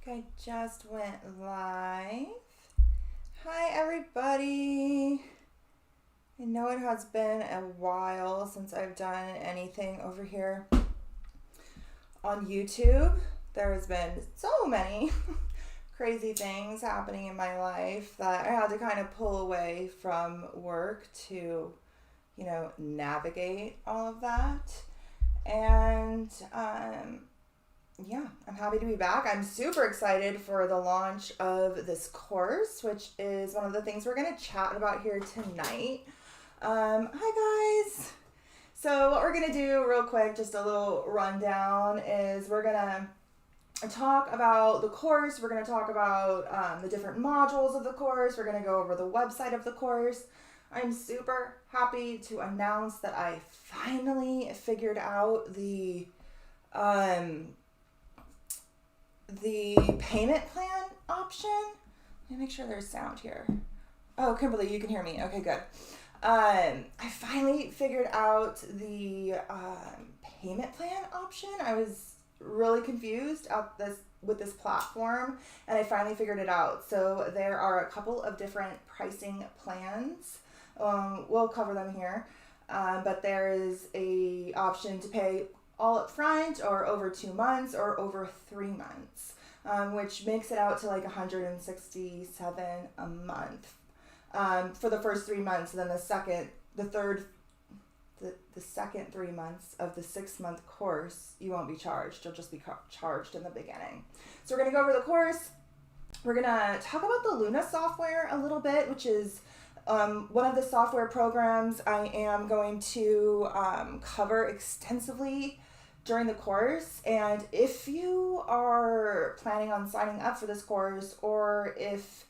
I just went live. Hi, everybody. I know it has been a while since I've done anything over here on YouTube. There has been so many crazy things happening in my life that I had to kind of pull away from work to, navigate all of that. And, I'm happy to be back. I'm super excited for the launch of this course, which is one of the things we're going to chat about here tonight. Hi guys. So what we're going to do real quick, just a little rundown, is we're going to talk about the course. We're going to talk about the different modules of the course. We're going to go over the website of the course. I'm super happy to announce that I finally figured out the payment plan option. Let me make sure there's sound here. Oh, Kimberly, you can hear me. Okay, good. I finally figured out the payment plan option. I was really confused with this platform, and I finally figured it out. So there are a couple of different pricing plans. We'll cover them here, but there is a option to pay all up front or over 2 months or over 3 months, which makes it out to like $167 a month for the first 3 months. And then the second 3 months of the 6-month course, you won't be charged. You'll just be charged in the beginning. So we're going to go over the course. We're going to talk about the Luna software a little bit, which is one of the software programs I am going to cover extensively during the course. And if you are planning on signing up for this course, or if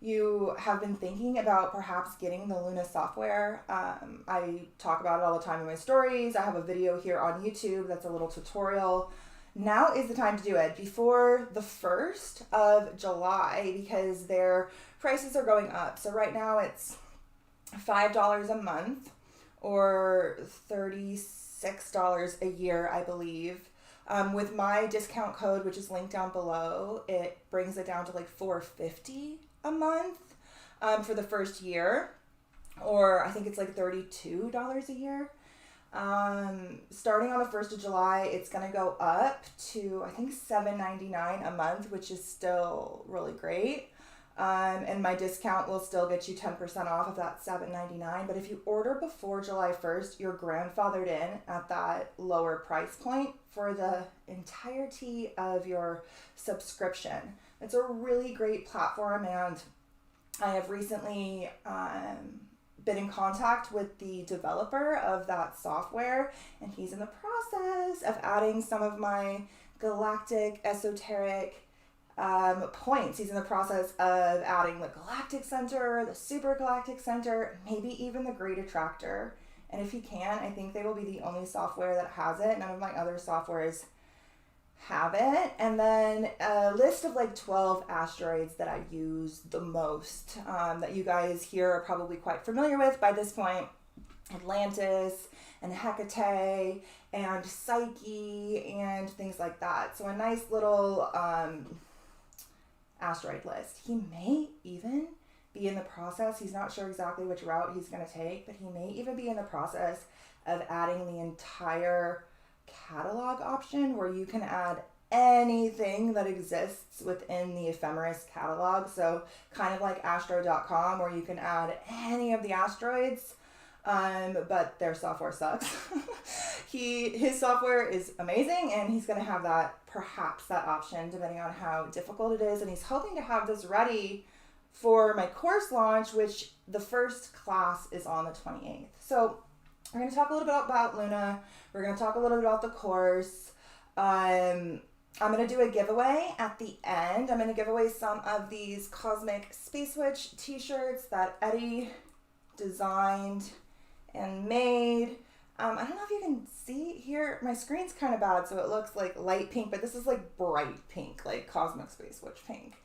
you have been thinking about perhaps getting the Luna software, I talk about it all the time in my stories. I have a video here on YouTube that's a little tutorial. Now is the time to do it before the 1st of July because their prices are going up. So right now it's $5 a month or $36 a year, I believe. With my discount code, which is linked down below, it brings it down to like $4.50 a month for the first year, or I think it's like $32 a year. Starting on the 1st of July, it's going to go up to I think $7.99 a month, which is still really great. And my discount will still get you 10% off of that $7.99. But if you order before July 1st, you're grandfathered in at that lower price point for the entirety of your subscription. It's a really great platform, and I have recently been in contact with the developer of that software, and he's in the process of adding some of my Galactic Esoteric points. He's in the process of adding the Galactic Center, the Super Galactic Center, maybe even the Great Attractor. And if he can, I think they will be the only software that has it. None of my other softwares have it. And then a list of like 12 asteroids that I use the most, that you guys here are probably quite familiar with by this point. Atlantis and Hecate and Psyche and things like that. So a nice little asteroid list. He may even be in the process, he's not sure exactly which route he's going to take, but he may even be in the process of adding the entire catalog option where you can add anything that exists within the ephemeris catalog. So kind of like astro.com, where you can add any of the asteroids, but their software sucks. His software is amazing, and he's going to have that option depending on how difficult it is. And he's hoping to have this ready for my course launch, which the first class is on the 28th. So we're going to talk a little bit about Luna. We're going to talk a little bit about the course. I'm going to do a giveaway at the end. I'm going to give away some of these Cosmic Space Witch t-shirts that Eddie designed and made. I don't know if you can see here. My screen's kind of bad, so it looks like light pink, but this is like bright pink, like Cosmic Space Witch pink.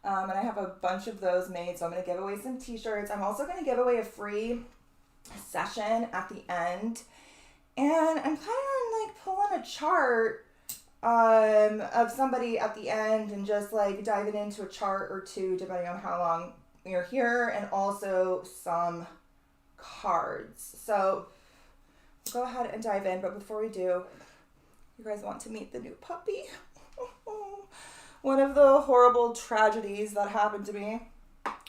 And I have a bunch of those made, so I'm going to give away some t-shirts. I'm also going to give away a free session at the end. And I'm planning on like pulling a chart of somebody at the end and just like diving into a chart or two, depending on how long you're here, and also some cards. So go ahead and dive in. But before we do, you guys want to meet the new puppy. One of the horrible tragedies that happened to me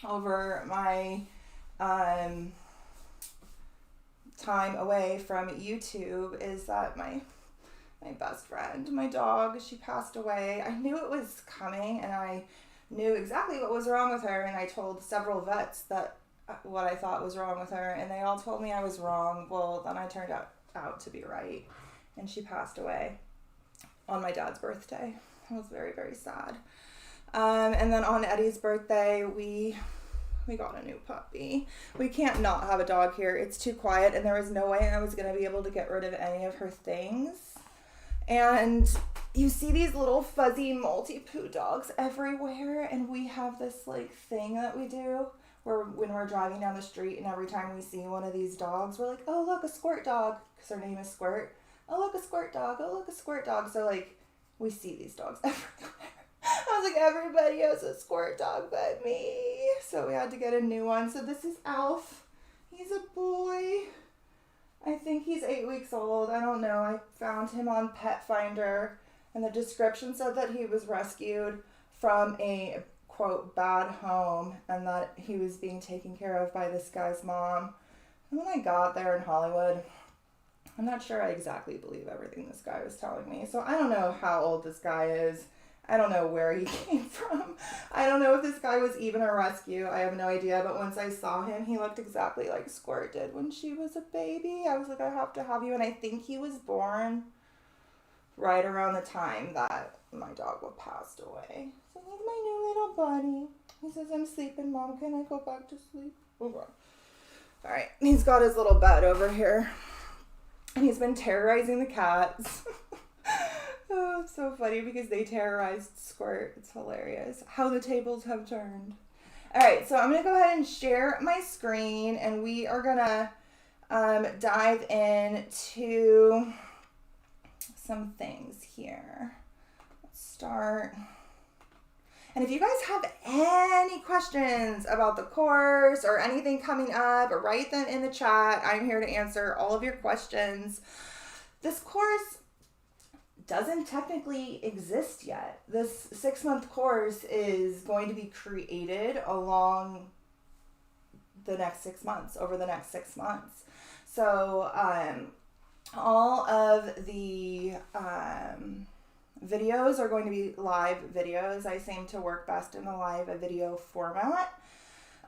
over my time away from YouTube is that my best friend, my dog, she passed away. I knew it was coming, and I knew exactly what was wrong with her, and I told several vets that what I thought was wrong with her, and they all told me I was wrong. Well, then I turned out to be right, and she passed away on my dad's birthday. It was very, very sad. And then on Eddie's birthday, we got a new puppy. We can't not have a dog here. It's too quiet, and there was no way I was going to be able to get rid of any of her things. And you see these little fuzzy multi-poo dogs everywhere, and we have this like thing that we do where when we're driving down the street, and every time we see one of these dogs, we're like, oh, look, a squirt dog, because her name is Squirt. Oh, look, a squirt dog. Oh, look, a squirt dog. So like we see these dogs everywhere. I was like, everybody has a squirt dog but me. So we had to get a new one. So this is Alf. He's a boy. I think he's 8 weeks old. I don't know. I found him on Pet Finder, and the description said that he was rescued from a, quote, bad home, and that he was being taken care of by this guy's mom. And when I got there in Hollywood, I'm not sure I exactly believe everything this guy was telling me. So I don't know how old this guy is. I don't know where he came from. I don't know if this guy was even a rescue. I have no idea. But once I saw him, he looked exactly like Squirt did when she was a baby. I was like, I have to have you. And I think he was born right around the time that my dog passed away. So he's my new little buddy. He says, I'm sleeping, Mom. Can I go back to sleep? Okay. All right. He's got his little bed over here. And he's been terrorizing the cats. Oh, it's so funny because they terrorized Squirt. It's hilarious how the tables have turned. All right, so I'm going to go ahead and share my screen, and we are going to dive into some things here. Let's start. And if you guys have any questions about the course or anything coming up, write them in the chat. I'm here to answer all of your questions. This course doesn't technically exist yet. This 6-month course is going to be created along the next 6 months, over the next 6 months. So all of the videos are going to be live videos. I seem to work best in the live video format.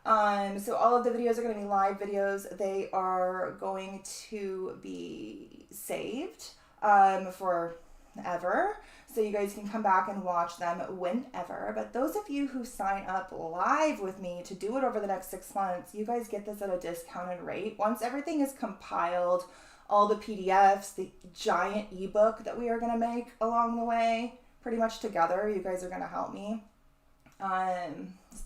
So all of the videos are going to be live videos. They are going to be saved for ever, so you guys can come back and watch them whenever. But those of you who sign up live with me to do it over the next 6 months, you guys get this at a discounted rate. Once everything is compiled, all the PDFs, the giant ebook that we are going to make along the way, pretty much together, you guys are going to help me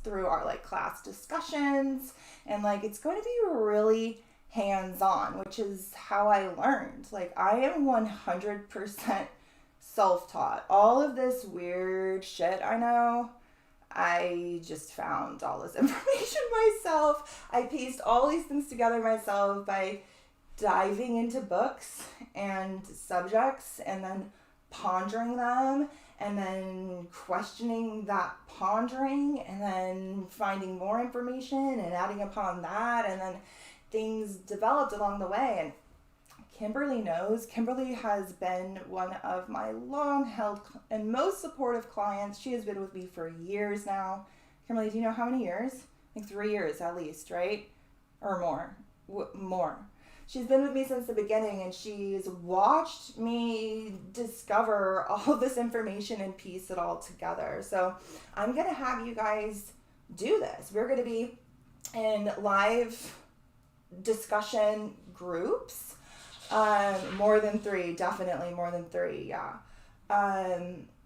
through our like class discussions, and like it's going to be really hands-on, which is how I learned. Like I am 100% self-taught. All of this weird shit I know, I just found all this information myself. I pieced all these things together myself by diving into books and subjects and then pondering them and then questioning that pondering and then finding more information and adding upon that, and then things developed along the way. And Kimberly knows. Kimberly has been one of my long-held and most supportive clients. She has been with me for years now. Kimberly, do you know how many years? I think 3 years at least, right? Or more. More. She's been with me since the beginning, and she's watched me discover all of this information and piece it all together. So I'm going to have you guys do this. We're going to be in live discussion groups. More than 3, definitely more than 3, yeah.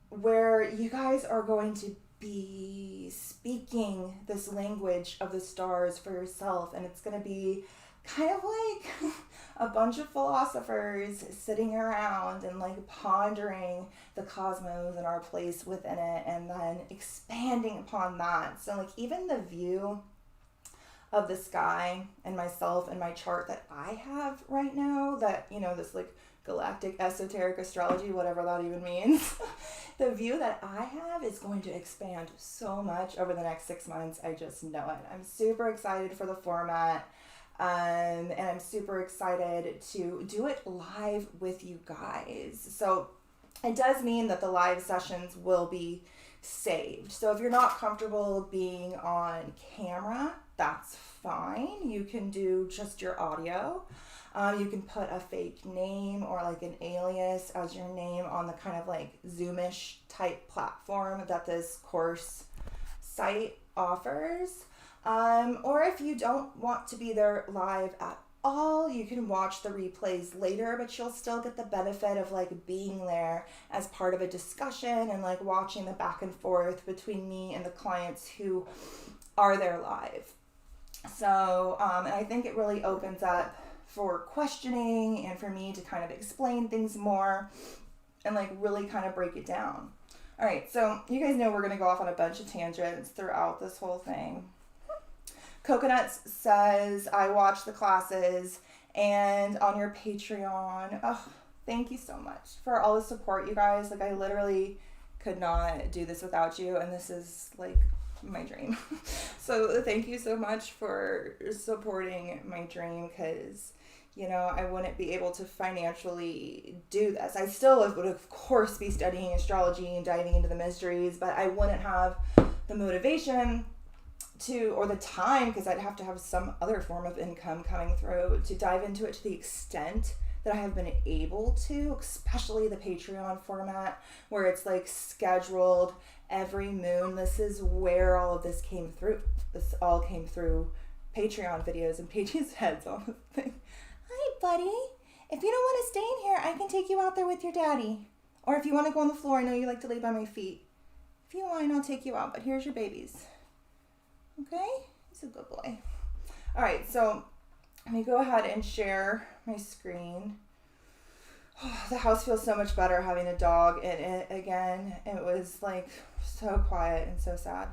Where you guys are going to be speaking this language of the stars for yourself, and it's going to be kind of like a bunch of philosophers sitting around and like pondering the cosmos and our place within it, and then expanding upon that. So like even the view of the sky and myself and my chart that I have right now, that, you know, this like Galactic Esoteric Astrology, whatever that even means, the view that I have is going to expand so much over the next 6 months. I just know it. I'm super excited for the format. And I'm super excited to do it live with you guys. So it does mean that the live sessions will be saved. So if you're not comfortable being on camera, that's fine. You can do just your audio. You can put a fake name or like an alias as your name on the kind of like Zoomish type platform that this course site offers. Or if you don't want to be there live at all, you can watch the replays later, but you'll still get the benefit of like being there as part of a discussion and like watching the back and forth between me and the clients who are there live. So, and I think it really opens up for questioning and for me to kind of explain things more and like really kind of break it down. All right, so you guys know we're going to go off on a bunch of tangents throughout this whole thing. Coconuts says, I watch the classes and on your Patreon. Oh, thank you so much for all the support, you guys. Like I literally could not do this without you, and this is like my dream. So thank you so much for supporting my dream, because, you know, I wouldn't be able to financially do this. I still would, of course, be studying astrology and diving into the mysteries, but I wouldn't have the motivation to, or the time, because I'd have to have some other form of income coming through to dive into it to the extent that I have been able to, especially the Patreon format where it's like scheduled every moon. This is where all of this came through. This all came through Patreon videos and Paige's heads on the thing. Hi, buddy. If you don't want to stay in here, I can take you out there with your daddy. Or if you want to go on the floor, I know you like to lay by my feet. If you want, I'll take you out, but here's your babies. Okay? He's a good boy. All right, so let me go ahead and share my screen. Oh, the house feels so much better having a dog in it again. It was like so quiet and so sad.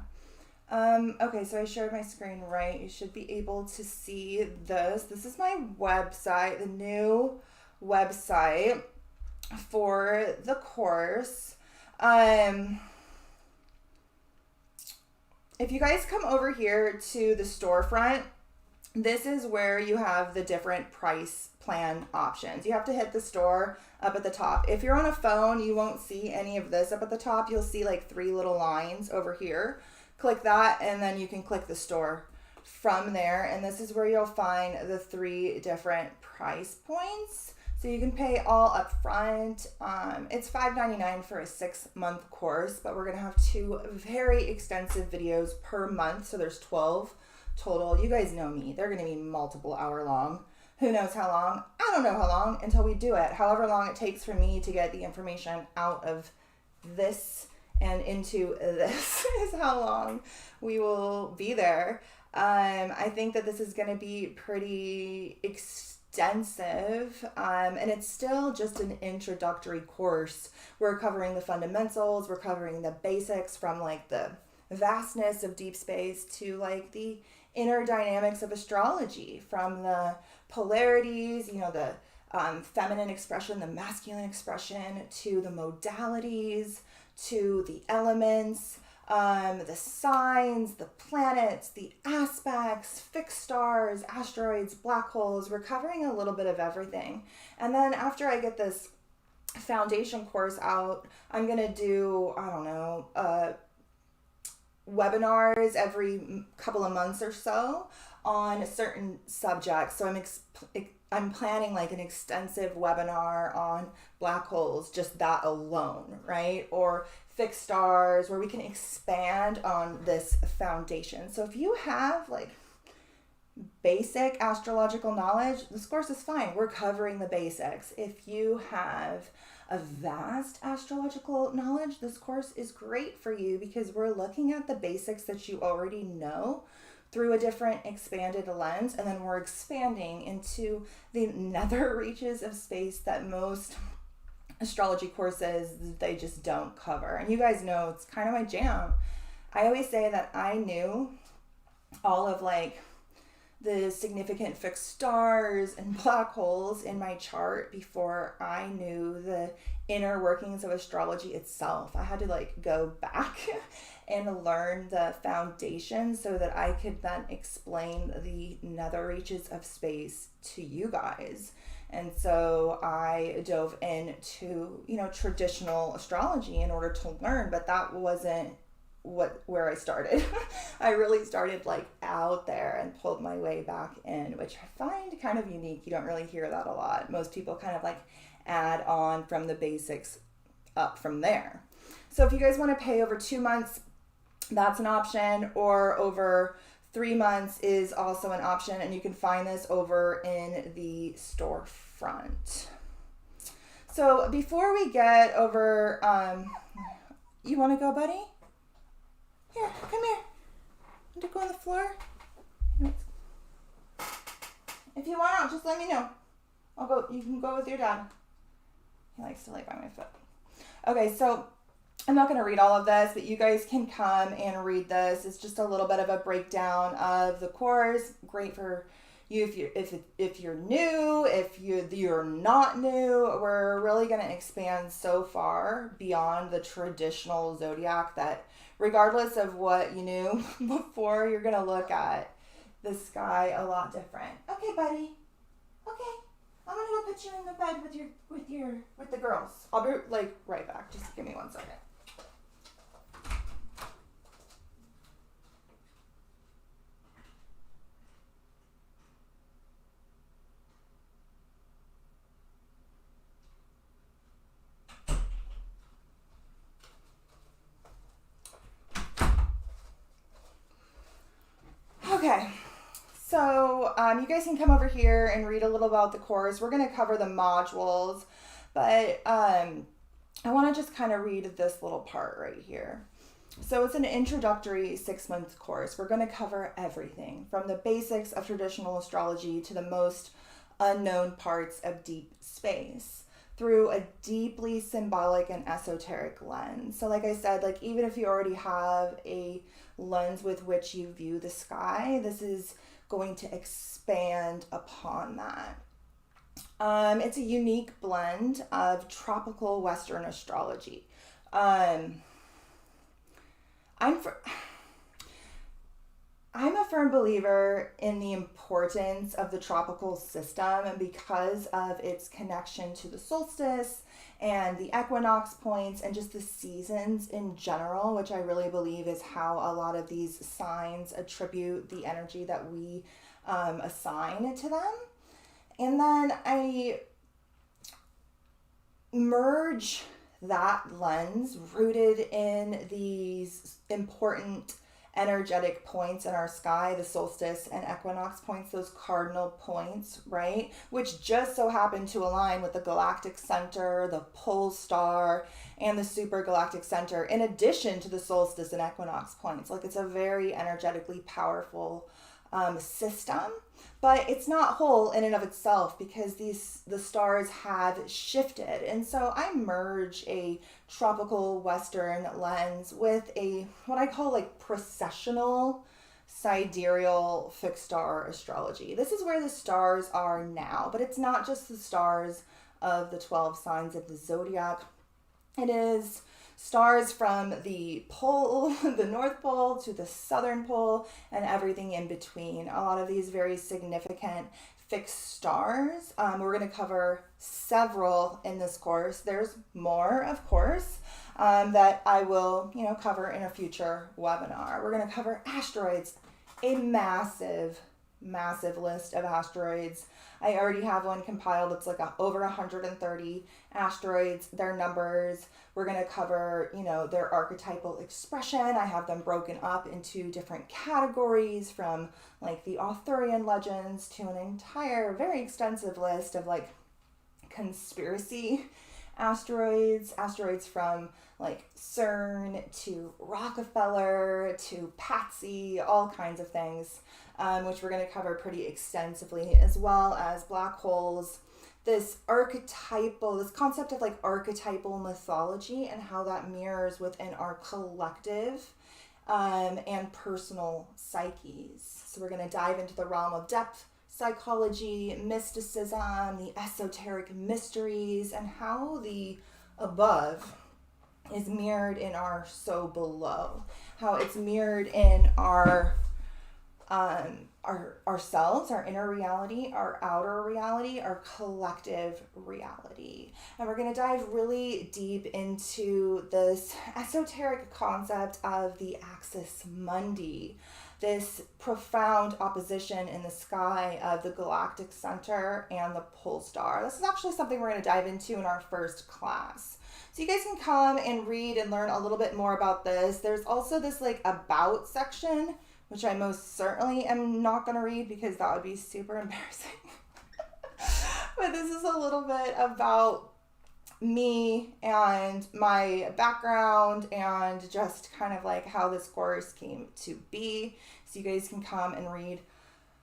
Okay, so I shared my screen right. You should be able to see this. This is my website, the new website for the course. If you guys come over here to the storefront, this is where you have the different price plan options. You have to hit the store up at the top. If you're on a phone, you won't see any of this up at the top. You'll see like 3 little lines over here. Click that, and then you can click the store from there. And this is where you'll find the 3 different price points. So you can pay all up front. It's $5.99 for a 6-month course, but we're gonna have 2 very extensive videos per month. So there's 12 total. You guys know me. They're gonna be multiple hour long. Who knows how long? I don't know how long until we do it. However long it takes for me to get the information out of this and into this is how long we will be there. I think that this is going to be pretty extensive, and it's still just an introductory course. We're covering the fundamentals, we're covering the basics from like the vastness of deep space to like the inner dynamics of astrology, from the polarities, you know, the feminine expression, the masculine expression, to the modalities, to the elements, the signs, the planets, the aspects, fixed stars, asteroids, black holes. We're covering a little bit of everything. And then after I get this foundation course out, I'm going to do, I don't know, webinars every couple of months or so on certain subjects. So I'm planning like an extensive webinar on black holes, just that alone, right? Or fixed stars, where we can expand on this foundation. So if you have like basic astrological knowledge, this course is fine. We're covering the basics. If you have a vast astrological knowledge, this course is great for you because we're looking at the basics that you already know through a different expanded lens, and then we're expanding into the nether reaches of space that most astrology courses, they just don't cover. And you guys know it's kind of my jam. I always say that I knew all of like the significant fixed stars and black holes in my chart before I knew the inner workings of astrology itself. I had to like go back and learn the foundation so that I could then explain the nether reaches of space to you guys. And so I dove into, traditional astrology in order to learn, but that wasn't where I started. I really started like out there and pulled my way back in, which I find kind of unique. You don't really hear that a lot. Most people kind of like add on from the basics up from there. So if you guys want to pay over 2 months, that's an option, or over 3 months is also an option, and you can find this over in the storefront. So before we get over, you want to go, buddy? Here, come here. Want to go on the floor? If you want out, just let me know. I'll go. You can go with your dad. He likes to lay by my foot. Okay, so I'm not going to read all of this, but you guys can come and read this. It's just a little bit of a breakdown of the course. Great for you if you're new, if you're not new. We're really going to expand so far beyond the traditional zodiac that regardless of what you knew before, you're going to look at the sky a lot different. Okay, buddy. Okay. I'm going to go put you in the bed with the girls. I'll be like right back. Just give me 1 second. Okay, so you guys can come over here and read a little about the course. We're going to cover the modules, but I want to just kind of read this little part right here. So it's an introductory 6-month course. We're going to cover everything from the basics of traditional astrology to the most unknown parts of deep space through a deeply symbolic and esoteric lens. So like I said, like even if you already have a lens with which you view the sky, this is going to expand upon that. It's a unique blend of tropical Western astrology. I'm a firm believer in the importance of the tropical system, and because of its connection to the solstice and the equinox points and just the seasons in general, which I really believe is how a lot of these signs attribute the energy that we assign to them. And then I merge that lens rooted in these important energetic points in our sky, the solstice and equinox points, those cardinal points, right? Which just so happen to align with the galactic center, the pole star, and the super galactic center, in addition to the solstice and equinox points. Like it's a very energetically powerful system, but it's not whole in and of itself because the stars have shifted. And so I merge a tropical Western lens with a what I call like precessional sidereal fixed star astrology. This is where the stars are now, but it's not just the stars of the 12 signs of the zodiac. It is stars from the pole, the North Pole to the Southern Pole, and everything in between. A lot of these very significant fixed stars. We're going to cover several in this course. There's more, of course, that I will, cover in a future webinar. We're going to cover asteroids, a massive list of asteroids. I already have one compiled. It's like over 130 asteroids, their numbers. We're going to cover, their archetypal expression. I have them broken up into different categories from like the Arthurian legends to an entire very extensive list of like conspiracy asteroids from like CERN to Rockefeller to Patsy, all kinds of things, which we're going to cover pretty extensively, as well as black holes, this concept of like archetypal mythology and how that mirrors within our collective and personal psyches. So we're going to dive into the realm of depth psychology, mysticism, the esoteric mysteries, and how the above is mirrored in our so below, how it's mirrored in our ourselves, our inner reality, our outer reality, our collective reality. And we're going to dive really deep into this esoteric concept of the axis mundi, this profound opposition in the sky of the galactic center and the pole star. This is actually something we're going to dive into in our first class. So you guys can come and read and learn a little bit more about this. There's also this like about section, which I most certainly am not going to read because that would be super embarrassing. But this is a little bit about me and my background and just kind of like how this course came to be. So you guys can come and read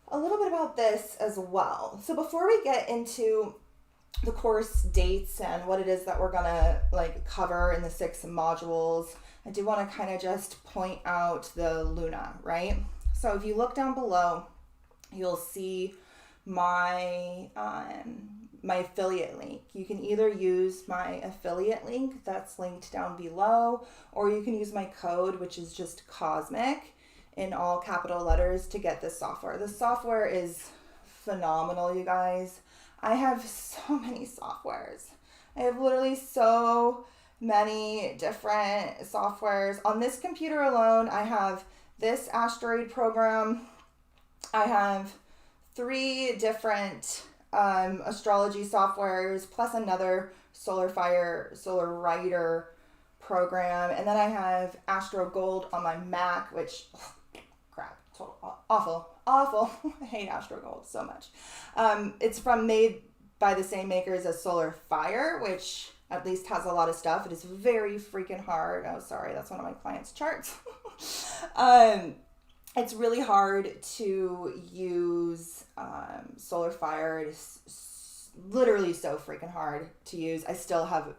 a little bit about this as well. So before we get into the course dates and what it is that we're gonna like cover in the 6 modules, I do want to kind of just point out the Luna, right? So if you look down below, you'll see my my affiliate link. You can either use my affiliate link that's linked down below, or you can use my code, which is just cosmic in all capital letters, to get this software. This software is phenomenal, you guys. I have so many softwares. I have literally so many different softwares. On this computer alone, I have this asteroid program. I have 3 different astrology softwares, plus another solar writer program. And then I have Astro Gold on my Mac, which, crap, total, awful. I hate Astro Gold so much. It's made by the same makers as Solar Fire, which at least has a lot of stuff. It is very freaking hard. Oh, sorry, that's one of my clients' charts. It's really hard to use Solar Fire. It is literally so freaking hard to use. I still have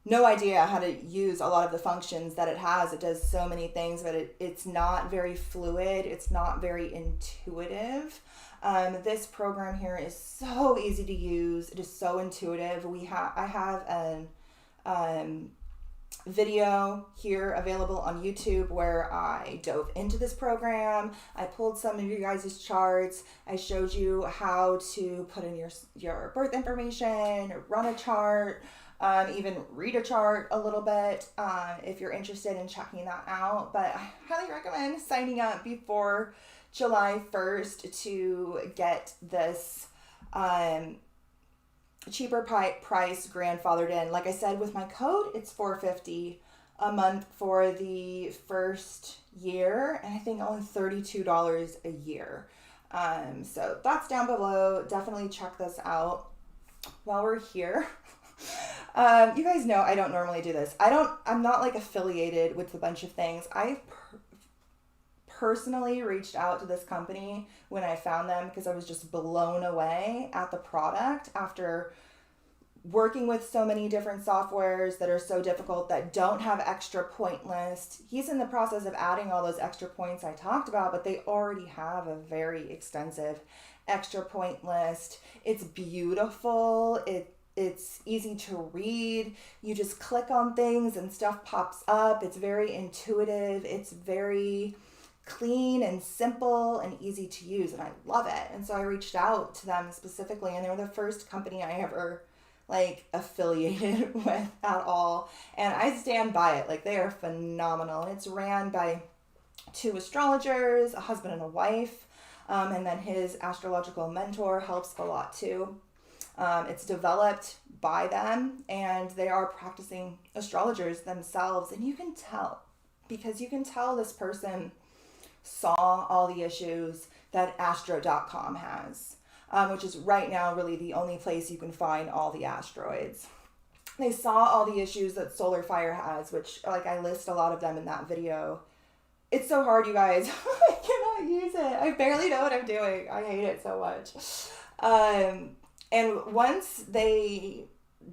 no idea how to use a lot of the functions that it has. It does so many things, but it's not very fluid. It's not very intuitive. This program here is so easy to use. It is so intuitive. I have an video here available on YouTube where I dove into this program. I pulled some of you guys' charts. I showed you how to put in your birth information, run a chart, even read a chart a little bit if you're interested in checking that out. But I highly recommend signing up before July 1st to get this cheaper price grandfathered in. Like I said, with my code, it's $450 a month for the first year, and I think only $32 a year. So that's down below. Definitely check this out. While we're here, you guys know I don't normally do this. I'm not like affiliated with a bunch of things. I personally reached out to this company when I found them because I was just blown away at the product after working with so many different softwares that are so difficult, that don't have extra point list. He's in the process of adding all those extra points I talked about, but they already have a very extensive extra point list. It's beautiful. It's easy to read. You just click on things and stuff pops up. It's very intuitive. It's very clean and simple and easy to use, and I love it. And so I reached out to them specifically, and they were the first company I ever affiliated with at all, and I stand by it. They are phenomenal, and it's ran by 2 astrologers, a husband and a wife, and then his astrological mentor helps a lot too. It's developed by them, and they are practicing astrologers themselves, and you can tell, because you can tell this person saw all the issues that astro.com has. which is right now really the only place you can find all the asteroids. They saw all the issues that solar fire has, which like I list a lot of them in that video. It's so hard, you guys. I cannot use it. I barely know what I'm doing. I hate it so much. And once they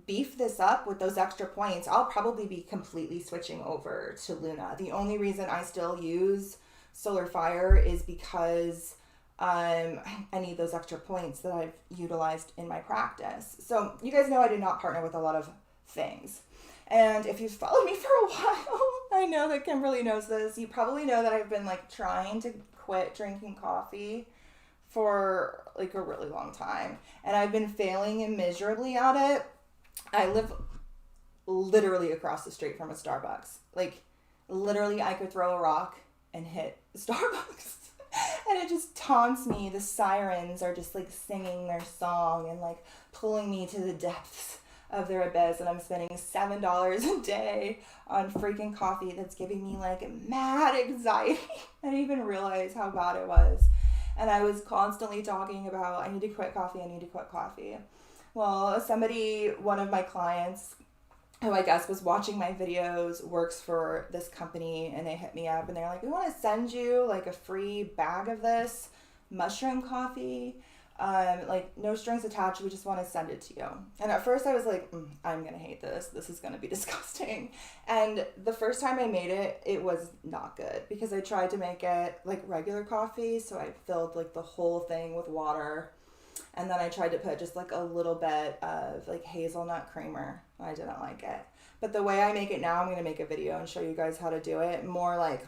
beef this up with those extra points, I'll probably be completely switching over to Luna. The only reason I still use solar fire is because I need those extra points that I've utilized in my practice. So you guys know I do not partner with a lot of things. And if you've followed me for a while, I know that Kimberly knows this. You probably know that I've been like trying to quit drinking coffee for like a really long time. And I've been failing miserably at it. I live literally across the street from a Starbucks. Like literally I could throw a rock and hit Starbucks. And it just taunts me. The sirens are just like singing their song and like pulling me to the depths of their abyss, and I'm spending $7 a day on freaking coffee that's giving me like mad anxiety. I didn't even realize how bad it was. And I was constantly talking about, I need to quit coffee, I need to quit coffee. Well, one of my clients, who I guess was watching my videos, works for this company, and they hit me up and they're like, we want to send you like a free bag of this mushroom coffee. Like no strings attached, we just want to send it to you. And at first I was like, I'm going to hate this. This is going to be disgusting. And the first time I made it, it was not good because I tried to make it like regular coffee. So I filled like the whole thing with water. And then I tried to put just like a little bit of like hazelnut creamer. I didn't like it. But the way I make it now, I'm going to make a video and show you guys how to do it. More like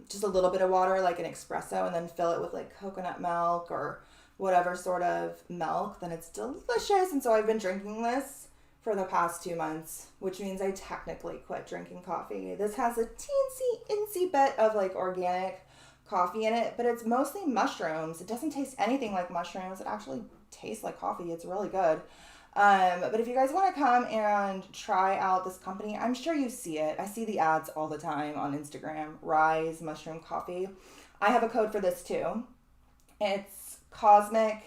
just a little bit of water, like an espresso, and then fill it with like coconut milk or whatever sort of milk. Then it's delicious. And so I've been drinking this for the past 2 months, which means I technically quit drinking coffee. This has a teensy bit of like organic coffee in it, but it's mostly mushrooms. It doesn't taste anything like mushrooms. It actually tastes like coffee. It's really good. But if you guys want to come and try out this company, I'm sure you see it. I see the ads all the time on Instagram, Rise Mushroom Coffee. I have a code for this too. It's Cosmic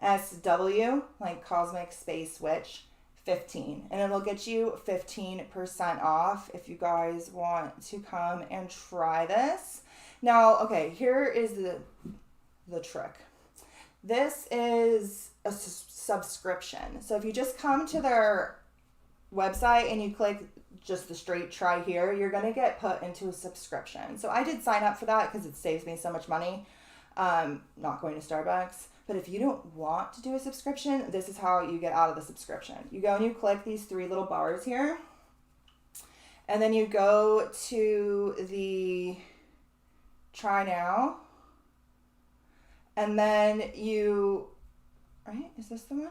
SW, like Cosmic Space Witch 15. And it'll get you 15% off if you guys want to come and try this. Now, okay, here is the trick. This is a subscription. So if you just come to their website and you click just the straight try here, you're going to get put into a subscription. So I did sign up for that because it saves me so much money, not going to Starbucks. But if you don't want to do a subscription, this is how you get out of the subscription. You go and you click these 3 little bars here. And then you go to the try now. And then right? Is this the one?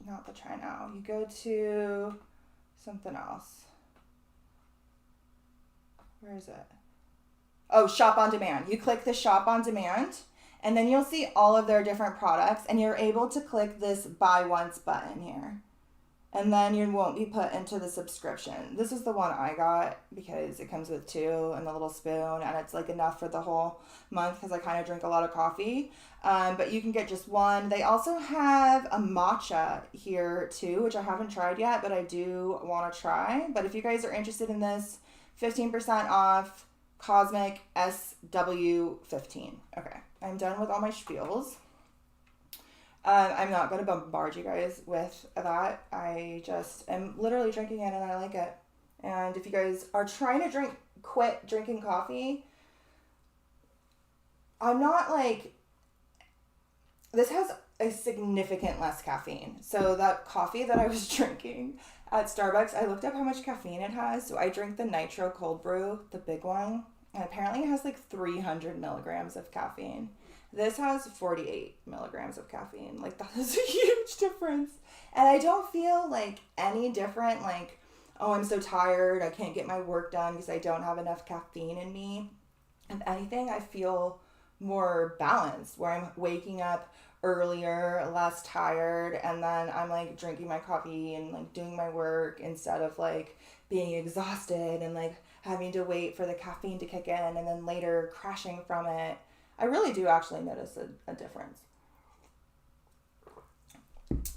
Not the try now. You go to something else. Where is it? Oh, shop on demand. You click the shop on demand, and then you'll see all of their different products, and you're able to click this buy once button here. And then you won't be put into the subscription. This is the one I got because it comes with 2 and the little spoon, and it's like enough for the whole month because I kind of drink a lot of coffee. But you can get just one. They also have a matcha here too, which I haven't tried yet, but I do want to try. But if you guys are interested in this, 15% off, Cosmic SW15. Okay, I'm done with all my spiels. I'm not going to bombard you guys with that. I just am literally drinking it and I like it. And if you guys are trying to quit drinking coffee, I'm not like, this has a significant less caffeine. So that coffee that I was drinking at Starbucks, I looked up how much caffeine it has. So I drink the nitro cold brew, the big one, and apparently it has like 300 milligrams of caffeine. This has 48 milligrams of caffeine. Like, that is a huge difference. And I don't feel like any different, like, oh, I'm so tired, I can't get my work done because I don't have enough caffeine in me. If anything, I feel more balanced, where I'm waking up earlier, less tired, and then I'm like drinking my coffee and like doing my work instead of like being exhausted and like having to wait for the caffeine to kick in and then later crashing from it, I really do actually notice a difference.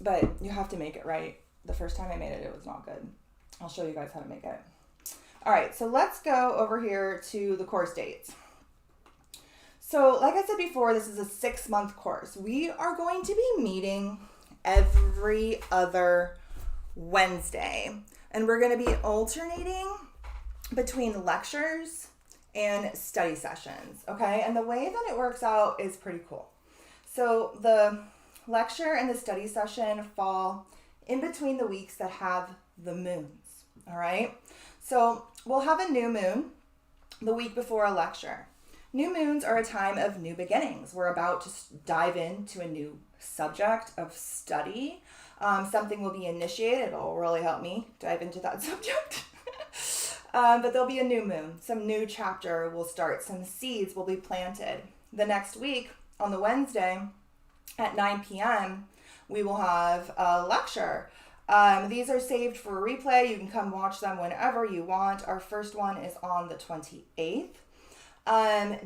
But you have to make it right. The first time I made it, it was not good. I'll show you guys how to make it. All right, so let's go over here to the course dates. So like I said before, this is a 6-month course. We are going to be meeting every other Wednesday, and we're going to be alternating between lectures and study sessions, okay? And the way that it works out is pretty cool. So the lecture and the study session fall in between the weeks that have the moons, all right? So we'll have a new moon the week before a lecture. New moons are a time of new beginnings. We're about to dive into a new subject of study. Something will be initiated. It'll really help me dive into that subject. But there'll be a new moon. Some new chapter will start. Some seeds will be planted. The next week, on the Wednesday at 9 p.m., we will have a lecture. These are saved for replay. You can come watch them whenever you want. Our first one is on the 28th.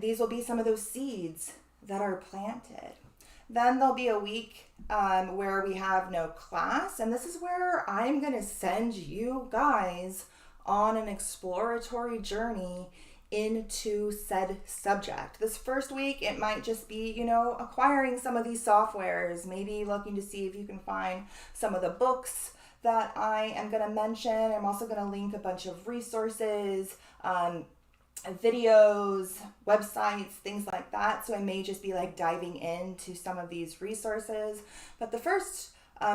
These will be some of those seeds that are planted. Then there'll be a week where we have no class, and this is where I'm going to send you guys on an exploratory journey into said subject. This first week, it might just be, acquiring some of these softwares, maybe looking to see if you can find some of the books that I am going to mention. I'm also going to link a bunch of resources, videos, websites, things like that. So I may just be like diving into some of these resources. But the first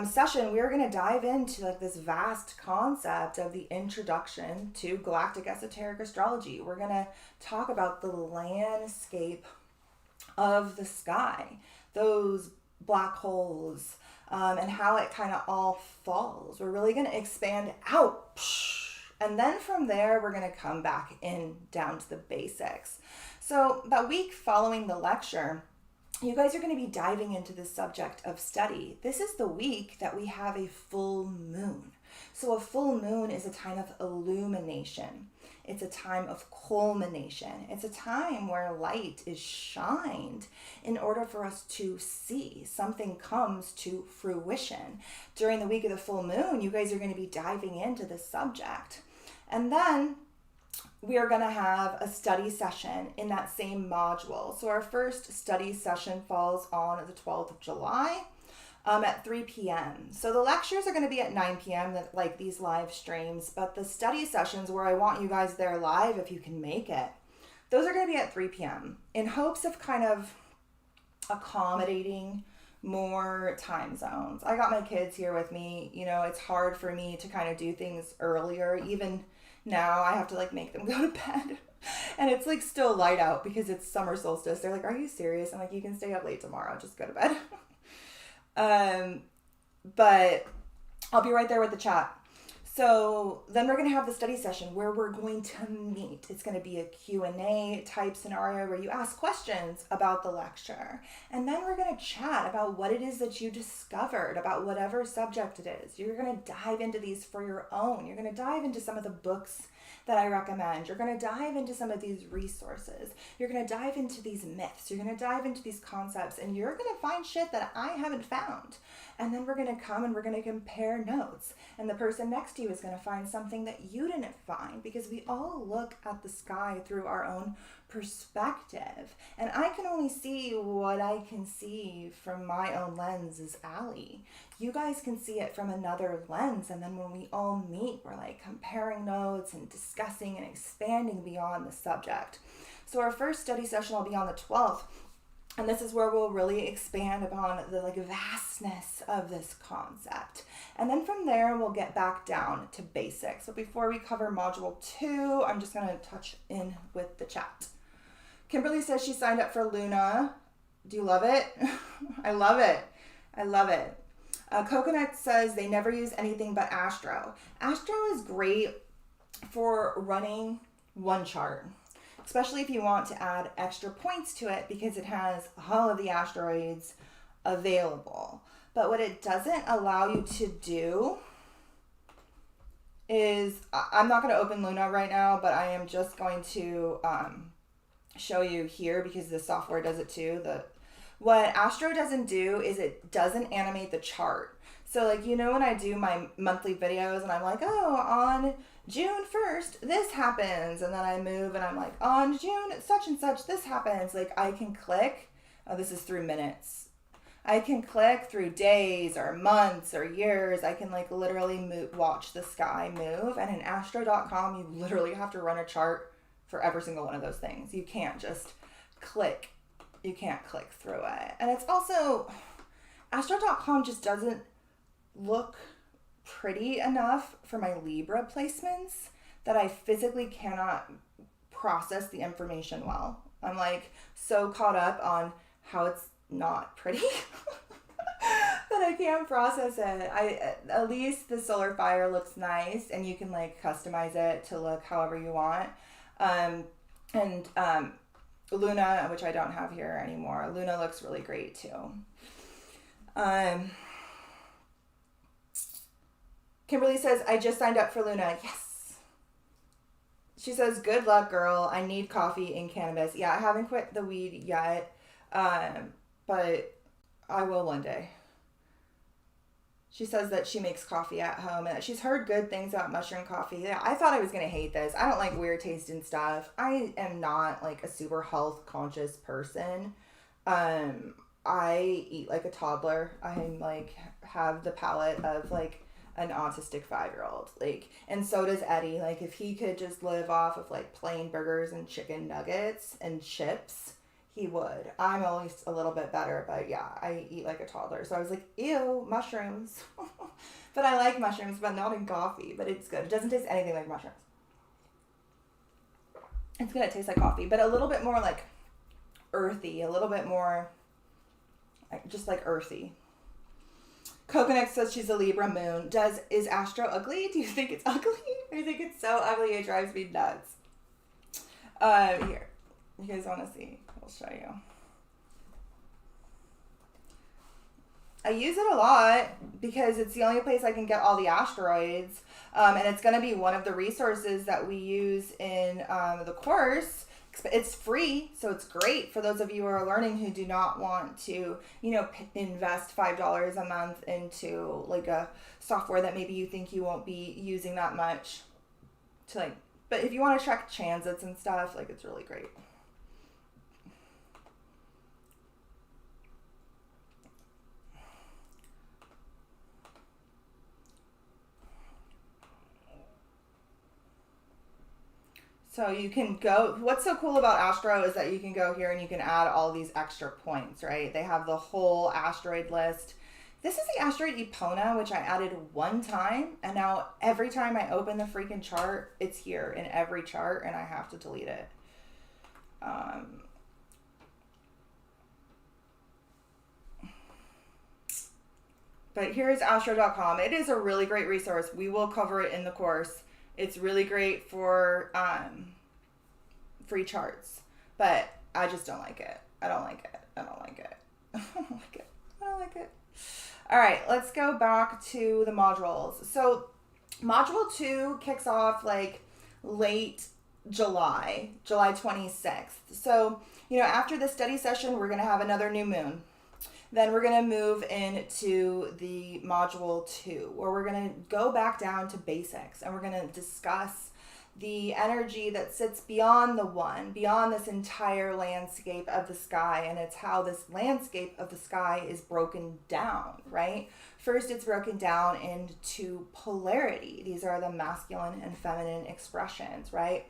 session, we're going to dive into like this vast concept of the introduction to Galactic Esoteric Astrology. We're going to talk about the landscape of the sky, those black holes, and how it kind of all falls. We're really going to expand out. And then from there, we're going to come back in down to the basics. So that week following the lecture, you guys are going to be diving into the subject of study. This is the week that we have a full moon. So a full moon is a time of illumination. It's a time of culmination. It's a time where light is shined in order for us to see. Something comes to fruition. During the week of the full moon, you guys are going to be diving into this subject. And then we are going to have a study session in that same module. So our first study session falls on the 12th of July at 3 p.m. So the lectures are going to be at 9 p.m., like these live streams, but the study sessions where I want you guys there live, if you can make it, those are going to be at 3 p.m. in hopes of kind of accommodating more time zones. I got my kids here with me. It's hard for me to kind of do things earlier. Even now I have to like make them go to bed and it's like still light out because it's summer solstice. They're like, are you serious? I'm like, you can stay up late tomorrow, just go to bed. But I'll be right there with the chat. So then we're going to have the study session where we're going to meet. It's going to be a Q&A type scenario where you ask questions about the lecture. And then we're going to chat about what it is that you discovered about whatever subject it is. You're going to dive into these for your own. You're going to dive into some of the books that I recommend. You're going to dive into some of these resources. You're going to dive into these myths. You're going to dive into these concepts, and you're going to find shit that I haven't found. And then we're going to come and we're going to compare notes. And the person next to you is going to find something that you didn't find, because we all look at the sky through our own perspective. And I can only see what I can see from my own lens as Allie. You guys can see it from another lens. And then when we all meet, we're like comparing notes and discussing and expanding beyond the subject. So our first study session will be on the 12th. And this is where we'll really expand upon the vastness of this concept. And then from there, we'll get back down to basics. So before we cover module 2, I'm just going to touch in with the chat. Kimberly says she signed up for Luna. Do you love it? I love it. I love it. Coconut says they never use anything but Astro. Astro is great for running one chart, especially if you want to add extra points to it, because it has all of the asteroids available. But what it doesn't allow you to do is, I'm not going to open Luna right now, but I am just going to show you here because the software does it too. What Astro doesn't do is it doesn't animate the chart. So like, you know, when I do my monthly videos and I'm like, oh, on June 1st, this happens. And then I move and I'm like, on June such and such, this happens. Like I can click, oh, this is through minutes. I can click through days or months or years. I can like literally watch the sky move. And in astro.com, you literally have to run a chart for every single one of those things. You can't just click. You can't click through it. And it's also, astro.com just doesn't look pretty enough for my Libra placements that I physically cannot process the information well. I'm like so caught up on how it's not pretty that I can't process it. At least the solar fire looks nice and you can like customize it to look however you want. Luna, which I don't have here anymore, Luna looks really great too. Kimberly says, I just signed up for Luna. Yes. She says, good luck, girl. I need coffee and cannabis. Yeah, I haven't quit the weed yet, but I will one day. She says that she makes coffee at home and that she's heard good things about mushroom coffee. Yeah, I thought I was going to hate this. I don't like weird tasting stuff. I am not like a super health conscious person. I eat like a toddler. I'm like have the palate of like an autistic 5-year-old. Like, and so does Eddie. Like if he could just live off of like plain burgers and chicken nuggets and chips, he would. I'm always a little bit better, but yeah, I eat like a toddler. So I was like, ew, mushrooms. But I like mushrooms, but not in coffee. But it's good. It doesn't taste anything like mushrooms. It's gonna taste like coffee, but a little bit more like earthy, a little bit more just like earthy. Coconut says she's a Libra moon. Is Astro ugly? Do you think it's ugly? I think it's so ugly it drives me nuts. Here. You guys want to see? I'll show you. I use it a lot because it's the only place I can get all the asteroids. And it's going to be one of the resources that we use in the course. It's free, so it's great for those of you who are learning who do not want to, you know, invest $5 a month into like a software that maybe you think you won't be using that much. But if you want to track transits and stuff, like it's really great. So you can go, what's so cool about Astro is that you can go here and you can add all these extra points, right? They have the whole asteroid list. This is the asteroid Epona, which I added one time. And now every time I open the freaking chart, it's here in every chart and I have to delete it. But here's astro.com. It is a really great resource. We will cover it in the course. It's really great for free charts, but I just don't like it. I don't like it. I don't like it. I don't like it. I don't like it. All right, let's go back to the modules. So module 2 kicks off like late July 26th. So, you know, after the study session, we're going to have another new moon. Then we're going to move into the module 2, where we're going to go back down to basics and we're going to discuss the energy that sits beyond the one, beyond this entire landscape of the sky. And it's how this landscape of the sky is broken down, right? First, it's broken down into polarity. These are the masculine and feminine expressions, right?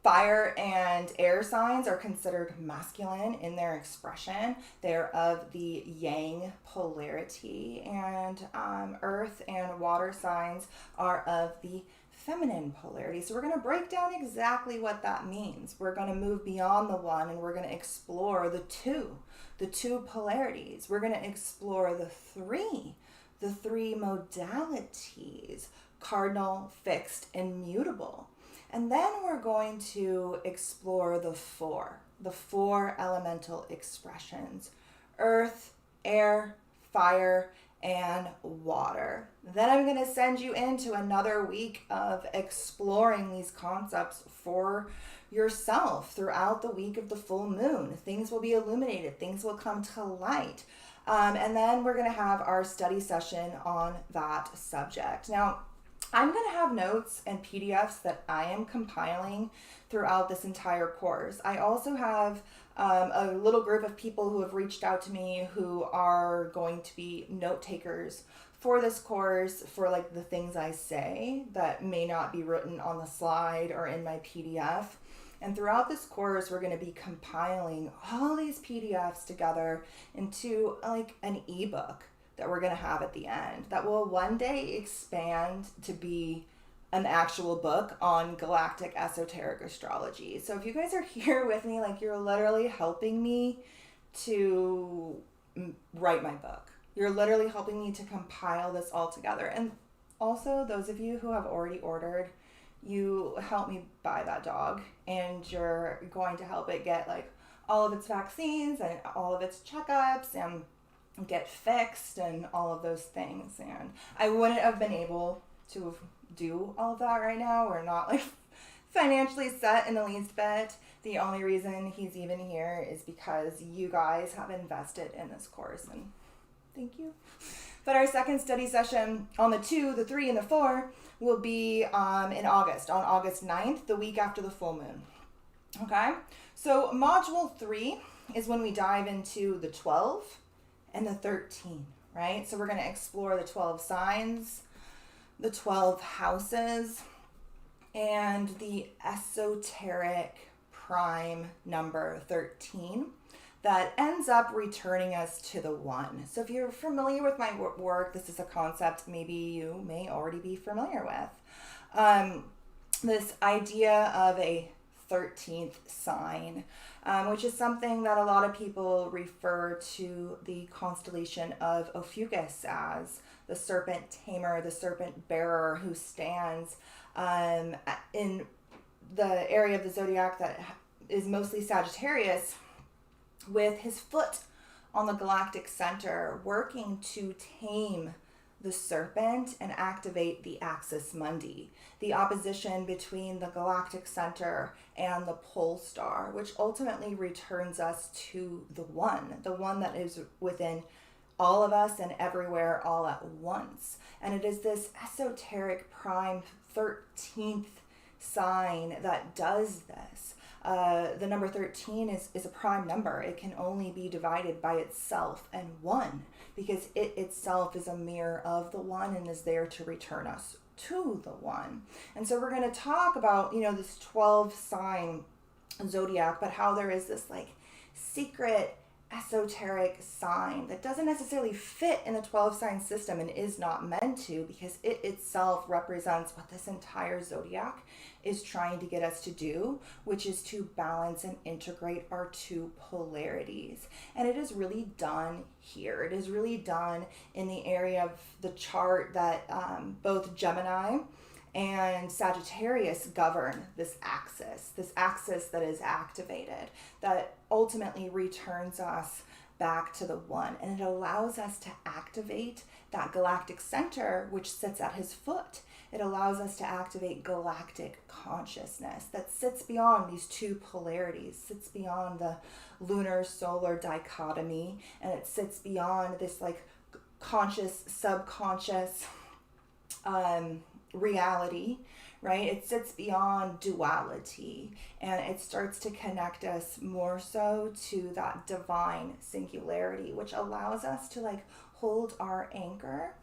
Fire and air signs are considered masculine in their expression. They're of the yang polarity, and earth and water signs are of the feminine polarity. So we're going to break down exactly what that means. We're going to move beyond the one and we're going to explore the two polarities. We're going to explore the three modalities: cardinal, fixed, and mutable. And then we're going to explore the four elemental expressions: earth, air, fire, and water. Then I'm going to send you into another week of exploring these concepts for yourself throughout the week of the full moon. Things will be illuminated, things will come to light. And then we're going to have our study session on that subject. Now, I'm going to have notes and PDFs that I am compiling throughout this entire course. I also have a little group of people who have reached out to me who are going to be note takers for this course, for like the things I say that may not be written on the slide or in my PDF. And throughout this course, we're going to be compiling all these PDFs together into like an ebook that we're going to have at the end that will one day expand to be an actual book on Galactic Esoteric Astrology. So if you guys are here with me, like you're literally helping me to write my book. You're literally helping me to compile this all together. And also, those of you who have already ordered, you help me buy that dog, and you're going to help it get like all of its vaccines and all of its checkups and get fixed and all of those things. And I wouldn't have been able to do all of that right now. We're not like financially set in the least bit. The only reason he's even here is because you guys have invested in this course, and thank you. But our second study session on the 2, the 3, and the 4 will be in August, on August 9th, the week after the full moon. Okay? So module 3 is when we dive into the 12 and the 13, right? So we're going to explore the 12 signs, the 12 houses, and the esoteric prime number 13 that ends up returning us to the 1. So if you're familiar with my work, this is a concept maybe you may already be familiar with. This idea of a 13th sign, which is something that a lot of people refer to the constellation of Ophiuchus as, the serpent tamer, the serpent bearer who stands in the area of the zodiac that is mostly Sagittarius, with his foot on the galactic center, working to tame the serpent and activate the axis mundi, the opposition between the galactic center and the pole star, which ultimately returns us to the one that is within all of us and everywhere all at once. And it is this esoteric prime 13th sign that does this. The number 13 is a prime number. It can only be divided by itself and 1, because it itself is a mirror of the 1 and is there to return us to the 1. And so we're going to talk about, this 12 sign zodiac, but how there is this like secret esoteric sign that doesn't necessarily fit in the 12 sign system and is not meant to, because it itself represents what this entire zodiac is trying to get us to do, which is to balance and integrate our two polarities. And it is really done here. It is really done in the area of the chart that both Gemini and Sagittarius govern this axis that is activated, that ultimately returns us back to the 1. And it allows us to activate that galactic center, which sits at his foot. It allows us to activate galactic consciousness that sits beyond these two polarities, sits beyond the lunar-solar dichotomy, and it sits beyond this like conscious, subconscious reality, right? It sits beyond duality, and it starts to connect us more so to that divine singularity, which allows us to like hold our anchor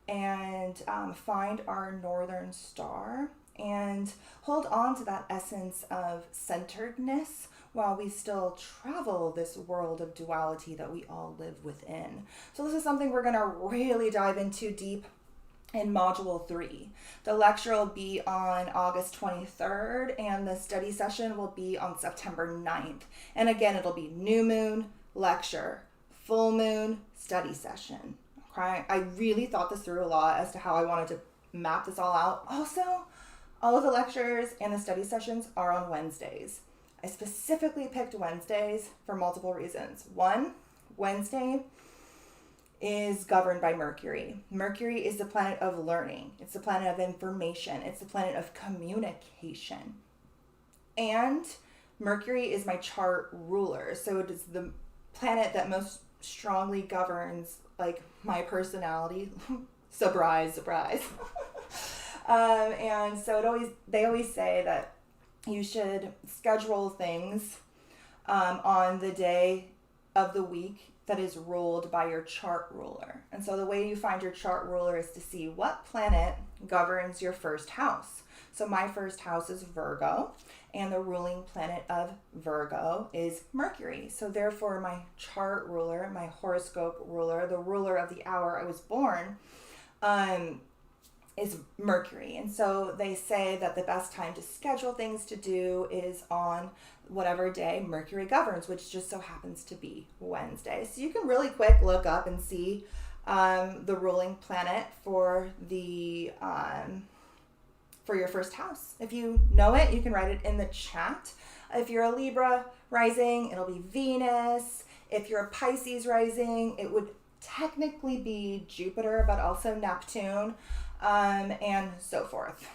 and find our northern star and hold on to that essence of centeredness while we still travel this world of duality that we all live within. So this is something we're going to really dive into deep in module 3. The lecture will be on August 23rd, and the study session will be on September 9th. And again, it'll be new moon, lecture, full moon, study session. Okay? I really thought this through a lot as to how I wanted to map this all out. Also, all of the lectures and the study sessions are on Wednesdays. I specifically picked Wednesdays for multiple reasons. One, Wednesday is governed by Mercury. Mercury is the planet of learning. It's the planet of information. It's the planet of communication. And Mercury is my chart ruler. So it is the planet that most strongly governs like my personality. Surprise. And so they always say that you should schedule things on the day of the week that is ruled by your chart ruler. And so the way you find your chart ruler is to see what planet governs your first house. So my first house is Virgo, and the ruling planet of Virgo is Mercury. So therefore my chart ruler, my horoscope ruler, the ruler of the hour I was born, is Mercury. And so they say that the best time to schedule things to do is on whatever day Mercury governs, which just so happens to be Wednesday. So you can really quick look up and see the ruling planet for the for your first house. If you know it, you can write it in the chat. If you're a Libra rising, it'll be Venus. If you're a Pisces rising, it would technically be Jupiter, but also Neptune, and so forth.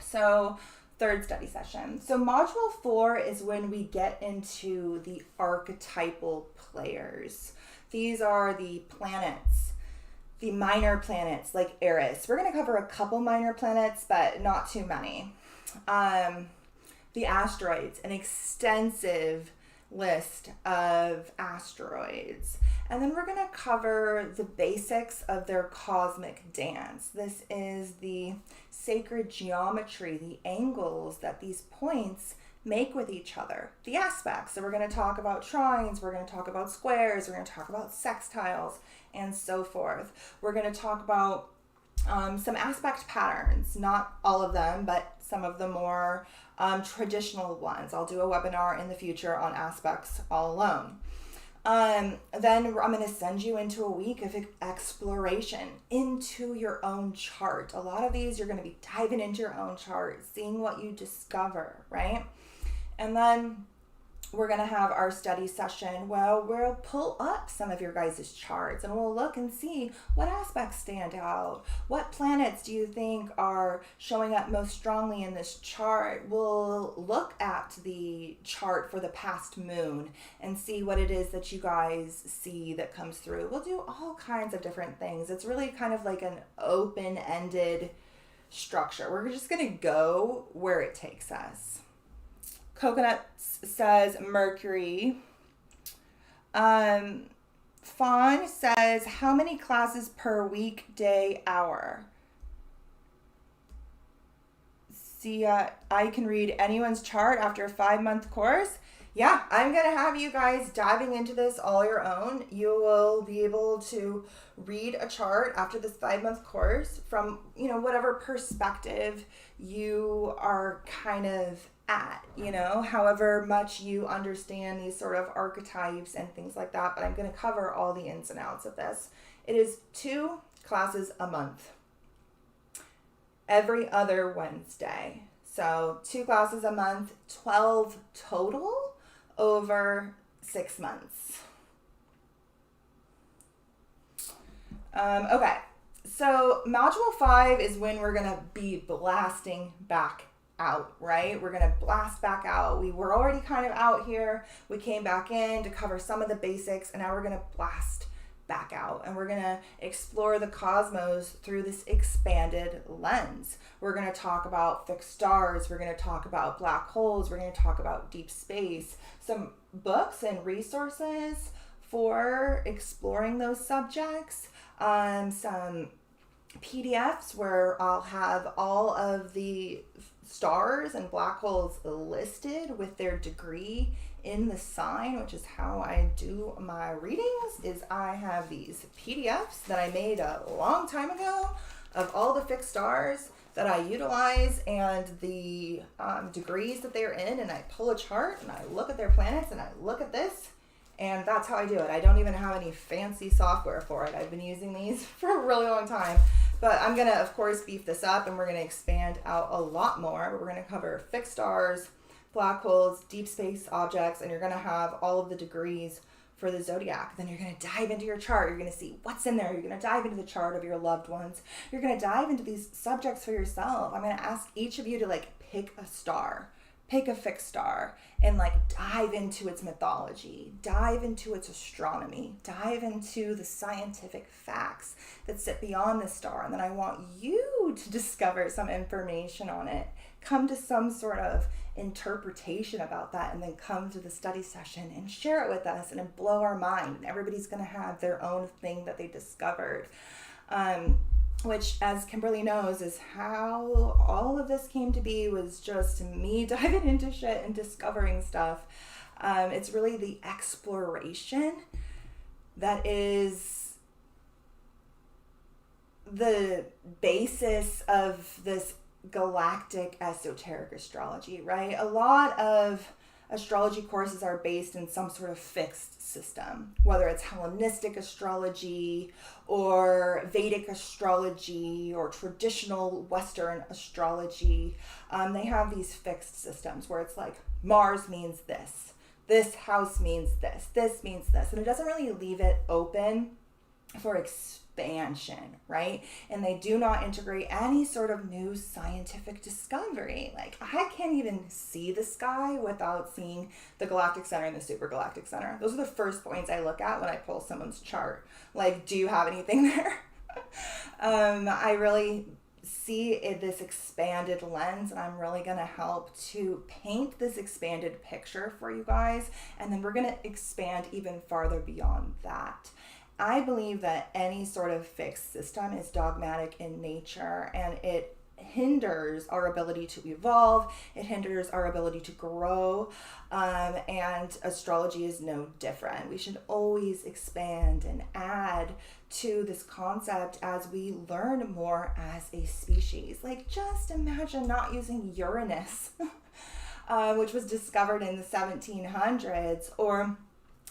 So third study session. So module 4 is when we get into the archetypal players. These are the planets, the minor planets like Eris. We're going to cover a couple minor planets, but not too many. The asteroids, an extensive list of asteroids. And then we're going to cover the basics of their cosmic dance. This is the sacred geometry, the angles that these points make with each other, the aspects. So we're going to talk about trines, we're going to talk about squares, we're going to talk about sextiles, and so forth. We're going to talk about some aspect patterns, not all of them, but some of the more traditional ones. I'll do a webinar in the future on aspects all alone. Then I'm going to send you into a week of exploration into your own chart. A lot of these you're going to be diving into your own chart, seeing what you discover, right? And then we're going to have our study session where we'll pull up some of your guys' charts and we'll look and see what aspects stand out. What planets do you think are showing up most strongly in this chart? We'll look at the chart for the past moon and see what it is that you guys see that comes through. We'll do all kinds of different things. It's really kind of like an open-ended structure. We're just going to go where it takes us. Coconut says Mercury. Fawn says, how many classes per week, day, hour? See, I can read anyone's chart after a 5-month course. Yeah, I'm going to have you guys diving into this all your own. You will be able to read a chart after this 5-month course from, whatever perspective you are kind of at, however much you understand these sort of archetypes and things like that. But I'm going to cover all the ins and outs of this. It is 2 classes a month, every other Wednesday. So 2 classes a month, 12 total over 6 months. Okay, so module 5 is when we're going to be blasting back out, right? We're going to blast back out. We were already kind of out here. We came back in to cover some of the basics, and now we're going to blast back out, and we're going to explore the cosmos through this expanded lens. We're going to talk about fixed stars. We're going to talk about black holes. We're going to talk about deep space, some books and resources for exploring those subjects, some PDFs where I'll have all of the stars and black holes listed with their degree in the sign, which is how I do my readings. Is I have these PDFs that I made a long time ago of all the fixed stars that I utilize and the degrees that they're in, and I pull a chart and I look at their planets and I look at this, and that's how I do it. I don't even have any fancy software for it. I've been using these for a really long time. But I'm going to, of course, beef this up, and we're going to expand out a lot more. But we're going to cover fixed stars, black holes, deep space objects, and you're going to have all of the degrees for the zodiac. Then you're going to dive into your chart. You're going to see what's in there. You're going to dive into the chart of your loved ones. You're going to dive into these subjects for yourself. I'm going to ask each of you to like pick a star, pick a fixed star, and like dive into its mythology, dive into its astronomy, dive into the scientific facts that sit beyond this star. And then I want you to discover some information on it, come to some sort of interpretation about that, and then come to the study session and share it with us and it blow our mind. And everybody's going to have their own thing that they discovered, which, as Kimberly knows, is how all of this came to be, was just me diving into shit and discovering stuff. It's really the exploration that is the basis of this galactic esoteric astrology, right? A lot of astrology courses are based in some sort of fixed system, whether it's Hellenistic astrology or Vedic astrology or traditional Western astrology. They have these fixed systems where it's like Mars means this house means this means this, and it doesn't really leave it open for expansion, right? And they do not integrate any sort of new scientific discovery. Like, I can't even see the sky without seeing the galactic center and the supergalactic center. Those are the first points I look at when I pull someone's chart. Like, do you have anything there? I really see this expanded lens, and I'm really going to help to paint this expanded picture for you guys, and then we're going to expand even farther beyond that. I believe that any sort of fixed system is dogmatic in nature, and it hinders our ability to evolve. It hinders our ability to grow, and astrology is no different. We should always expand and add to this concept as we learn more as a species. Like, just imagine not using Uranus, which was discovered in the 1700s, or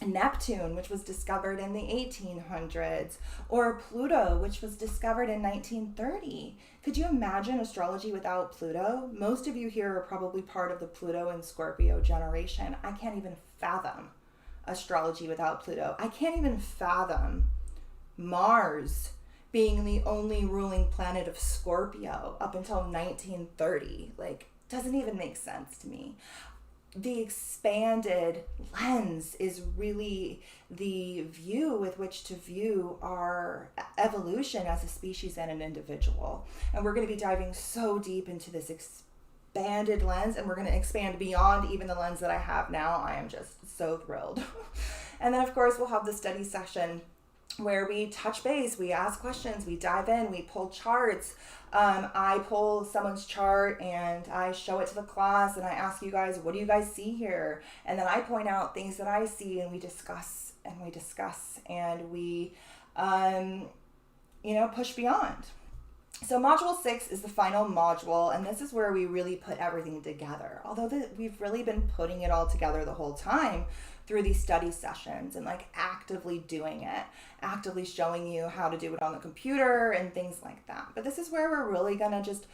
Neptune, which was discovered in the 1800s, or Pluto, which was discovered in 1930. Could you imagine astrology without Pluto? Most of you here are probably part of the Pluto and Scorpio generation. I can't even fathom astrology without Pluto. I can't even fathom Mars being the only ruling planet of Scorpio up until 1930. Like, doesn't even make sense to me. The expanded lens is really the view with which to view our evolution as a species and an individual. And we're going to be diving so deep into this expanded lens, and we're going to expand beyond even the lens that I have now. I am just so thrilled. And then, of course, we'll have the study session where we touch base, we ask questions, we dive in, we pull charts. I pull someone's chart and I show it to the class, and I ask you guys, what do you guys see here? And then I point out things that I see, and we discuss and we push beyond. So module 6 is the final module, and this is where we really put everything together. Although we've really been putting it all together the whole time through these study sessions and like actively doing it, actively showing you how to do it on the computer and things like that. But this is where we're really going to just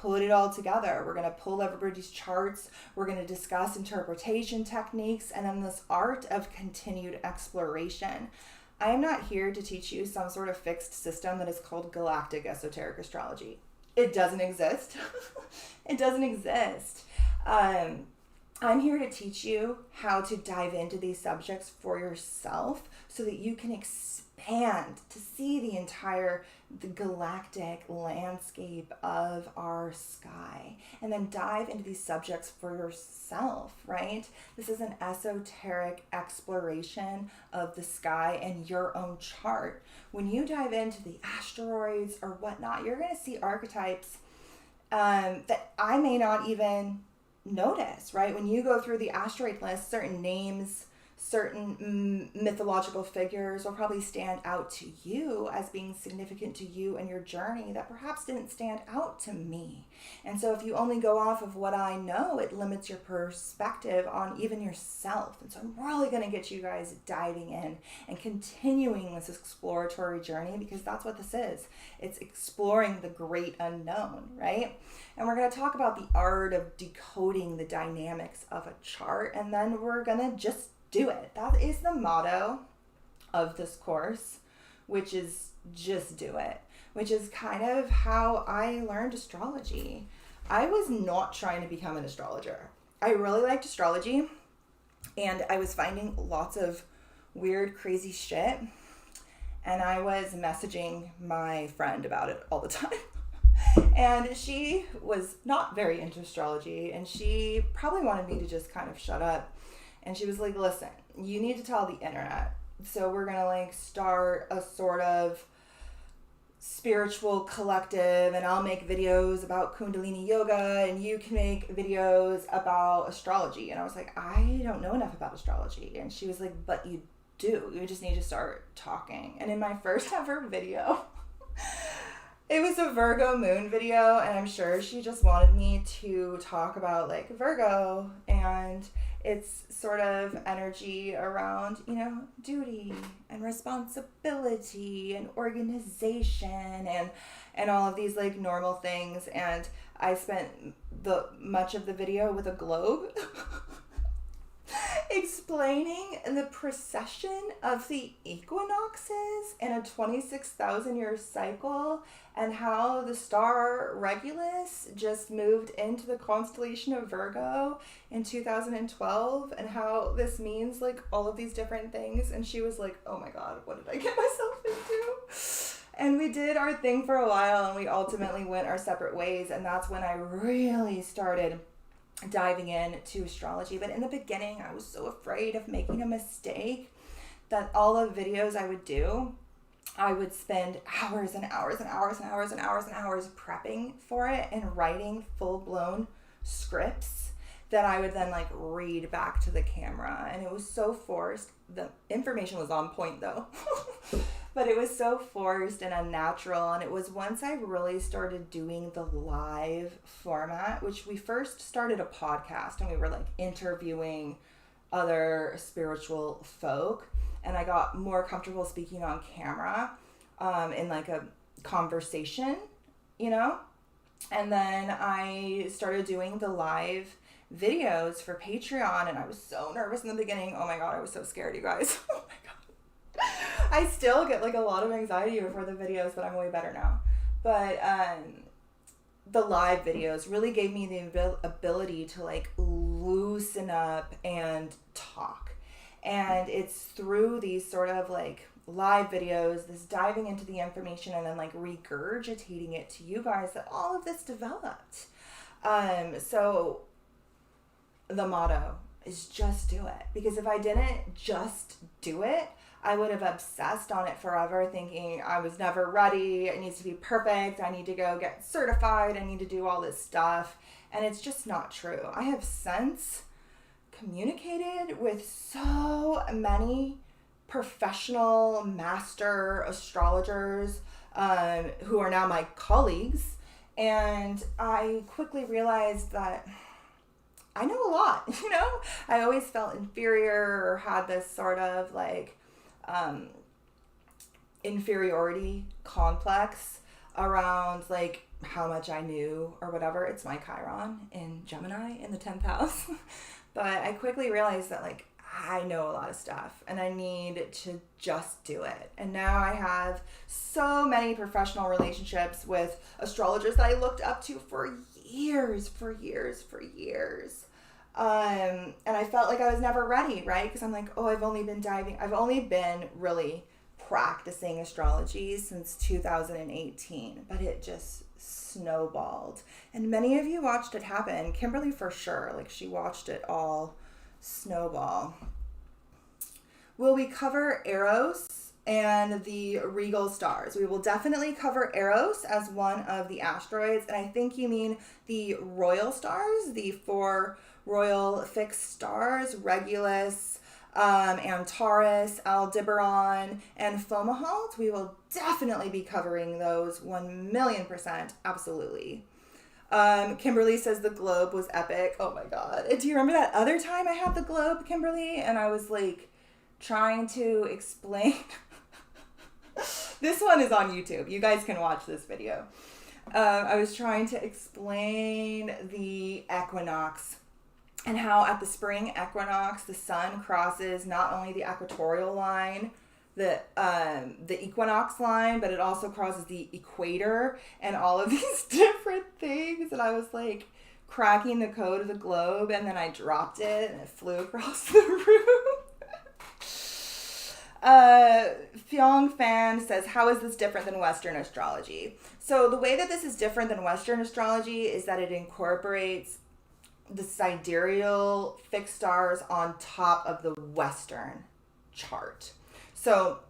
put it all together. We're going to pull everybody's charts. We're going to discuss interpretation techniques, and then this art of continued exploration. I am not here to teach you some sort of fixed system that is called Galactic Esoteric Astrology. It doesn't exist. It doesn't exist. I'm here to teach you how to dive into these subjects for yourself so that you can expand to see the galactic landscape of our sky, and then dive into these subjects for yourself, right? This is an esoteric exploration of the sky and your own chart. When you dive into the asteroids or whatnot, you're going to see archetypes that I may not even notice, right? When you go through the asteroid list, certain names, certain mythological figures will probably stand out to you as being significant to you and your journey that perhaps didn't stand out to me. And so if you only go off of what I know, it limits your perspective on even yourself. And so I'm really going to get you guys diving in and continuing this exploratory journey, because that's what this is. It's exploring the great unknown, right? And we're going to talk about the art of decoding the dynamics of a chart, and then we're going to just do it. That is the motto of this course, which is just do it, which is kind of how I learned astrology. I was not trying to become an astrologer. I really liked astrology, and I was finding lots of weird, crazy shit, and I was messaging my friend about it all the time. And she was not very into astrology, and she probably wanted me to just kind of shut up. And she was like, listen, you need to tell the internet. So we're going to like start a sort of spiritual collective, and I'll make videos about Kundalini yoga, and you can make videos about astrology. And I was like, I don't know enough about astrology. And she was like, but you do. You just need to start talking. And in my first ever video, it was a Virgo moon video, and I'm sure she just wanted me to talk about like Virgo and its sort of energy around, you know, duty and responsibility and organization and all of these like normal things. And I spent much of the video with a globe explaining the precession of the equinoxes in a 26,000 year cycle, and how the star Regulus just moved into the constellation of Virgo in 2012, and how this means like all of these different things. And she was like, oh my God, what did I get myself into? And we did our thing for a while, and we ultimately went our separate ways. And that's when I really started diving into astrology. But in the beginning, I was so afraid of making a mistake that all the videos I would do, I would spend hours and hours and hours and hours and hours and hours prepping for it and writing full-blown scripts that I would then like read back to the camera. And it was so forced. The information was on point though. But it was so forced and unnatural. And it was once I really started doing the live format, which we first started a podcast, and we were like interviewing other spiritual folk. And I got more comfortable speaking on camera in like a conversation, you know? And then I started doing the live videos for Patreon, and I was so nervous in the beginning. Oh my God, I was so scared, you guys. Oh my God. I still get like a lot of anxiety before the videos, but I'm way better now. But the live videos really gave me the ability to like loosen up and talk. And it's through these sort of like live videos, this diving into the information and then like regurgitating it to you guys, that all of this developed. So the motto is just do it. Because if I didn't just do it, I would have obsessed on it forever, thinking I was never ready, it needs to be perfect, I need to go get certified, I need to do all this stuff. And it's just not true. I have since communicated with so many professional master astrologers who are now my colleagues, and I quickly realized that I know a lot, you know? I always felt inferior or had this sort of like inferiority complex around like how much I knew or whatever. It's my Chiron in Gemini in the 10th house. But I quickly realized that like I know a lot of stuff and I need to just do it. And now I have so many professional relationships with astrologers that I looked up to for years. And I felt like I was never ready, right? Because I'm like, oh, I've only been really practicing astrology since 2018, but it just snowballed. And many of you watched it happen. Kimberly for sure, like she watched it all snowball. Will we cover Eros and the regal stars? We will definitely cover Eros as one of the asteroids, and I think you mean the royal stars, the 4 royal fixed stars, Regulus, Antares, Aldebaran, and Fomalhaut. We will definitely be covering those 1,000,000%, absolutely. Kimberly says the globe was epic. Oh my God. Do you remember that other time I had the globe, Kimberly? And I was like trying to explain. This one is on YouTube. You guys can watch this video. I was trying to explain the equinox and how at the spring equinox, the sun crosses not only the equatorial line, the equinox line, but it also crosses the equator and all of these different things. And I was like cracking the code of the globe, and then I dropped it and it flew across the room. Fyong Fan says, how is this different than Western astrology? So the way that this is different than Western astrology is that it incorporates the sidereal fixed stars on top of the Western chart. So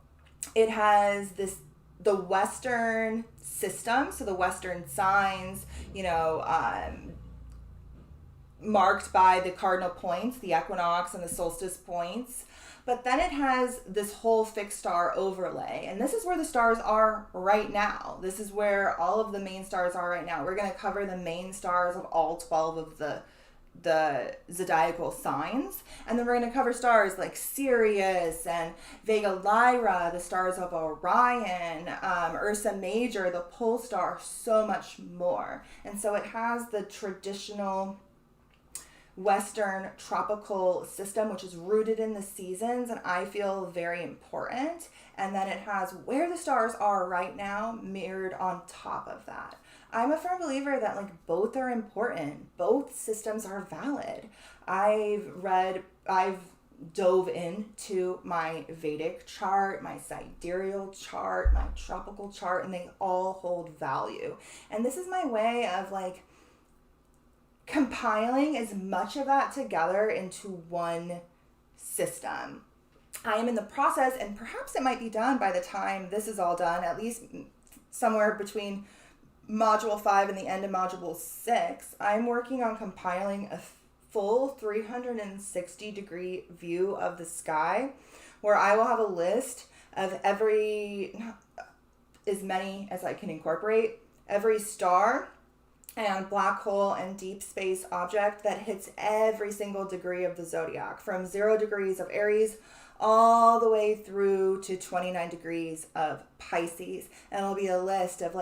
it has the Western system, so the Western signs, marked by the cardinal points, the equinox and the solstice points. But then it has this whole fixed star overlay. And this is where the stars are right now. This is where all of the main stars are right now. We're going to cover the main stars of all 12 of the zodiacal signs. And then we're going to cover stars like Sirius and Vega Lyra, the stars of Orion, Ursa Major, the pole star, so much more. And so it has the traditional Western tropical system, which is rooted in the seasons, and I feel very important. And then it has where the stars are right now mirrored on top of that. I'm a firm believer that both are important. Both systems are valid. I've dove into my Vedic chart, my sidereal chart, my tropical chart, and they all hold value. And this is my way of compiling as much of that together into one system. I am in the process, and perhaps it might be done by the time this is all done, at least somewhere between module 5 and the end of module 6. I'm working on compiling a full 360 degree view of the sky, where I will have a list of as many as I can incorporate, every star and black hole and deep space object that hits every single degree of the zodiac, from 0 degrees of Aries all the way through to 29 degrees of Pisces. And it'll be a list of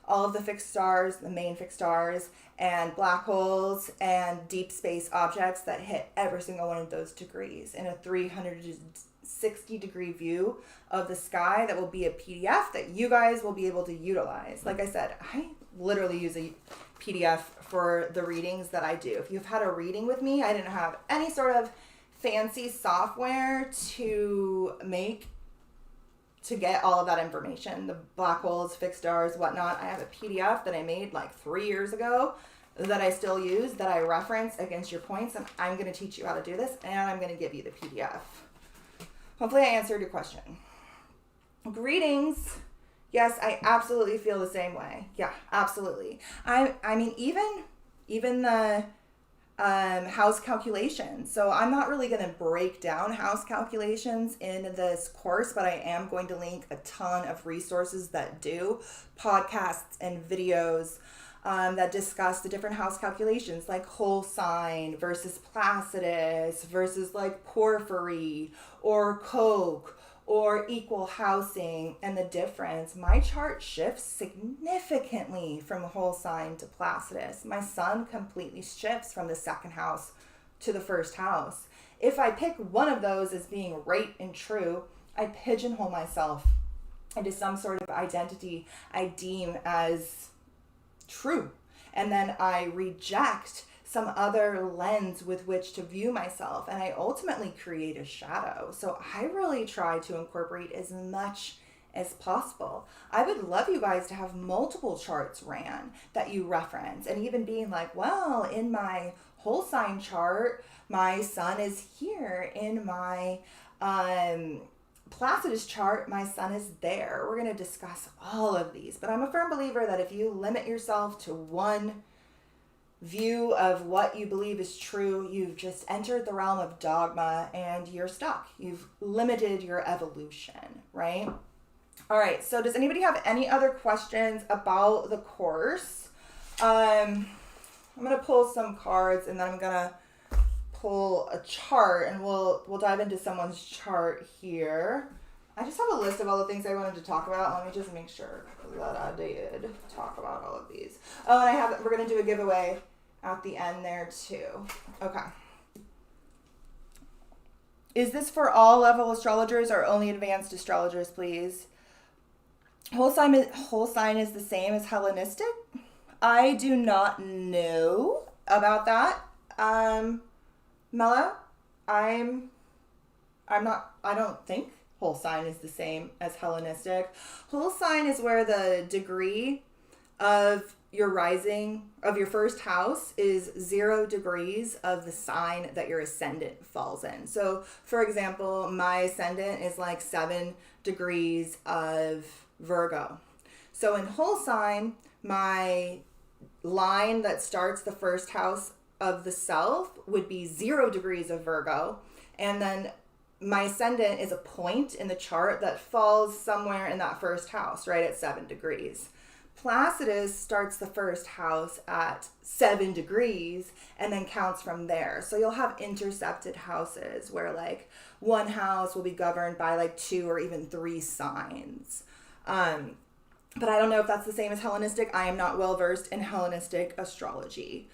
all of the fixed stars, the main fixed stars, and black holes and deep space objects that hit every single one of those degrees in a 360 degree view of the sky that will be a PDF that you guys will be able to utilize. Like I said, I literally use a PDF for the readings that I do. If you've had a reading with me, I didn't have any sort of fancy software to get all of that information. The black holes, fixed stars, whatnot. I have a PDF that I made 3 years ago that I still use, that I reference against your points, and I'm going to teach you how to do this, and I'm going to give you the PDF. Hopefully I answered your question. Greetings. Yes, I absolutely feel the same way. Yeah, absolutely. I mean, even the house calculations. So I'm not really going to break down house calculations in this course, but I am going to link a ton of resources that do, podcasts and videos that discuss the different house calculations, like whole sign versus Placidus versus porphyry or coke or equal housing, and the difference. My chart shifts significantly from whole sign to Placidus. My sun completely shifts from the second house to the first house. If I pick one of those as being right and true, I pigeonhole myself into some sort of identity I deem as true. And then I reject some other lens with which to view myself, and I ultimately create a shadow. So I really try to incorporate as much as possible. I would love you guys to have multiple charts ran that you reference, and even being well, in my whole sign chart, my sun is here. In my Placidus chart, my sun is there. We're going to discuss all of these, but I'm a firm believer that if you limit yourself to one view of what you believe is true, you've just entered the realm of dogma and you're stuck. You've limited your evolution, right? All right, so does anybody have any other questions about the course? I'm going to pull some cards, and then I'm going to pull a chart, and we'll dive into someone's chart here. I just have a list of all the things I wanted to talk about. Let me just make sure that I did talk about all of these. Oh, and we're going to do a giveaway at the end there too. Okay. Is this for all level astrologers or only advanced astrologers, please? Whole sign is the same as Hellenistic? I do not know about that. Mello, I don't think whole sign is the same as Hellenistic. Whole sign is where the degree of your rising of your first house is 0 degrees of the sign that your ascendant falls in. So, for example, my ascendant is like 7 degrees of Virgo. So in whole sign, my line that starts the first house of the self would be 0 degrees of Virgo. And then my ascendant is a point in the chart that falls somewhere in that first house, right at 7 degrees. Placidus starts the first house at 7 degrees and then counts from there. So you'll have intercepted houses where like one house will be governed by like 2 or even 3 signs. But I don't know if that's the same as Hellenistic. I am not well versed in Hellenistic astrology.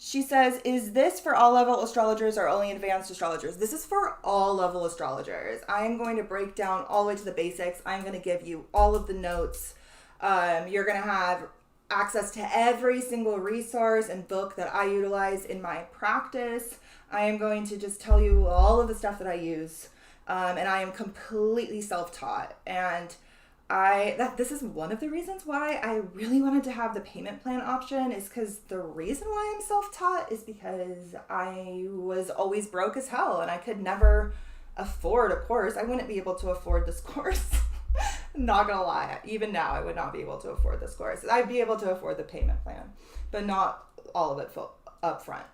She says, is this for all level astrologers or only advanced astrologers? This is for all level astrologers. I am going to break down all the way to the basics. I'm going to give you all of the notes. You're going to have access to every single resource and book that I utilize in my practice. I am going to just tell you all of the stuff that I use. And I am completely self-taught. And this is one of the reasons why I really wanted to have the payment plan option, is because the reason why I'm self-taught is because I was always broke as hell and I could never afford a course. I wouldn't be able to afford this course. Not gonna lie, even now I would not be able to afford this course. I'd be able to afford the payment plan, but not all of it up front.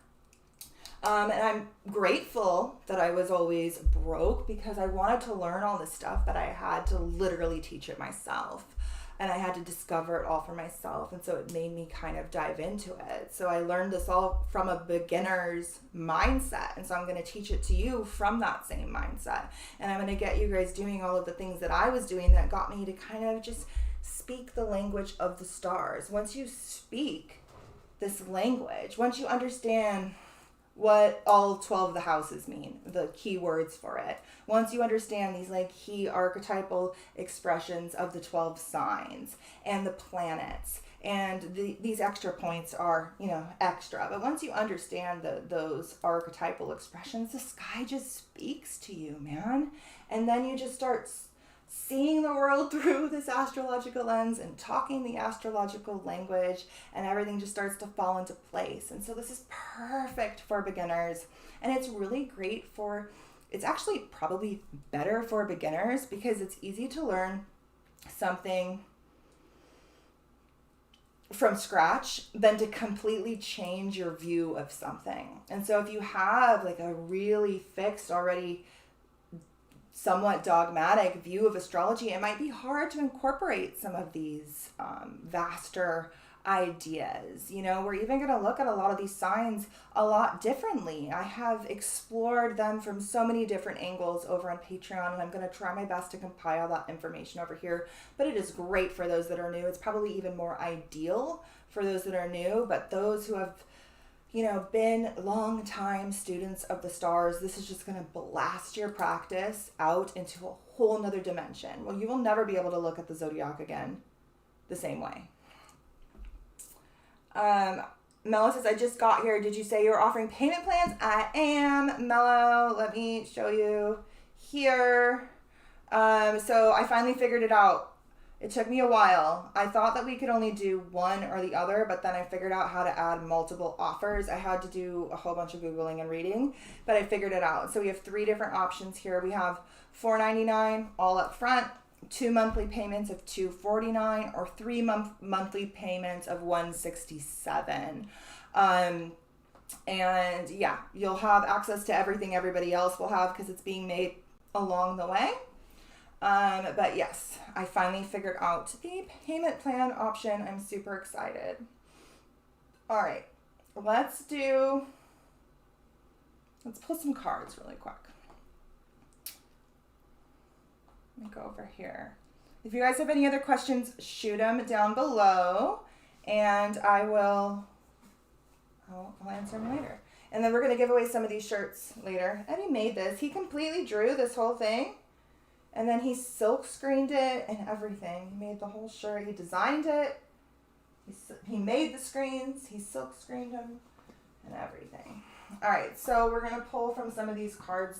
And I'm grateful that I was always broke because I wanted to learn all this stuff, but I had to literally teach it myself. And I had to discover it all for myself. And so it made me kind of dive into it. So I learned this all from a beginner's mindset. And so I'm going to teach it to you from that same mindset. And I'm going to get you guys doing all of the things that I was doing that got me to kind of just speak the language of the stars. Once you speak this language, once you understand what all 12 of the houses mean, the key words for it. Once you understand these like key archetypal expressions of the 12 signs and the planets, and these extra points are, extra. But once you understand those archetypal expressions, the sky just speaks to you, man. And then you just start seeing the world through this astrological lens and talking the astrological language, and everything just starts to fall into place. And so this is perfect for beginners, and it's really great it's actually probably better for beginners because it's easy to learn something from scratch than to completely change your view of something. And so if you have like a really fixed already somewhat dogmatic view of astrology, it might be hard to incorporate some of these vaster ideas. We're even going to look at a lot of these signs a lot differently. I have explored them from so many different angles over on Patreon, and I'm going to try my best to compile that information over here. But it is great for those that are new. It's probably even more ideal for those that are new, but those who have been long time students of the stars, this is just going to blast your practice out into a whole nother dimension. Well, you will never be able to look at the zodiac again the same way. Mello says, I just got here. Did you say you were offering payment plans? I am, Mello. Let me show you here. So I finally figured it out. It took me a while. I thought that we could only do one or the other, but then I figured out how to add multiple offers. I had to do a whole bunch of Googling and reading, but I figured it out. So we have 3 different options here. We have $4.99 all up front, 2 monthly payments of $249, or 3 monthly payments of $167. And yeah, you'll have access to everything everybody else will have because it's being made along the way. But yes, I finally figured out the payment plan option. I'm super excited. All right, let's pull some cards really quick. Let me go over here. If you guys have any other questions, shoot them down below and I'll answer them later. And then we're going to give away some of these shirts later. Eddie made this. He completely drew this whole thing. And then he silk screened it and everything. He made the whole shirt. He designed it. He made the screens. He silk screened them and everything. All right, so we're going to pull from some of these cards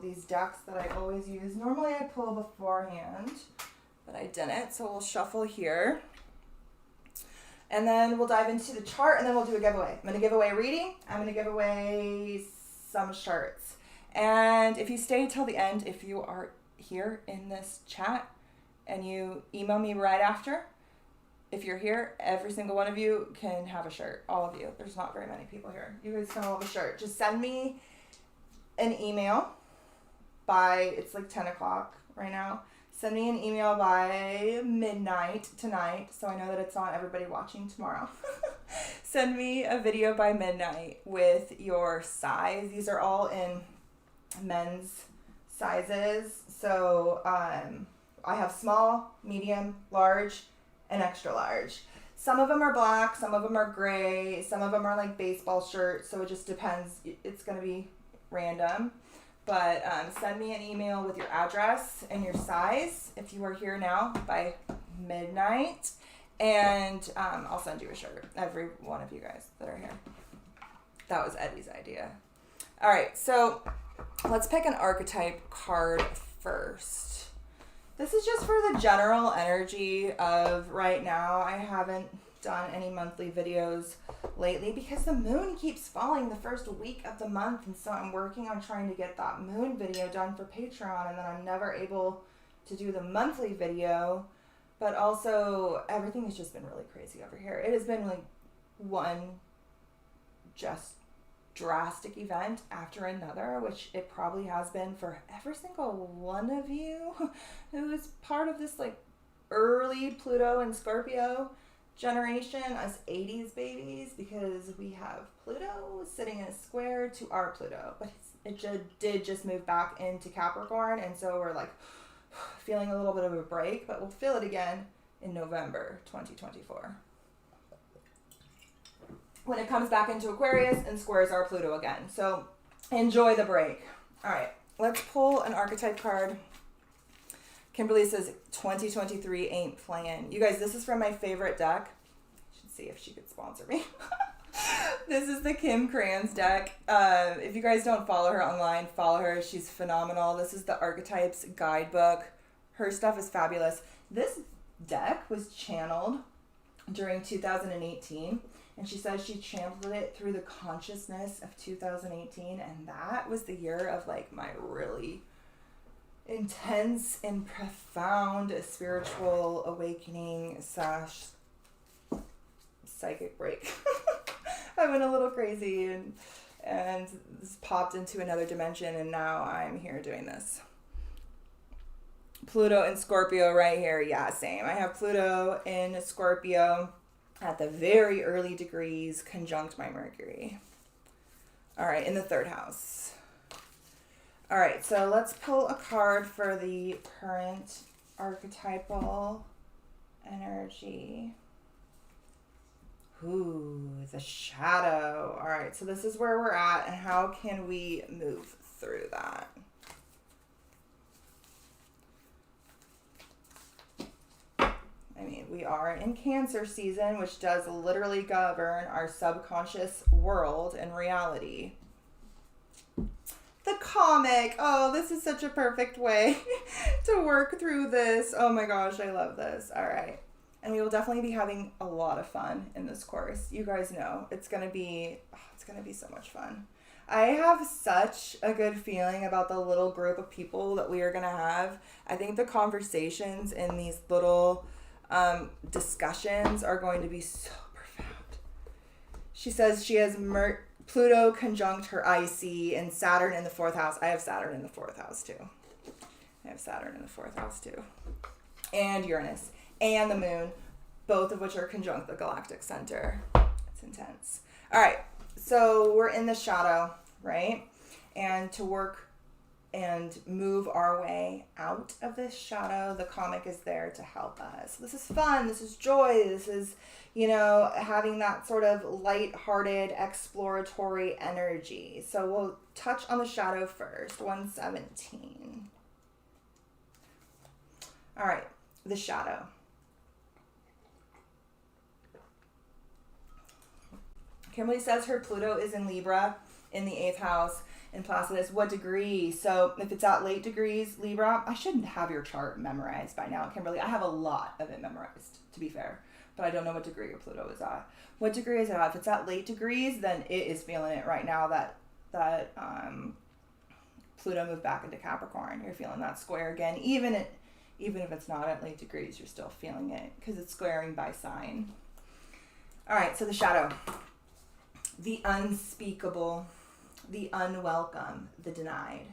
these decks that I always use. Normally I pull beforehand, but I didn't. So we'll shuffle here. And then we'll dive into the chart, and then we'll do a giveaway. I'm going to give away a reading. I'm going to give away some shirts. And if you stay till the end, if you are here in this chat and you email me right after, if you're here, every single one of you can have a shirt. All of you. There's not very many people here. You guys can all have a shirt. Just send me an email by, it's like 10 o'clock right now. Send me an email by midnight tonight, so I know that it's on everybody watching tomorrow. Send me a video by midnight with your size. These are all in men's sizes. So I have small, medium, large, and extra large. Some of them are black, some of them are gray, some of them are like baseball shirts, so it just depends. It's going to be random. But send me an email with your address and your size if you are here now by midnight. And I'll send you a shirt. Every one of you guys that are here. That was Eddie's idea. All right, so let's pick an archetype card first. This is just for the general energy of right now. I haven't done any monthly videos lately because the moon keeps falling the first week of the month, and so I'm working on trying to get that moon video done for Patreon, and then I'm never able to do the monthly video. But also everything has just been really crazy over here. It has been like one just drastic event after another, which it probably has been for every single one of you who is part of this like early Pluto and Scorpio generation, us 80s babies, because we have Pluto sitting in a square to our Pluto, but it did just move back into Capricorn, and so we're like feeling a little bit of a break, but we'll feel it again in November 2024 when it comes back into Aquarius and squares our Pluto again. So enjoy the break. All right, let's pull an archetype card. Kimberly says 2023 ain't playing. You guys, this is from my favorite deck. I should see if she could sponsor me. This is the Kim Kranz deck. If you guys don't follow her online, follow her. She's phenomenal. This is the Archetypes Guidebook. Her stuff is fabulous. This deck was channeled during 2018, and she says she channeled it through the consciousness of 2018, and that was the year of like my really intense and profound spiritual awakening / psychic break. I went a little crazy and popped into another dimension, and now I'm here doing this. Pluto and Scorpio right here. Yeah, same. I have Pluto in Scorpio at the very early degrees conjunct my Mercury. All right, in the third house. All right, so let's pull a card for the current archetypal energy. Ooh, the shadow. All right, so this is where we're at, and how can we move through that? I mean, we are in Cancer season, which does literally govern our subconscious world and reality. The comic. Oh, this is such a perfect way to work through this. Oh my gosh, I love this. All right. And we will definitely be having a lot of fun in this course. You guys know it's going to be so much fun. I have such a good feeling about the little group of people that we are going to have. I think the conversations in these little discussions are going to be so profound. She says she has Pluto conjunct her IC and Saturn in the 4th house. I have Saturn in the 4th house too. And Uranus and the moon, both of which are conjunct the galactic center. It's intense. All right, so we're in the shadow, right? And to work and move our way out of this shadow. The comic is there to help us. This is fun. This is joy. This is, having that sort of light-hearted, exploratory energy. So we'll touch on the shadow first. 117. All right, the shadow. Kimberly says her Pluto is in Libra in the 8th house in Placidus. What degree? So if it's at late degrees, Libra, I shouldn't have your chart memorized by now, Kimberly. I have a lot of it memorized, to be fair, but I don't know what degree your Pluto is at. What degree is it at? If it's at late degrees, then it is feeling it right now that Pluto moved back into Capricorn. You're feeling that square again. Even if it's not at late degrees, you're still feeling it because it's squaring by sign. All right, so the shadow. The unspeakable, the unwelcome, the denied.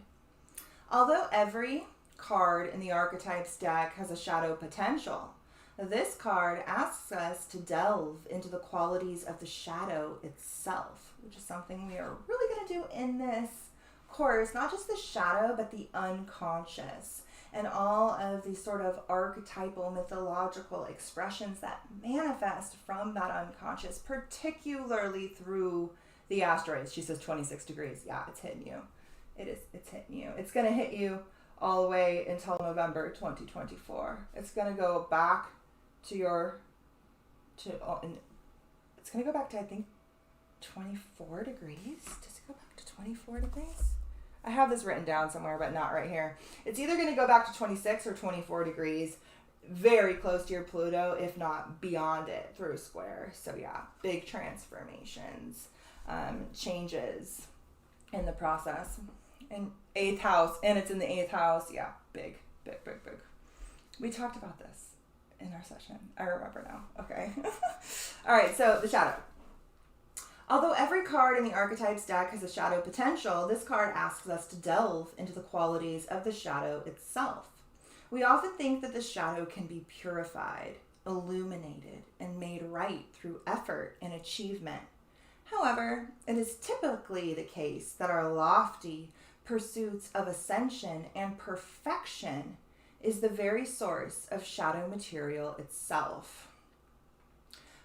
Although every card in the archetypes deck has a shadow potential, this card asks us to delve into the qualities of the shadow itself, which is something we are really going to do in this course. Not just the shadow, but the unconscious and all of these sort of archetypal mythological expressions that manifest from that unconscious, particularly through the asteroids. She says 26 degrees. Yeah, it's hitting you. It's hitting you. It's going to hit you all the way until November 2024. It's going to go back it's going to go back to, I think, 24 degrees. Does it go back to 24 degrees? I have this written down somewhere, but not right here. It's either going to go back to 26 or 24 degrees, very close to your Pluto, if not beyond it through a square. So yeah, big transformations, changes in the process. And 8th house, and it's in the 8th house. Yeah, big. We talked about this in our session. I remember now. Okay. All right, so the shadow. Although every card in the archetypes deck has a shadow potential, this card asks us to delve into the qualities of the shadow itself. We often think that the shadow can be purified, illuminated, and made right through effort and achievement. However, it is typically the case that our lofty pursuits of ascension and perfection is the very source of shadow material itself.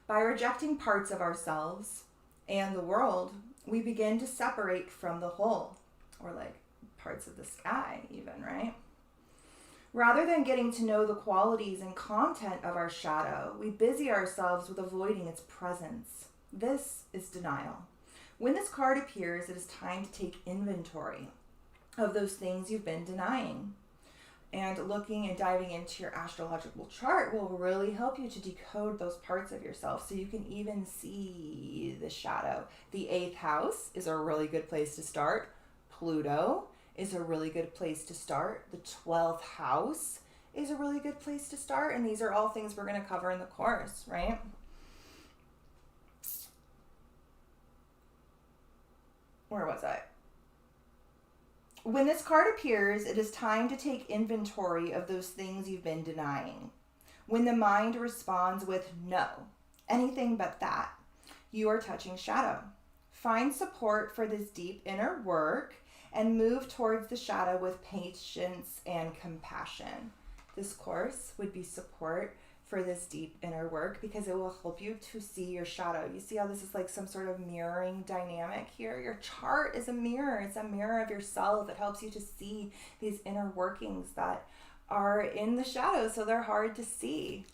By rejecting parts of ourselves and the world, we begin to separate from the whole, or like parts of the sky even, right? Rather than getting to know the qualities and content of our shadow, we busy ourselves with avoiding its presence. This is denial. When this card appears, it is time to take inventory of those things you've been denying. And looking and diving into your astrological chart will really help you to decode those parts of yourself so you can even see the shadow. The 8th house is a really good place to start. Pluto is a really good place to start. The 12th house is a really good place to start. And these are all things we're going to cover in the course, right? Where was I? When this card appears, it is time to take inventory of those things you've been denying. When the mind responds with no, anything but that, you are touching shadow. Find support for this deep inner work and move towards the shadow with patience and compassion. This course would be support for this deep inner work because it will help you to see your shadow. You see how this is like some sort of mirroring dynamic here? Your chart is a mirror. It's a mirror of yourself. It helps you to see these inner workings that are in the shadow, so they're hard to see.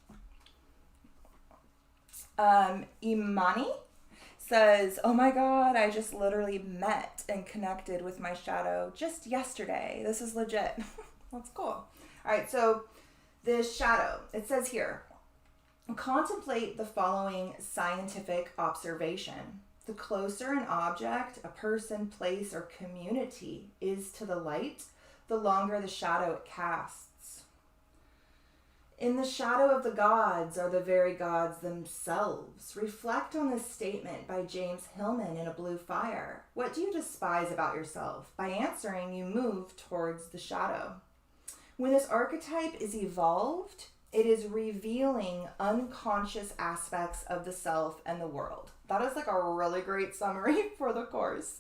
Imani says, oh my God, I just literally met and connected with my shadow just yesterday. This is legit. That's cool. All right, so this shadow, it says here, contemplate the following scientific observation. The closer an object, a person, place, or community is to the light, the longer the shadow it casts. In the shadow of the gods are the very gods themselves. Reflect on this statement by James Hillman in A Blue Fire. What do you despise about yourself? By answering, you move towards the shadow. When this archetype is evolved, It is revealing unconscious aspects of the self and the world. That is like a really great summary for the course.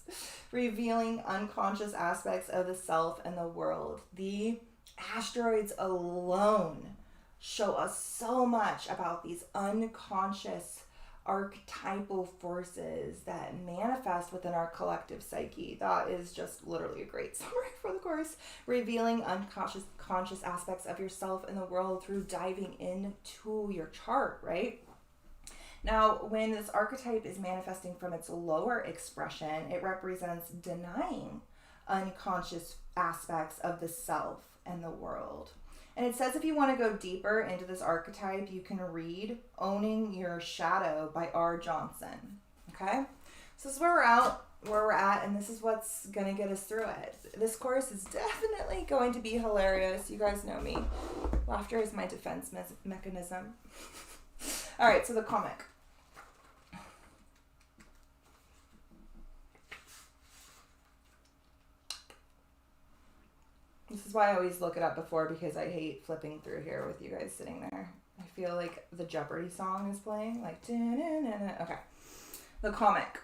Revealing unconscious aspects of the self and the world. The asteroids alone show us so much about these unconscious archetypal forces that manifest within our collective psyche. That is just literally a great summary for the course. Revealing conscious aspects of yourself and the world through diving into your chart, right? Now, when this archetype is manifesting from its lower expression, it represents denying unconscious aspects of the self and the world. And it says if you want to go deeper into this archetype, you can read Owning Your Shadow by R. Johnson. Okay? So this is where we're at, and this is what's going to get us through it. This course is definitely going to be hilarious. You guys know me. Laughter is my defense mechanism. All right, so the comic. This is why I always look it up before, because I hate flipping through here with you guys sitting there. I feel like the Jeopardy song is playing. Like, okay. The comic.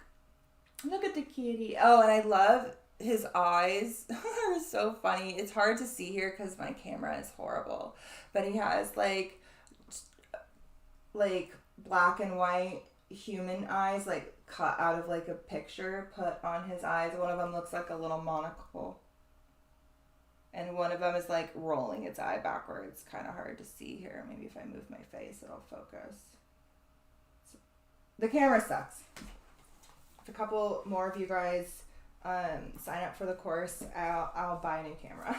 Look at the kitty. Oh, and I love his eyes. They're so funny. It's hard to see here because my camera is horrible. But he has like black and white human eyes, like cut out of like a picture, put on his eyes. One of them looks like a little monocle. And one of them is like rolling its eye backwards. Kind of hard to see here. Maybe if I move my face, it'll focus. So, the camera sucks. If a couple more of you guys sign up for the course, I'll buy a new camera.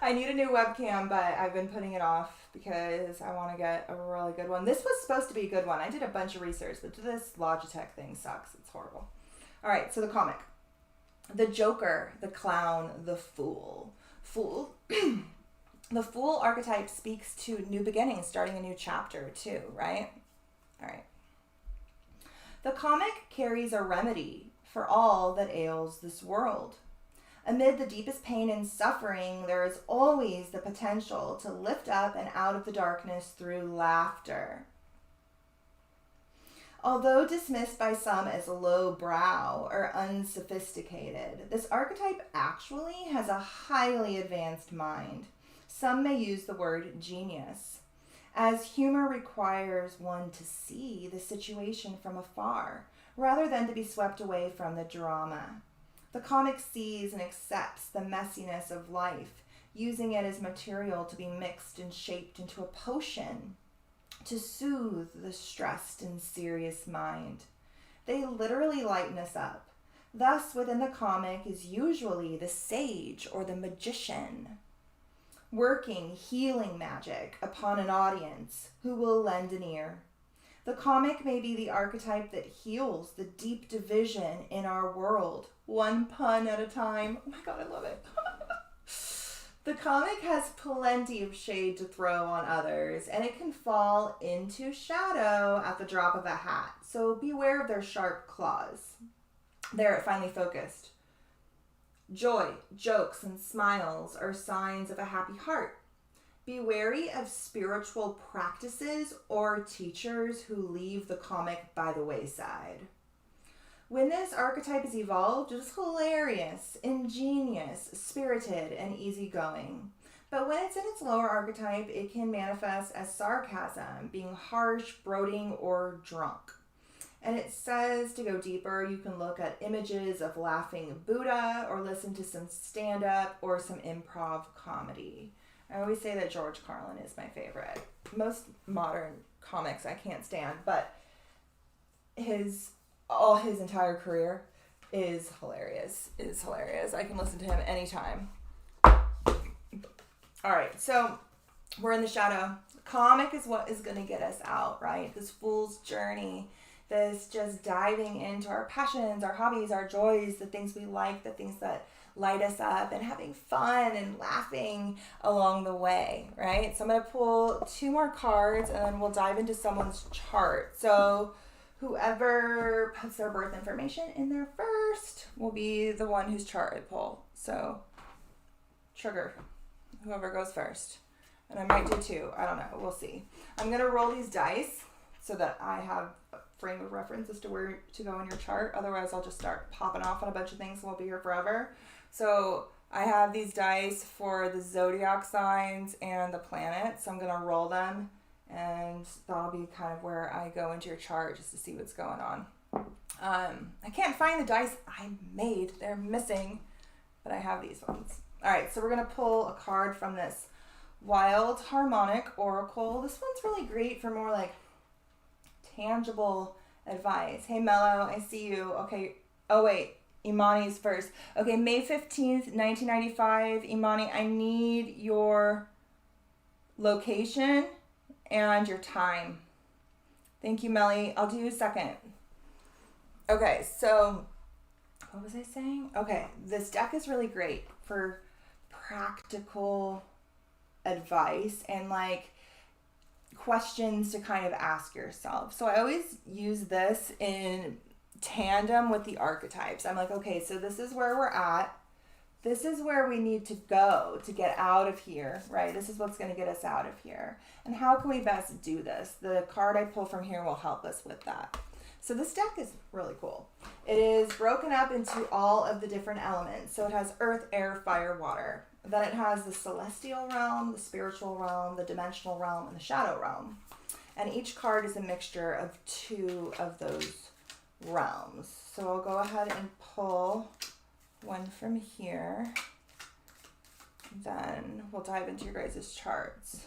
I need a new webcam, but I've been putting it off because I want to get a really good one. This was supposed to be a good one. I did a bunch of research, but this Logitech thing sucks. It's horrible. All right, so the comic. The Joker, the Clown, the Fool. The Fool archetype speaks to new beginnings, starting a new chapter too, right? All right. The comic carries a remedy for all that ails this world. Amid the deepest pain and suffering, there is always the potential to lift up and out of the darkness through laughter. Although dismissed by some as lowbrow or unsophisticated, this archetype actually has a highly advanced mind. Some may use the word genius, as humor requires one to see the situation from afar, rather than to be swept away from the drama. The comic sees and accepts the messiness of life, using it as material to be mixed and shaped into a potion to soothe the stressed and serious mind. They literally lighten us up. Thus, within the comic is usually the sage or the magician, working healing magic upon an audience who will lend an ear. The comic may be the archetype that heals the deep division in our world, one pun at a time. Oh my God, I love it. The comic has plenty of shade to throw on others, and it can fall into shadow at the drop of a hat. So beware of their sharp claws. There, it finally focused. Joy, jokes, and smiles are signs of a happy heart. Be wary of spiritual practices or teachers who leave the comic by the wayside. When this archetype is evolved, it is hilarious, ingenious, spirited, and easygoing. But when it's in its lower archetype, it can manifest as sarcasm, being harsh, brooding, or drunk. And it says to go deeper, you can look at images of laughing Buddha or listen to some stand-up or some improv comedy. I always say that George Carlin is my favorite. Most modern comics I can't stand, but his entire career is hilarious. I can listen to him anytime. All right, so we're in the shadow. Comic is what is going to get us out, right? This fool's journey, this just diving into our passions, our hobbies, our joys, the things we like, the things that light us up, and having fun and laughing along the way, right? So I'm going to pull 2 more cards, and then we'll dive into someone's chart. So whoever puts their birth information in there first will be the one whose chart I pull. So, trigger, whoever goes first. And I might do 2. I don't know. We'll see. I'm going to roll these dice so that I have a frame of reference as to where to go in your chart. Otherwise, I'll just start popping off on a bunch of things and we'll be here forever. So I have these dice for the zodiac signs and the planets. So I'm going to roll them, and that'll be kind of where I go into your chart just to see what's going on. I can't find the dice I made. They're missing, but I have these ones. All right, so we're going to pull a card from this Wild Harmonic Oracle. This one's really great for more like tangible advice. Hey, Mello, I see you. Okay. Oh, wait. Imani's first. Okay, May 15th, 1995. Imani, I need your location and your time. Thank you, Melly. I'll do you a second. Okay, so what was I saying? Okay, this deck is really great for practical advice and like questions to kind of ask yourself. So I always use this in tandem with the archetypes. I'm like, okay, so this is where we're at. This is where we need to go to get out of here, right? This is what's going to get us out of here. And how can we best do this? The card I pull from here will help us with that. So this deck is really cool. It is broken up into all of the different elements. So it has earth, air, fire, water. Then it has the celestial realm, the spiritual realm, the dimensional realm, and the shadow realm. And each card is a mixture of 2 of those realms. So I'll go ahead and pull one from here. Then we'll dive into your guys' charts.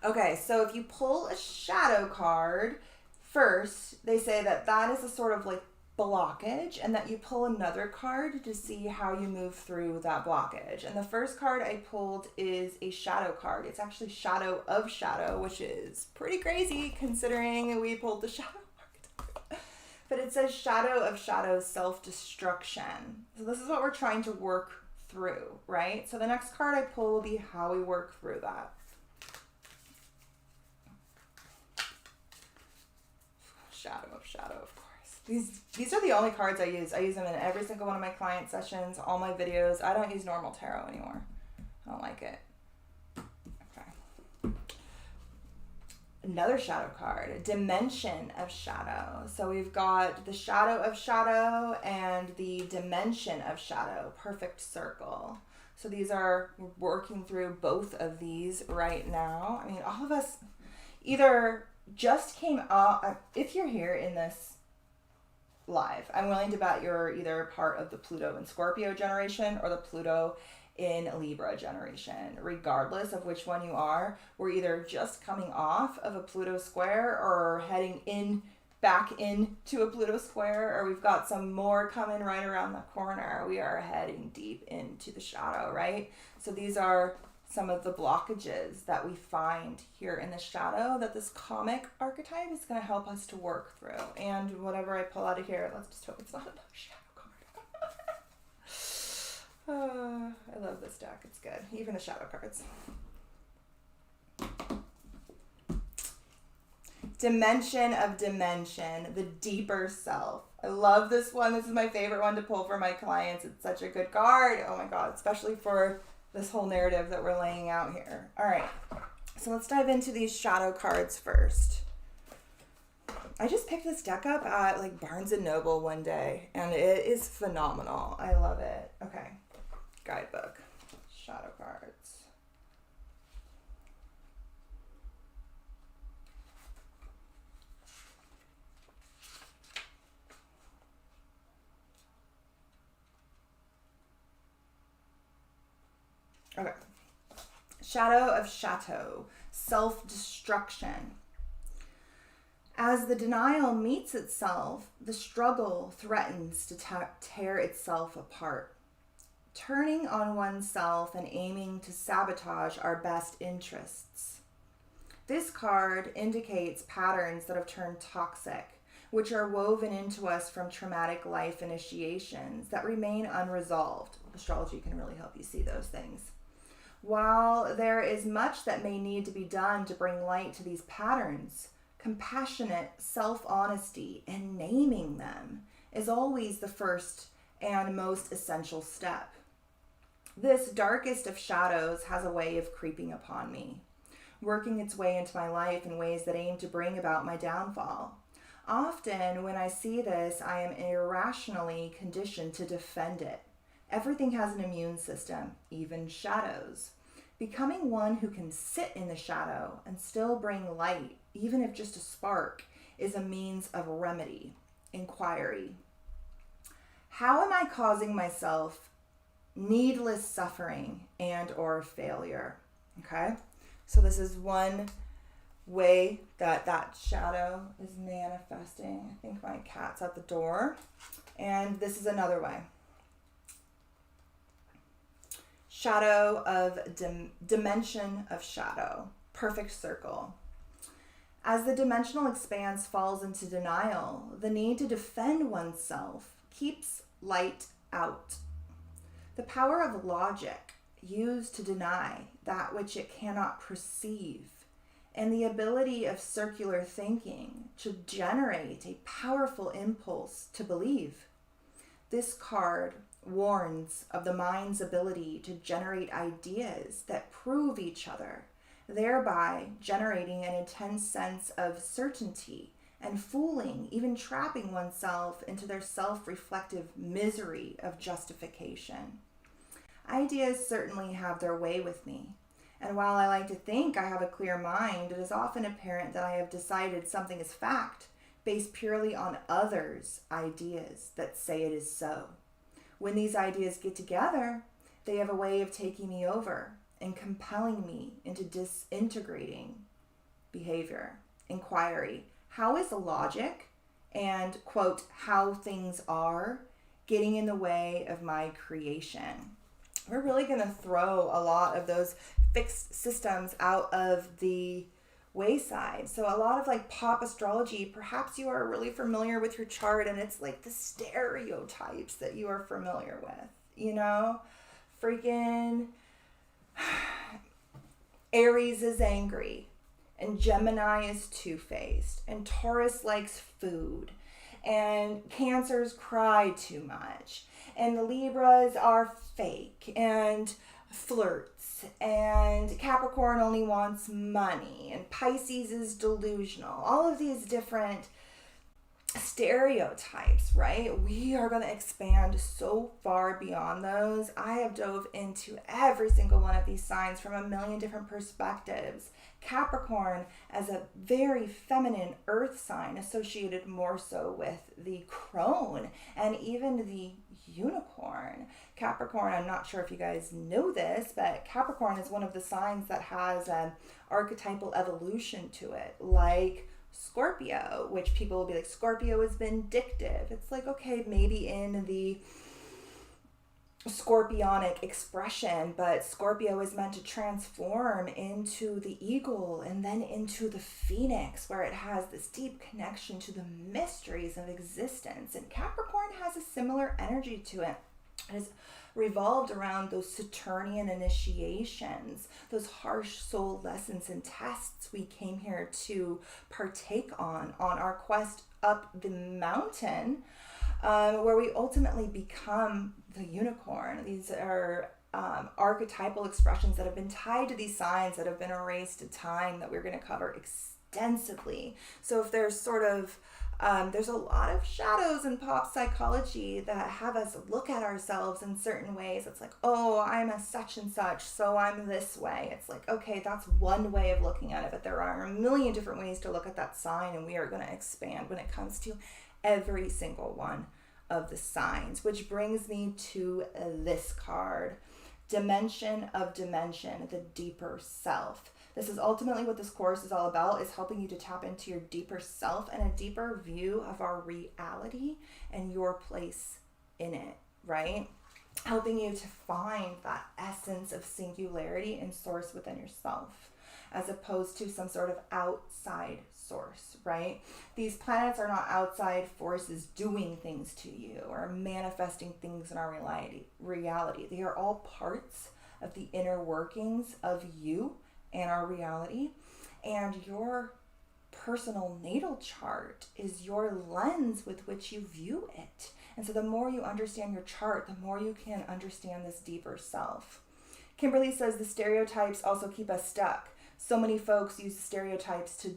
Okay, so if you pull a shadow card first, they say that that is a sort of like blockage, and that you pull another card to see how you move through that blockage. And the first card I pulled is a shadow card. It's actually Shadow of Shadow, which is pretty crazy considering we pulled the shadow card. But it says Shadow of Shadow, self-destruction. So this is what we're trying to work through, right? So the next card I pull will be how we work through that. Shadow of Shadow, of course. These are the only cards I use. I use them in every single one of my client sessions, all my videos. I don't use normal tarot anymore. I don't like it. Okay. Another shadow card, Dimension of Shadow. So we've got the Shadow of Shadow and the Dimension of Shadow, perfect circle. So we're working through both of these right now. I mean, all of us either just came out, if you're here in this live, I'm willing to bet you're either part of the Pluto and Scorpio generation or the Pluto in Libra generation. Regardless of which one you are, we're either just coming off of a Pluto square or heading back into a Pluto square, or we've got some more coming right around the corner. We are heading deep into the shadow, right? So these are some of the blockages that we find here in the shadow that this comic archetype is going to help us to work through. And whatever I pull out of here, let's just hope it's not another shadow card. I love this deck. It's good. Even the shadow cards. Dimension of Dimension, the deeper self. I love this one. This is my favorite one to pull for my clients. It's such a good card. Oh my God, especially for this whole narrative that we're laying out here. All right, so let's dive into these shadow cards first. I just picked this deck up at like Barnes & Noble one day, and it is phenomenal. I love it. Okay, guidebook, shadow cards. Okay. Shadow of Shadow, self-destruction. As the denial meets itself, the struggle threatens to tear itself apart, turning on oneself and aiming to sabotage our best interests. This card indicates patterns that have turned toxic, which are woven into us from traumatic life initiations that remain unresolved. Astrology can really help you see those things. While there is much that may need to be done to bring light to these patterns, compassionate self-honesty and naming them is always the first and most essential step. This darkest of shadows has a way of creeping upon me, working its way into my life in ways that aim to bring about my downfall. Often, when I see this, I am irrationally conditioned to defend it. Everything has an immune system, even shadows. Becoming one who can sit in the shadow and still bring light, even if just a spark, is a means of remedy, inquiry. How am I causing myself needless suffering and or failure? Okay, so this is one way that shadow is manifesting. I think my cat's at the door. And this is another way. Shadow of dimension of shadow, perfect circle. As the dimensional expanse falls into denial, the need to defend oneself keeps light out. The power of logic used to deny that which it cannot perceive, and the ability of circular thinking to generate a powerful impulse to believe. This card warns of the mind's ability to generate ideas that prove each other, thereby generating an intense sense of certainty and fooling, even trapping oneself into their self-reflective misery of justification. Ideas certainly have their way with me, and while I like to think I have a clear mind, it is often apparent that I have decided something is fact based purely on others' ideas that say it is so. When these ideas get together, they have a way of taking me over and compelling me into disintegrating behavior, inquiry. How is the logic and, quote, how things are getting in the way of my creation? We're really going to throw a lot of those fixed systems out of the wayside. So a lot of like pop astrology, perhaps you are really familiar with your chart and it's like the stereotypes that you are familiar with, you know, freaking Aries is angry and Gemini is two-faced and Taurus likes food and Cancers cry too much and the Libras are fake and flirts, and Capricorn only wants money, and Pisces is delusional. All of these different stereotypes, right? We are going to expand so far beyond those. I have dove into every single one of these signs from a million different perspectives. Capricorn as a very feminine earth sign associated more so with the crone and even the unicorn. Capricorn, I'm not sure if you guys know this, but Capricorn is one of the signs that has an archetypal evolution to it, like Scorpio, which people will be like, Scorpio is vindictive. It's like, okay, maybe in the scorpionic expression, but Scorpio is meant to transform into the eagle and then into the phoenix, where it has this deep connection to the mysteries of existence. And Capricorn has a similar energy to it. It is revolved around those Saturnian initiations, those harsh soul lessons and tests we came here to partake on our quest up the mountain, where we ultimately become the unicorn. These are archetypal expressions that have been tied to these signs that have been erased to time that we're going to cover extensively. So if there's sort of there's a lot of shadows in pop psychology that have us look at ourselves in certain ways. It's like, oh, I'm a such and such, so I'm this way. It's like, okay, that's one way of looking at it, but there are a million different ways to look at that sign, and we are going to expand when it comes to every single one of the signs, which brings me to this card, Dimension of Dimension, the deeper self. This is ultimately what this course is all about, is helping you to tap into your deeper self and a deeper view of our reality and your place in it, right? Helping you to find that essence of singularity and source within yourself, as opposed to some sort of outside source, right? These planets are not outside forces doing things to you or manifesting things in our reality. They are all parts of the inner workings of you and our reality, and your personal natal chart is your lens with which you view it. And so the more you understand your chart, the more you can understand this deeper self. Kimberly says the stereotypes also keep us stuck. So many folks use stereotypes to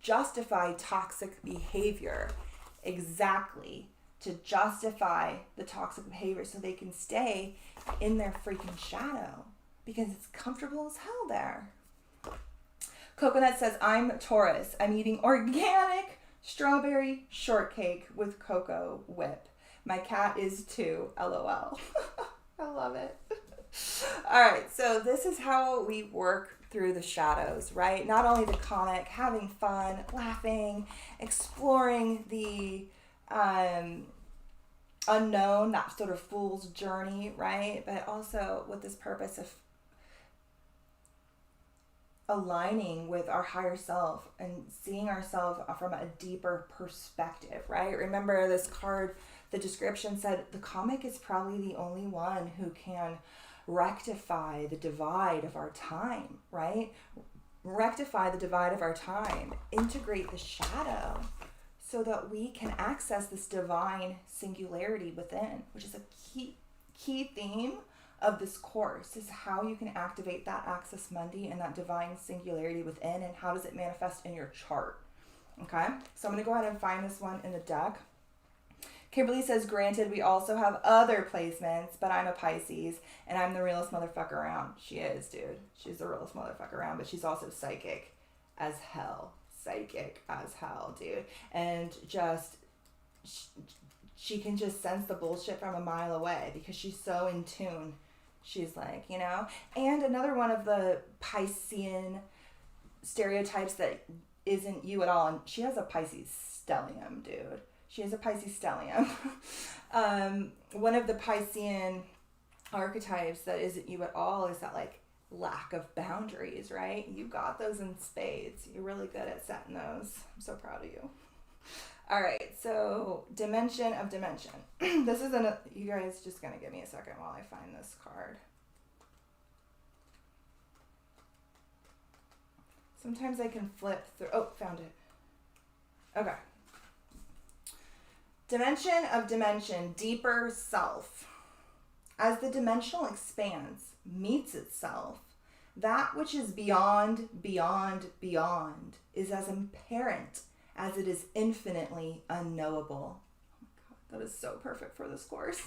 justify toxic behavior. Exactly. To justify the toxic behavior so they can stay in their freaking shadow because it's comfortable as hell there. Coconut says, I'm Taurus. I'm eating organic strawberry shortcake with cocoa whip. My cat is too, LOL. I love it. All right, so this is how we work through the shadows, right? Not only the comic, having fun, laughing, exploring the unknown, that sort of fool's journey, right? But also with this purpose of aligning with our higher self and seeing ourselves from a deeper perspective, right? Remember this card, the description said the comic is probably the only one who can rectify the divide of our time, right? Rectify the divide of our time, integrate the shadow so that we can access this divine singularity within, which is a key theme of this course, is how you can activate that Access Mundi and that divine singularity within, and how does it manifest in your chart. Okay, so I'm going to go ahead and find this one in the deck. Kimberly says, granted, we also have other placements, but I'm a Pisces and I'm the realest motherfucker around. She is, dude. She's the realest motherfucker around, but she's also psychic as hell. Psychic as hell, dude. And just, she can just sense the bullshit from a mile away because she's so in tune. She's like, you know. And another one of the Piscean stereotypes that isn't you at all, and she has a Pisces stellium, dude. She has a Pisces stellium. One of the Piscean archetypes that isn't you at all is that, like, lack of boundaries, right? You got those in spades. You're really good at setting those. I'm so proud of you. All right, so dimension of dimension. This is you guys just gonna give me a second while I find this card. Sometimes I can flip through. Oh, found it. Okay. Dimension of dimension, deeper self. As the dimensional expands, meets itself, that which is beyond, beyond, beyond is as apparent as it is infinitely unknowable. Oh my God, that is so perfect for this course.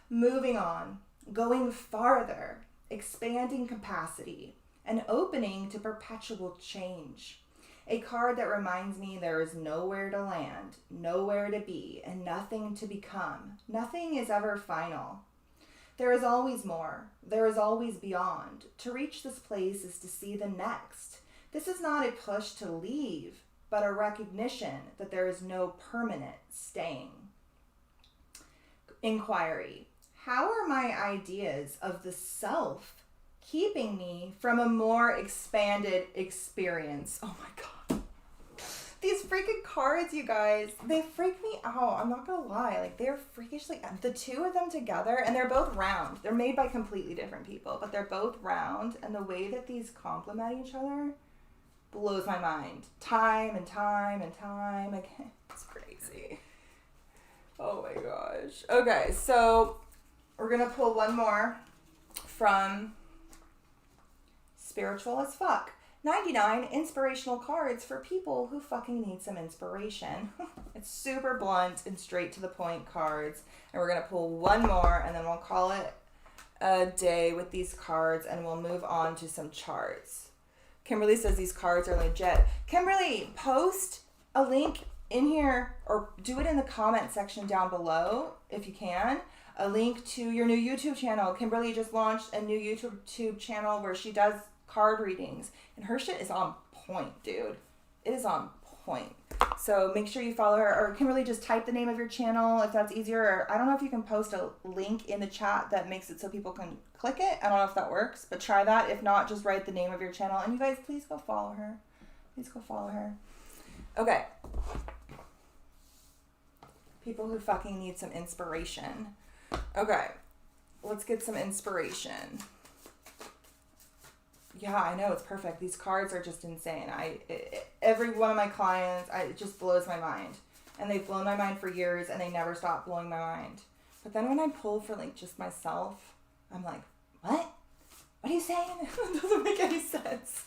Moving on, going farther, expanding capacity, and opening to perpetual change. A card that reminds me there is nowhere to land, nowhere to be, and nothing to become. Nothing is ever final. There is always more. There is always beyond. To reach this place is to see the next. This is not a push to leave, but a recognition that there is no permanent staying. Inquiry. How are my ideas of the self keeping me from a more expanded experience? Oh my God. These freaking cards, you guys, they freak me out. I'm not gonna lie. Like, they're freakishly, the two of them together, and they're both round. They're made by completely different people, but they're both round, and the way that these complement each other blows my mind. Time and time and time again. It's crazy. Oh my gosh. Okay, so we're gonna pull one more from Spiritual as Fuck. 99 inspirational cards for people who fucking need some inspiration. It's super blunt and straight to the point cards. And we're going to pull one more and then we'll call it a day with these cards and we'll move on to some charts. Kimberly says these cards are legit. Kimberly, post a link in here or do it in the comment section down below if you can. A link to your new YouTube channel. Kimberly just launched a new YouTube channel where she does card readings and her shit is on point, dude. It is on point. So make sure you follow her, or Kimberly, just type the name of your channel if that's easier, or I don't know if you can post a link in the chat that makes it so people can click it. I don't know if that works, but try that. If not, just write the name of your channel, and you guys please go follow her. Please go follow her. Okay. People who fucking need some inspiration. Okay. Let's get some inspiration. Yeah, I know, it's perfect. These cards are just insane. Every one of my clients, it just blows my mind. and they've blown my mind for years, and they never stop blowing my mind. But then when I pull for like just myself, I'm like, what? What are you saying? It doesn't make any sense.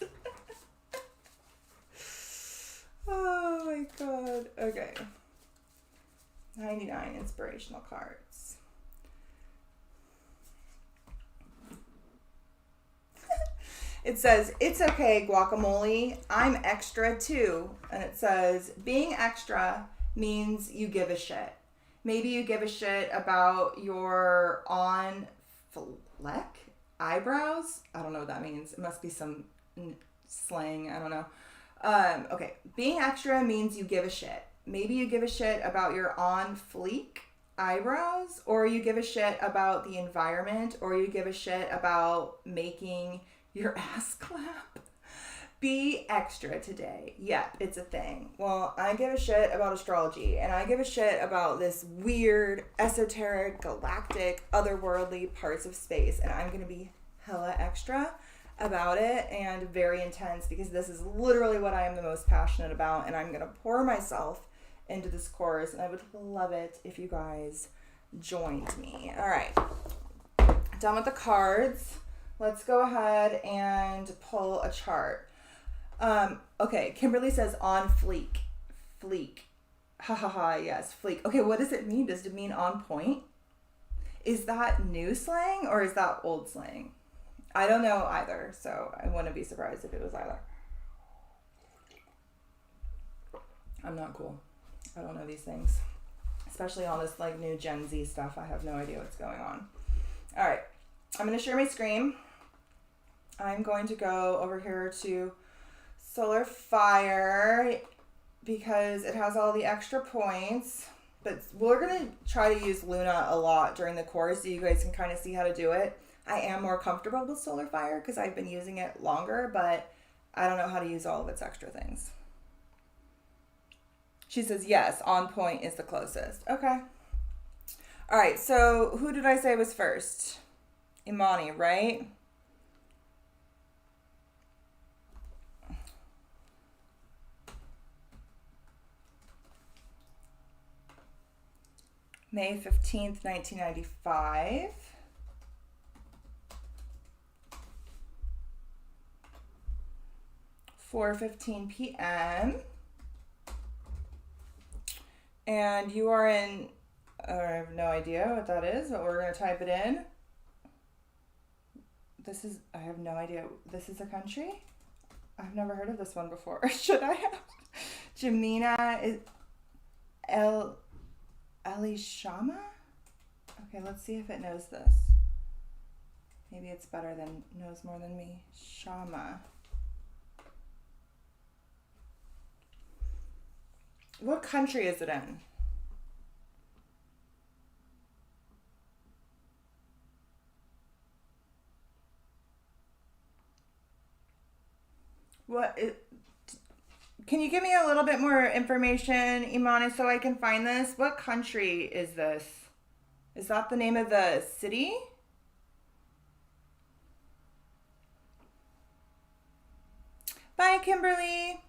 Oh my god. Okay. 99 inspirational cards. It says, it's okay, guacamole. I'm extra too. And it says, being extra means you give a shit. Maybe you give a shit about your on fleck eyebrows. I don't know what that means. It must be some slang. I don't know. Okay. Being extra means you give a shit. Maybe you give a shit about your on fleek eyebrows, or you give a shit about the environment, or you give a shit about making your ass clap. Be extra today. Yep, it's a thing. Well, I give a shit about astrology, and I give a shit about this weird, esoteric, galactic, otherworldly parts of space, and I'm going to be hella extra about it and very intense, because this is literally what I am the most passionate about, and I'm going to pour myself into this course, and I would love it if you guys joined me. All right, done with the cards. Let's go ahead and pull a chart. Okay, Kimberly says on fleek. Fleek. Ha ha ha, yes, fleek. Okay, what does it mean? Does it mean on point? Is that new slang or is that old slang? I don't know either, so I wouldn't be surprised if it was either. I'm not cool. I don't know these things. Especially all this like new Gen Z stuff. I have no idea what's going on. All right, I'm going to share my screen. I'm going to go over here to Solar Fire because it has all the extra points, but we're going to try to use Luna a lot during the course so you guys can kind of see how to do it. I am more comfortable with Solar Fire because I've been using it longer, but I don't know how to use all of its extra things. She says, yes, on point is the closest. Okay. All right, so who did I say was first? Imani, right? May 15th, 1995. $4:15 p.m. And you are in, I have no idea what that is, but we're going to type it in. I have no idea. This is a country? I've never heard of this one before. Should I have? Jamina is Elishama? Okay, let's see if it knows this. Maybe it's better than, knows more than me. Shama. What country is it in? Can you give me a little bit more information, Imani, so I can find this? What country is this? Is that the name of the city? Bye, Kimberly.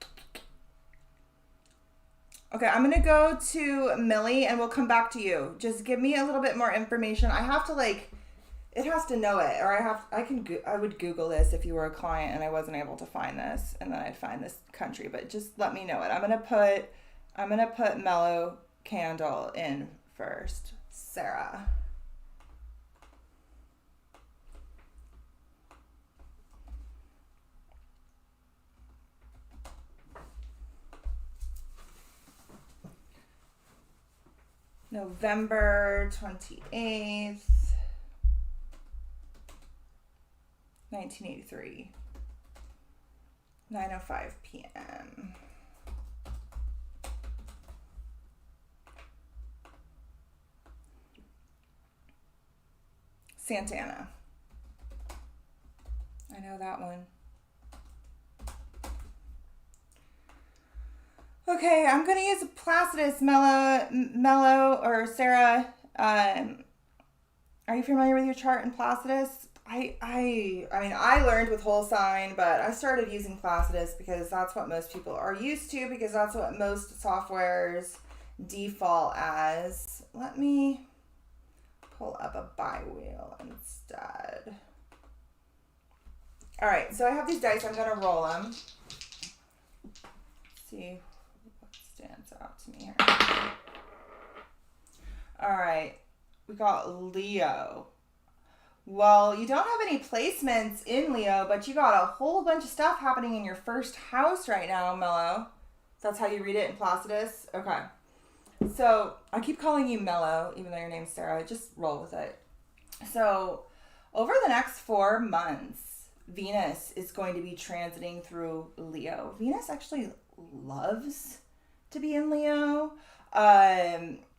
Okay, I'm going to go to Millie and we'll come back to you. Just give me a little bit more information. I have to it has to know it, or I would Google this if you were a client and I wasn't able to find this, and then I'd find this country, but just let me know it. I'm going to put Mellow Candle in first. Sarah. November 28th, 1983, 9:05 p.m. Santana. I know that one. Okay, I'm going to use Placidus, Mellow, or Sarah. Are you familiar with your chart in Placidus? I mean, I learned with whole sign, but I started using Placidus because that's what most people are used to, because that's what most softwares default as, let me pull up a bi-wheel instead. All right, so I have these dice. I'm going to roll them. See what stands out to me here. All right, we got Leo. Well, you don't have any placements in Leo, but you got a whole bunch of stuff happening in your first house right now, Mello. That's how you read it in Placidus? Okay. So I keep calling you Mello, even though your name's Sarah. Just roll with it. So over the next 4 months, Venus is going to be transiting through Leo. Venus actually loves to be in Leo.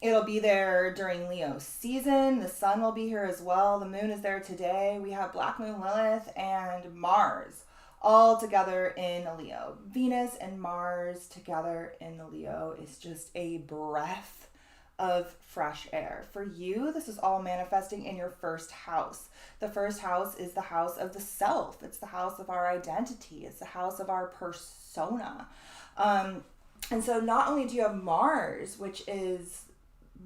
It'll be there during Leo season. The sun will be here as well. The moon is there today. We have Black Moon Lilith and Mars all together in Leo. Venus and Mars together in the Leo is just a breath of fresh air. For you, this is all manifesting in your first house. The first house is the house of the self. It's the house of our identity. It's the house of our persona. And so not only do you have Mars, which is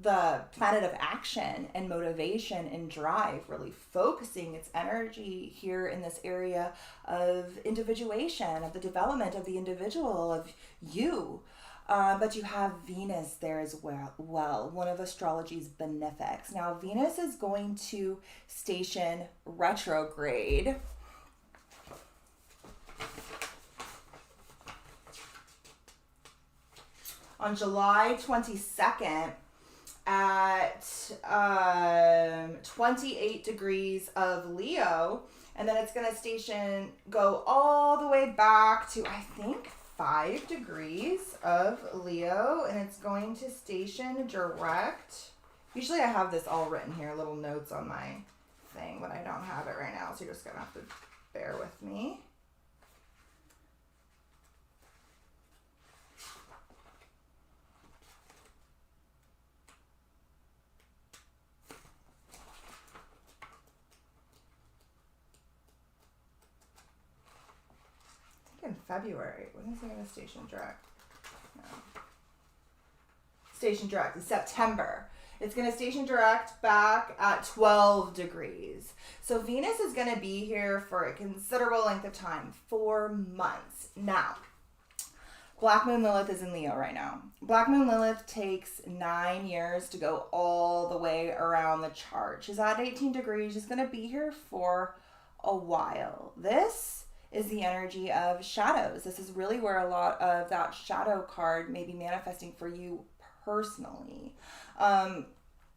the planet of action and motivation and drive, really focusing its energy here in this area of individuation, of the development of the individual, of you. But you have Venus there as well, one of astrology's benefics. Now, Venus is going to station retrograde on July 22nd at 28 degrees of Leo. And then it's going to go all the way back to, I think, 5 degrees of Leo, and it's going to station direct. Usually I have this all written here, little notes on my thing, but I don't have it right now, so you're just going to have to bear with me. In February. When is it going to station direct? No. Station direct in September. It's going to station direct back at 12 degrees. So Venus is going to be here for a considerable length of time, 4 months. Now, Black Moon Lilith is in Leo right now. Black Moon Lilith takes 9 years to go all the way around the chart. She's at 18 degrees. She's going to be here for a while. This is the energy of shadows. This is really where a lot of that shadow card may be manifesting for you personally.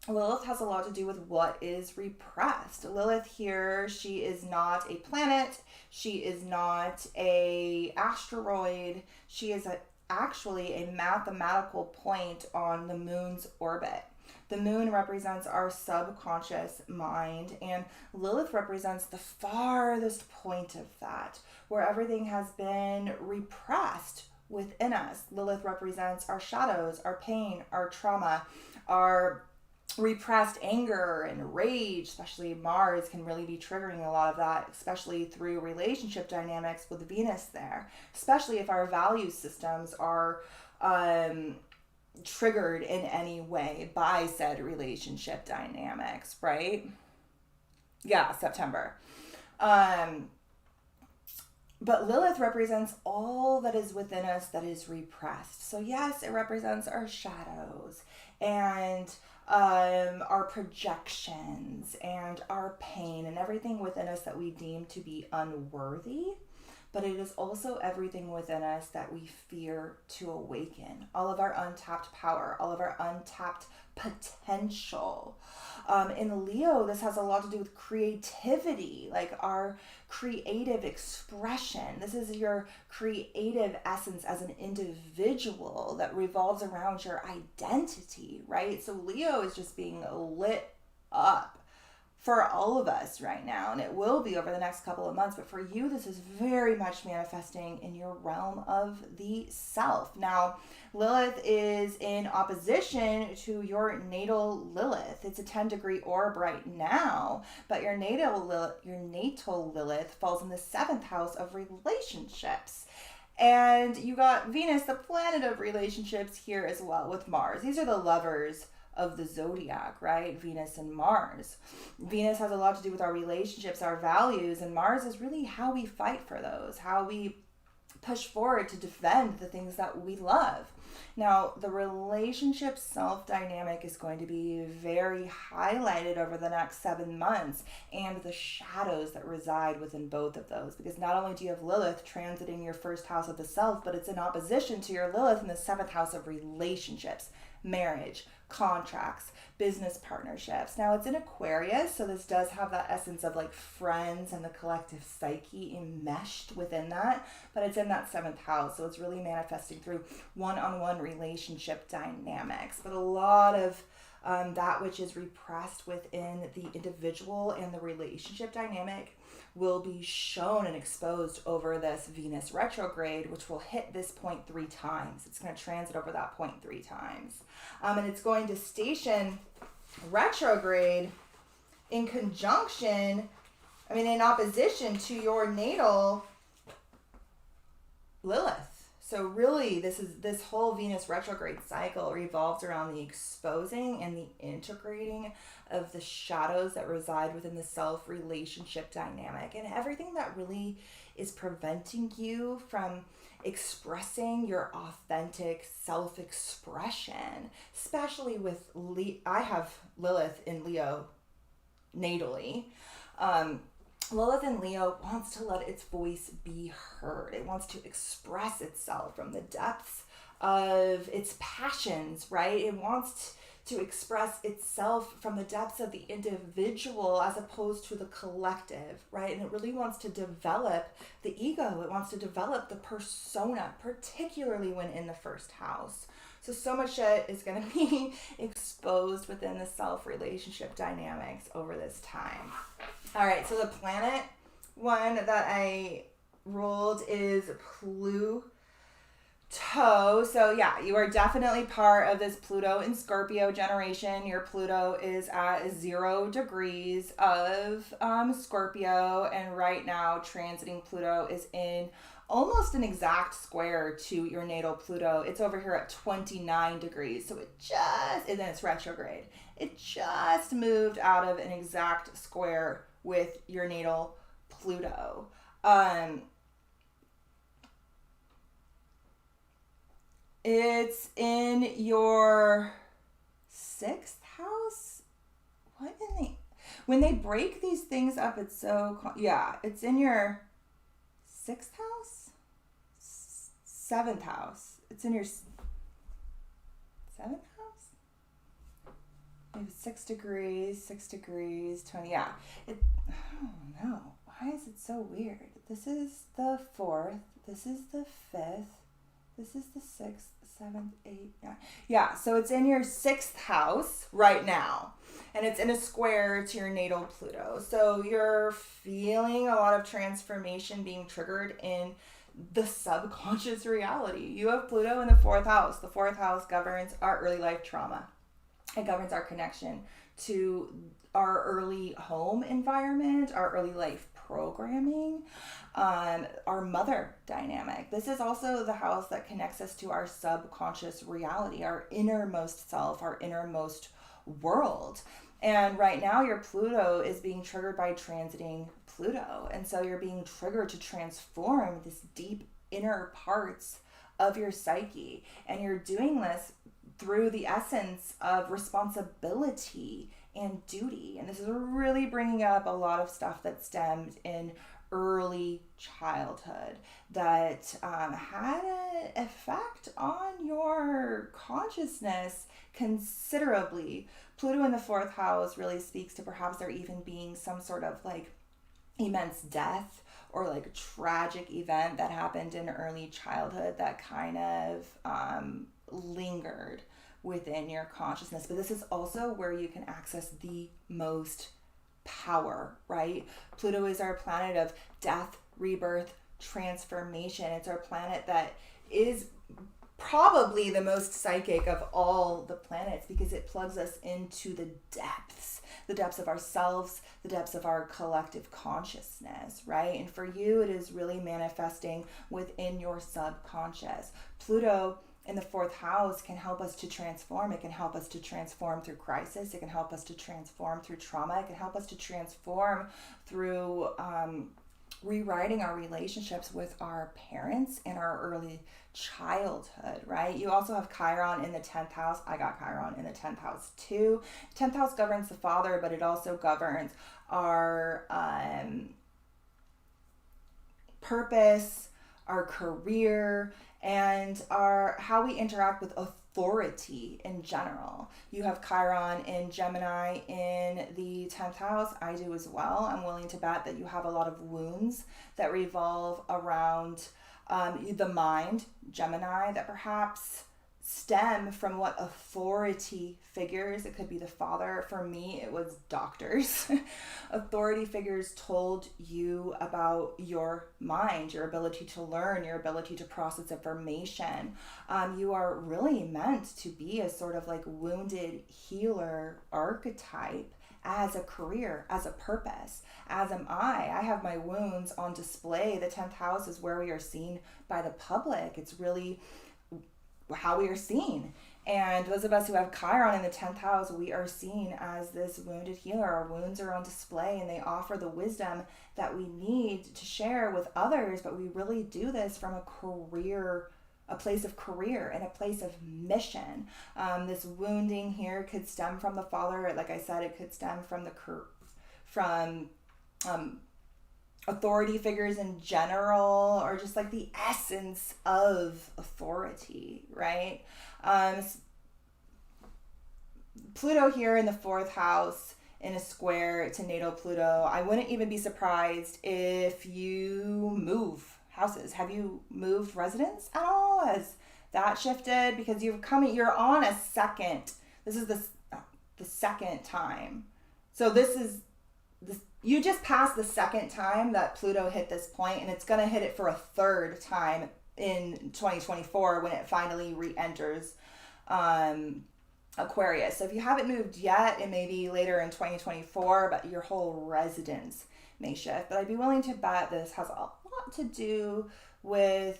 Lilith has a lot to do with what is repressed. Lilith here, she is not a planet. She is not a asteroid. She is actually a mathematical point on the moon's orbit. The moon represents our subconscious mind, and Lilith represents the farthest point of that, where everything has been repressed within us. Lilith represents our shadows, our pain, our trauma, our repressed anger and rage. Especially Mars can really be triggering a lot of that, especially through relationship dynamics with Venus there, especially if our value systems are triggered in any way by said relationship dynamics, right? Yeah, September. But Lilith represents all that is within us that is repressed. So yes, it represents our shadows and our projections and our pain and everything within us that we deem to be unworthy. But it is also everything within us that we fear to awaken. All of our untapped power, all of our untapped potential. In Leo, this has a lot to do with creativity, like our creative expression. This is your creative essence as an individual that revolves around your identity, right? So Leo is just being lit up for all of us right now, and it will be over the next couple of months. But for you, this is very much manifesting in your realm of the self. Now, Lilith is in opposition to your natal Lilith. It's a 10-degree orb right now, but your natal Lilith falls in the 7th house of relationships. And you got Venus, the planet of relationships, here as well with Mars. These are the lovers of the zodiac, right? Venus and Mars. Venus has a lot to do with our relationships, our values, and Mars is really how we fight for those, how we push forward to defend the things that we love. Now, the relationship self-dynamic is going to be very highlighted over the next 7 months, and the shadows that reside within both of those, because not only do you have Lilith transiting your first house of the self, but it's in opposition to your Lilith in the 7th house of relationships, marriage, contracts, business partnerships. Now, it's in Aquarius, so this does have that essence of like friends and the collective psyche enmeshed within that, but it's in that 7th house, so it's really manifesting through one-on-one relationship dynamics. But a lot of that which is repressed within the individual and the relationship dynamic will be shown and exposed over this Venus retrograde, which will hit this point 3 times. It's going to transit over that point 3 times. And it's going to station retrograde in conjunction, in opposition to your natal Lilith. So really, this whole Venus retrograde cycle revolves around the exposing and the integrating of the shadows that reside within the self-relationship dynamic, and everything that really is preventing you from expressing your authentic self-expression, especially with I have Lilith in Leo natally. Lilith in Leo wants to let its voice be heard. It wants to express itself from the depths of its passions, right? It wants to express itself from the depths of the individual as opposed to the collective, right? And it really wants to develop the ego. It wants to develop the persona, particularly when in the first house. So much shit is going to be exposed within the self-relationship dynamics over this time. All right, so the planet one that I rolled is Pluto. So yeah, you are definitely part of this Pluto and Scorpio generation. Your Pluto is at 0 degrees of Scorpio, and right now transiting Pluto is in almost an exact square to your natal Pluto. It's over here at 29 degrees. So and then it's retrograde. It just moved out of an exact square with your natal Pluto. It's in your 6th house. When they break these things up, it's so, it's in your 6th house? 7th house. It's in your 7th house? Maybe 6 degrees, 20. Yeah. I don't know. Why is it so weird? This is the 4th. This is the 5th. This is the 6th, 7th, 8th, 9. Yeah, so it's in your 6th house right now. And it's in a square to your natal Pluto. So you're feeling a lot of transformation being triggered in the subconscious reality. You have Pluto in the 4th house. The 4th house governs our early life trauma. It governs our connection to our early home environment, our early life programming, our mother dynamic. This is also the house that connects us to our subconscious reality, our innermost self, our innermost world. And right now your Pluto is being triggered by transiting Pluto. And so you're being triggered to transform this deep inner parts of your psyche. And you're doing this through the essence of responsibility and duty. And this is really bringing up a lot of stuff that stemmed in early childhood that had an effect on your consciousness considerably. Pluto in the 4th house really speaks to perhaps there even being some sort of like immense death or like tragic event that happened in early childhood that kind of lingered within your consciousness. But this is also where you can access the most power, right? Pluto is our planet of death, rebirth, transformation. It's our planet that is probably the most psychic of all the planets because it plugs us into the depths the depths of ourselves, the depths of our collective consciousness, right? And for you, it is really manifesting within your subconscious. Pluto in the fourth house can help us to transform. It can help us to transform through crisis. It can help us to transform through trauma. It can help us to transform through rewriting our relationships with our parents in our early childhood, right? You also have Chiron in the 10th house. I got Chiron in the 10th house too. 10th house governs the father, but it also governs our purpose, our career, and how we interact with authority in general. You have Chiron in Gemini in the 10th house. I do as well. I'm willing to bet that you have a lot of wounds that revolve around the mind, Gemini, that perhaps stem from what authority figures. It could be the father. For me, it was doctors. Authority figures told you about your mind, your ability to learn, your ability to process information. You are really meant to be a sort of like wounded healer archetype as a career, as a purpose, as am I. I have my wounds on display. The 10th house is where we are seen by the public. It's really how we are seen. And those of us who have Chiron in the 10th house, we are seen as this wounded healer. Our wounds are on display and they offer the wisdom that we need to share with others. But we really do this from a place of career and a place of mission. This wounding here could stem from the father. Like I said, it could stem from authority figures in general, or just like the essence of authority, right? Pluto here in the fourth house in a square to natal Pluto. I wouldn't even be surprised if you move houses. Have you moved residence at all? Has that shifted? Because you're on a second. This is the second time. So you just passed the second time that Pluto hit this point, and it's going to hit it for a third time in 2024 when it finally re-enters Aquarius. So if you haven't moved yet, it may be later in 2024, but your whole residence may shift. But I'd be willing to bet this has a lot to do with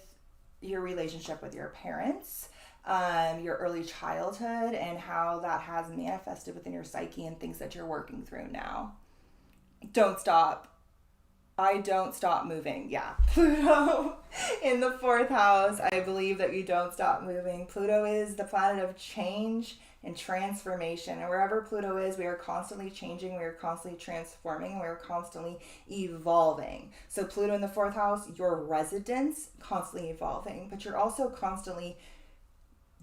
your relationship with your parents, your early childhood, and how that has manifested within your psyche and things that you're working through now. Don't stop. I don't stop moving. Yeah. Pluto in the fourth house. I believe that you don't stop moving. Pluto is the planet of change and transformation. And wherever Pluto is, we are constantly changing, we are constantly transforming, and we are constantly evolving. So Pluto in the fourth house, your residence, constantly evolving, but you're also constantly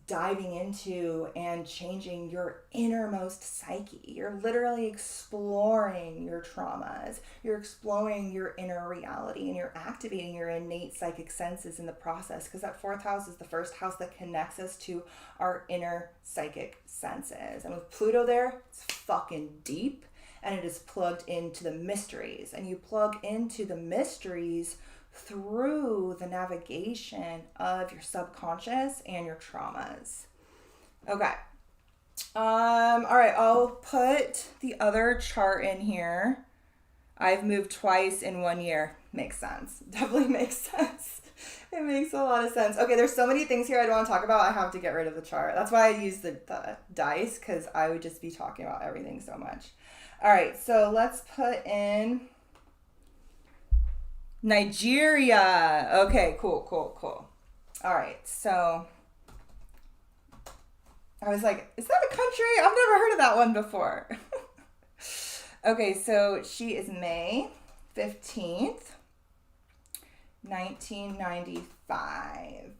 diving into and changing your innermost psyche. You're literally exploring your traumas. You're exploring your inner reality, and you're activating your innate psychic senses in the process, because that fourth house is the first house that connects us to our inner psychic senses. And with Pluto there, it's fucking deep, and it is plugged into the mysteries. And you plug into the mysteries through the navigation of your subconscious and your traumas. Okay. All right, I'll put the other chart in here. I've moved twice in 1 year. Makes sense. Definitely makes sense. It makes a lot of sense. Okay, there's so many things here I don't want to talk about. I have to get rid of the chart. That's why I use the dice, because I would just be talking about everything so much. All right, so let's put in Nigeria. Okay, cool. All right, so I was like, is that a country? I've never heard of that one before. Okay, so she is May 15th, 1995.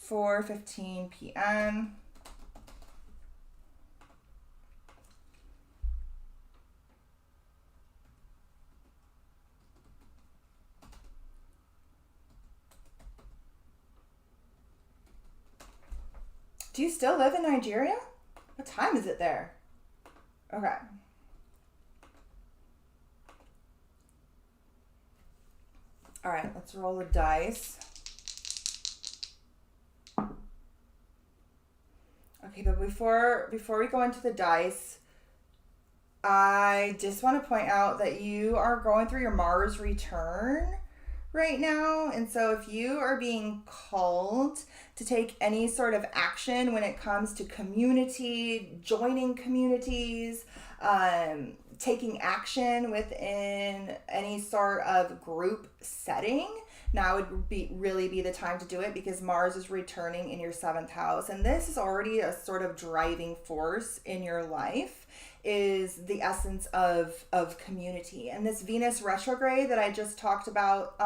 4:15 p.m. Do you still live in Nigeria? What time is it there? Okay. All right, let's roll the dice. Okay, but before we go into the dice, I just want to point out that you are going through your Mars return right now. And so if you are being called to take any sort of action when it comes to community, joining communities, taking action within any sort of group setting, now would really be the time to do it, because Mars is returning in your 7th house. And this is already a sort of driving force in your life, is the essence of community. And this Venus retrograde that I just talked about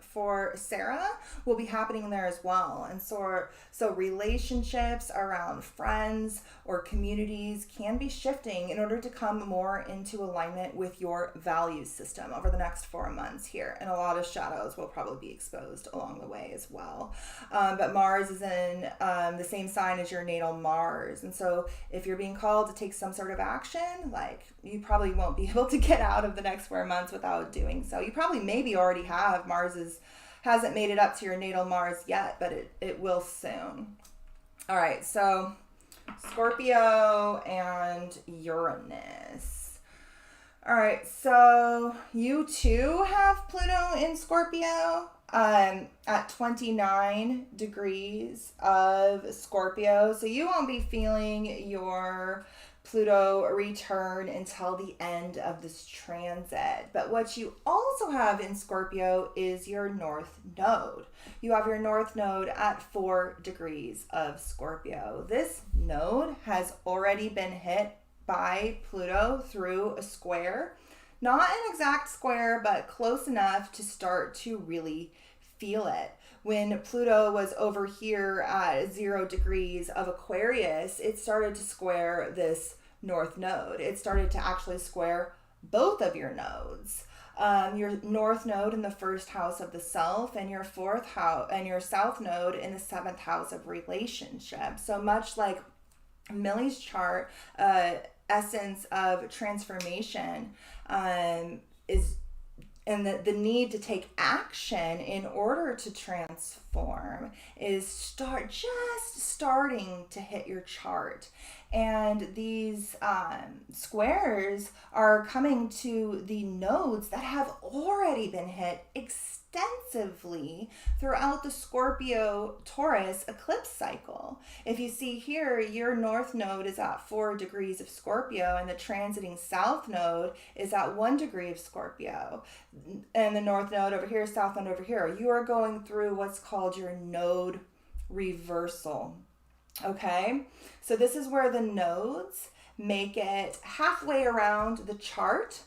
for Sarah will be happening there as well. And so relationships around friends or communities can be shifting in order to come more into alignment with your value system over the next 4 months here. And a lot of shadows will probably be exposed along the way as well. But Mars is in the same sign as your natal Mars. And so if you're being called to take some sort of action, like, you probably won't be able to get out of the next 4 months without doing so. You probably maybe already have. Hasn't made it up to your natal Mars yet, but it will soon. All right, so Scorpio and Uranus. All right, so you too have Pluto in Scorpio at 29 degrees of Scorpio. So you won't be feeling your Pluto return until the end of this transit. But what you also have in Scorpio is your North Node. You have your North Node at 4 degrees of Scorpio. This node has already been hit by Pluto through a square. Not an exact square, but close enough to start to really feel it. When Pluto was over here at 0 degrees of Aquarius, it started to square this North Node. It started to actually square both of your nodes. Your North Node in the 1st house of the self, and your 4th house and your South Node in the 7th house of relationships. So much like Millie's chart, essence of transformation is, and the need to take action in order to transform is starting to hit your chart. And these squares are coming to the nodes that have already been hit extensively throughout the Scorpio-Taurus eclipse cycle. If you see here, your North Node is at 4 degrees of Scorpio, and the transiting South Node is at 1 degree of Scorpio. And the North Node over here, South Node over here. You are going through what's called your node reversal. Okay, so this is where the nodes make it halfway around the chart,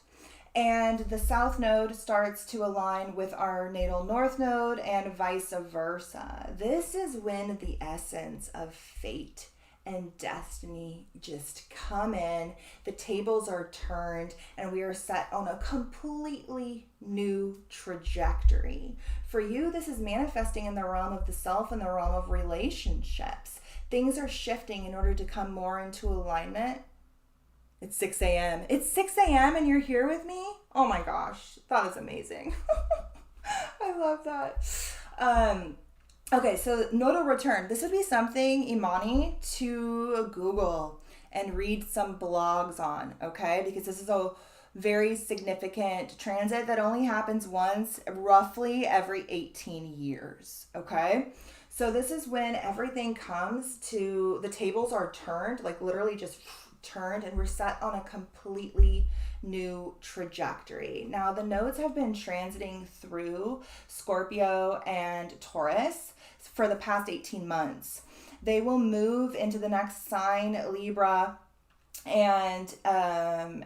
and the South Node starts to align with our natal North Node and vice versa. This is when the essence of fate and destiny just come in. The tables are turned, and we are set on a completely new trajectory. For you, this is manifesting in the realm of the self and the realm of relationships. Things are shifting in order to come more into alignment. It's 6 a.m. It's 6 a.m. and you're here with me? Oh my gosh, that is amazing. I love that. Okay, so nodal return. This would be something, Imani, to Google and read some blogs on, okay? Because this is a very significant transit that only happens once, roughly every 18 years, okay? So this is when everything comes to, the tables are turned, like literally just turned, and we're set on a completely new trajectory. Now, the nodes have been transiting through Scorpio and Taurus for the past 18 months. They will move into the next sign, Libra and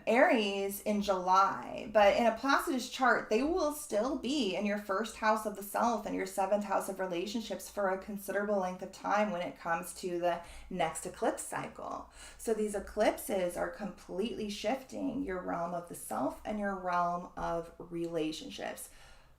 Aries, in July. But in a Placidus chart, they will still be in your 1st house of the self and your 7th house of relationships for a considerable length of time when it comes to the next eclipse cycle. So these eclipses are completely shifting your realm of the self and your realm of relationships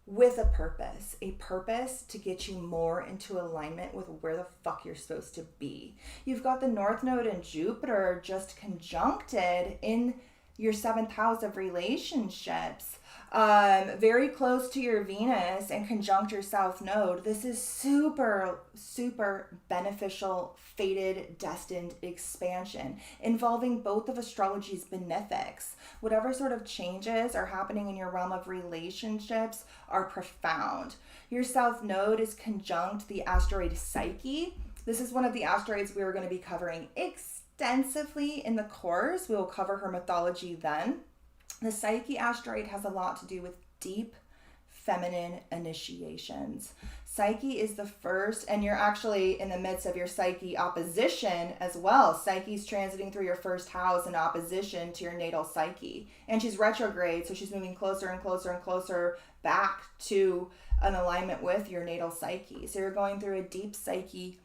with a purpose to get you more into alignment with where the fuck you're supposed to be. You've got the North Node and Jupiter just conjuncted in your 7th house of relationships, very close to your Venus and conjunct your South Node. This is super, super beneficial, fated, destined expansion involving both of astrology's benefics. Whatever sort of changes are happening in your realm of relationships are profound. Your South Node is conjunct the asteroid Psyche. This is one of the asteroids we are going to be covering extensively in the course. We will cover her mythology then. The Psyche asteroid has a lot to do with deep feminine initiations. Psyche is the first, and you're actually in the midst of your Psyche opposition as well. Psyche's transiting through your 1st house in opposition to your natal Psyche. And she's retrograde, so she's moving closer and closer and closer back to an alignment with your natal Psyche. So you're going through a deep Psyche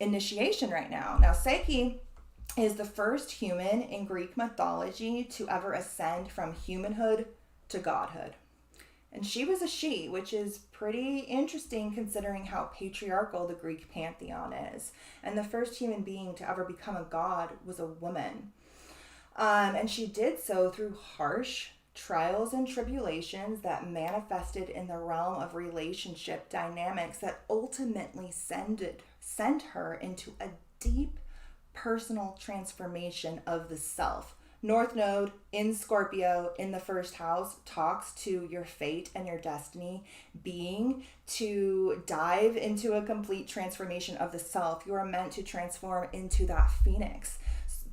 initiation right now. Now, Psyche is the first human in Greek mythology to ever ascend from humanhood to godhood. And she was a she, which is pretty interesting considering how patriarchal the Greek pantheon is. And the first human being to ever become a god was a woman. And she did so through harsh trials and tribulations that manifested in the realm of relationship dynamics that ultimately sent her into a deep personal transformation of the self. North Node in Scorpio in the 1st house talks to your fate and your destiny being to dive into a complete transformation of the self. You are meant to transform into that phoenix.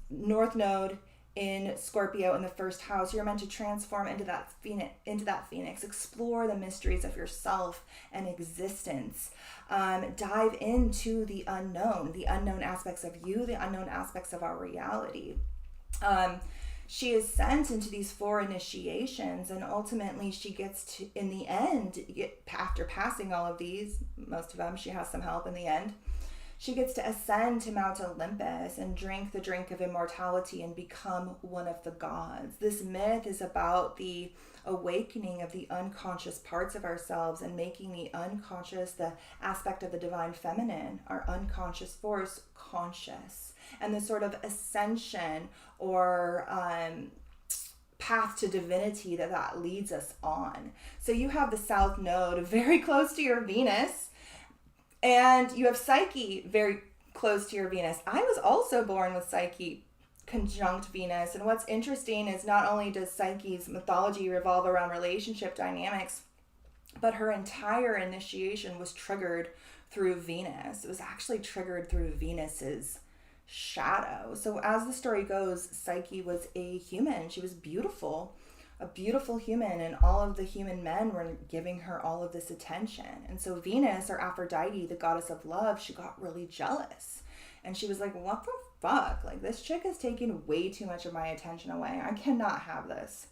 North Node in Scorpio in the 1st house, you're meant to transform into that phoenix, explore the mysteries of yourself and existence, dive into the unknown aspects of you, the unknown aspects of our reality. She is sent into these 4 initiations, and ultimately she gets to, in the end, after passing all of these, most of them, she has some help in the end, she gets to ascend to Mount Olympus and drink the drink of immortality and become one of the gods. This myth is about the awakening of the unconscious parts of ourselves and making the unconscious, the aspect of the divine feminine, our unconscious force, conscious. And the sort of ascension or path to divinity that leads us on. So you have the South Node very close to your Venus, and you have Psyche very close to your Venus. I was also born with Psyche conjunct Venus. And what's interesting is not only does Psyche's mythology revolve around relationship dynamics, but her entire initiation was triggered through Venus. It was actually triggered through Venus's shadow. So as the story goes, Psyche was a human. She was beautiful, a beautiful human, and all of the human men were giving her all of this attention. And so Venus, or Aphrodite, the goddess of love, she got really jealous. And she was like, what the fuck? Like, this chick is taking way too much of my attention away. I cannot have this.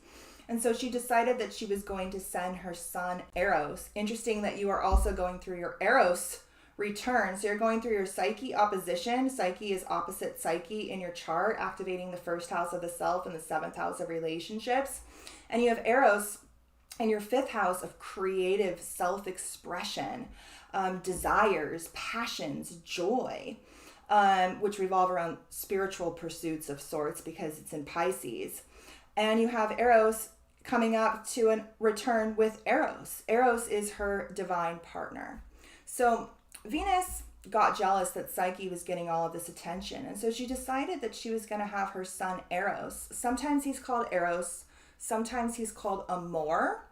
And so she decided that she was going to send her son Eros. Interesting that you are also going through your Eros return. So you're going through your Psyche opposition. Psyche is opposite Psyche in your chart, activating the 1st house of the self and the 7th house of relationships. And you have Eros in your 5th house of creative self-expression, desires, passions, joy, which revolve around spiritual pursuits of sorts because it's in Pisces. And you have Eros coming up to a return with Eros. Eros is her divine partner. So Venus got jealous that Psyche was getting all of this attention. And so she decided that she was going to have her son Eros. Sometimes he's called Eros. Sometimes he's called Amor.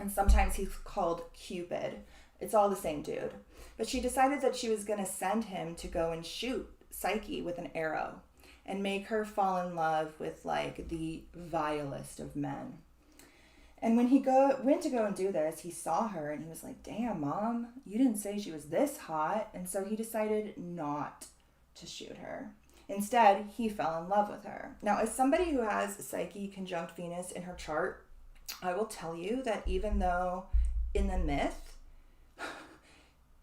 And sometimes he's called Cupid. It's all the same dude. But she decided that she was going to send him to go and shoot Psyche with an arrow and make her fall in love with like the vilest of men. And when he went to go and do this, he saw her and he was like, damn, Mom, you didn't say she was this hot. And so he decided not to shoot her. Instead, he fell in love with her. Now, as somebody who has Psyche conjunct Venus in her chart, I will tell you that even though in the myth,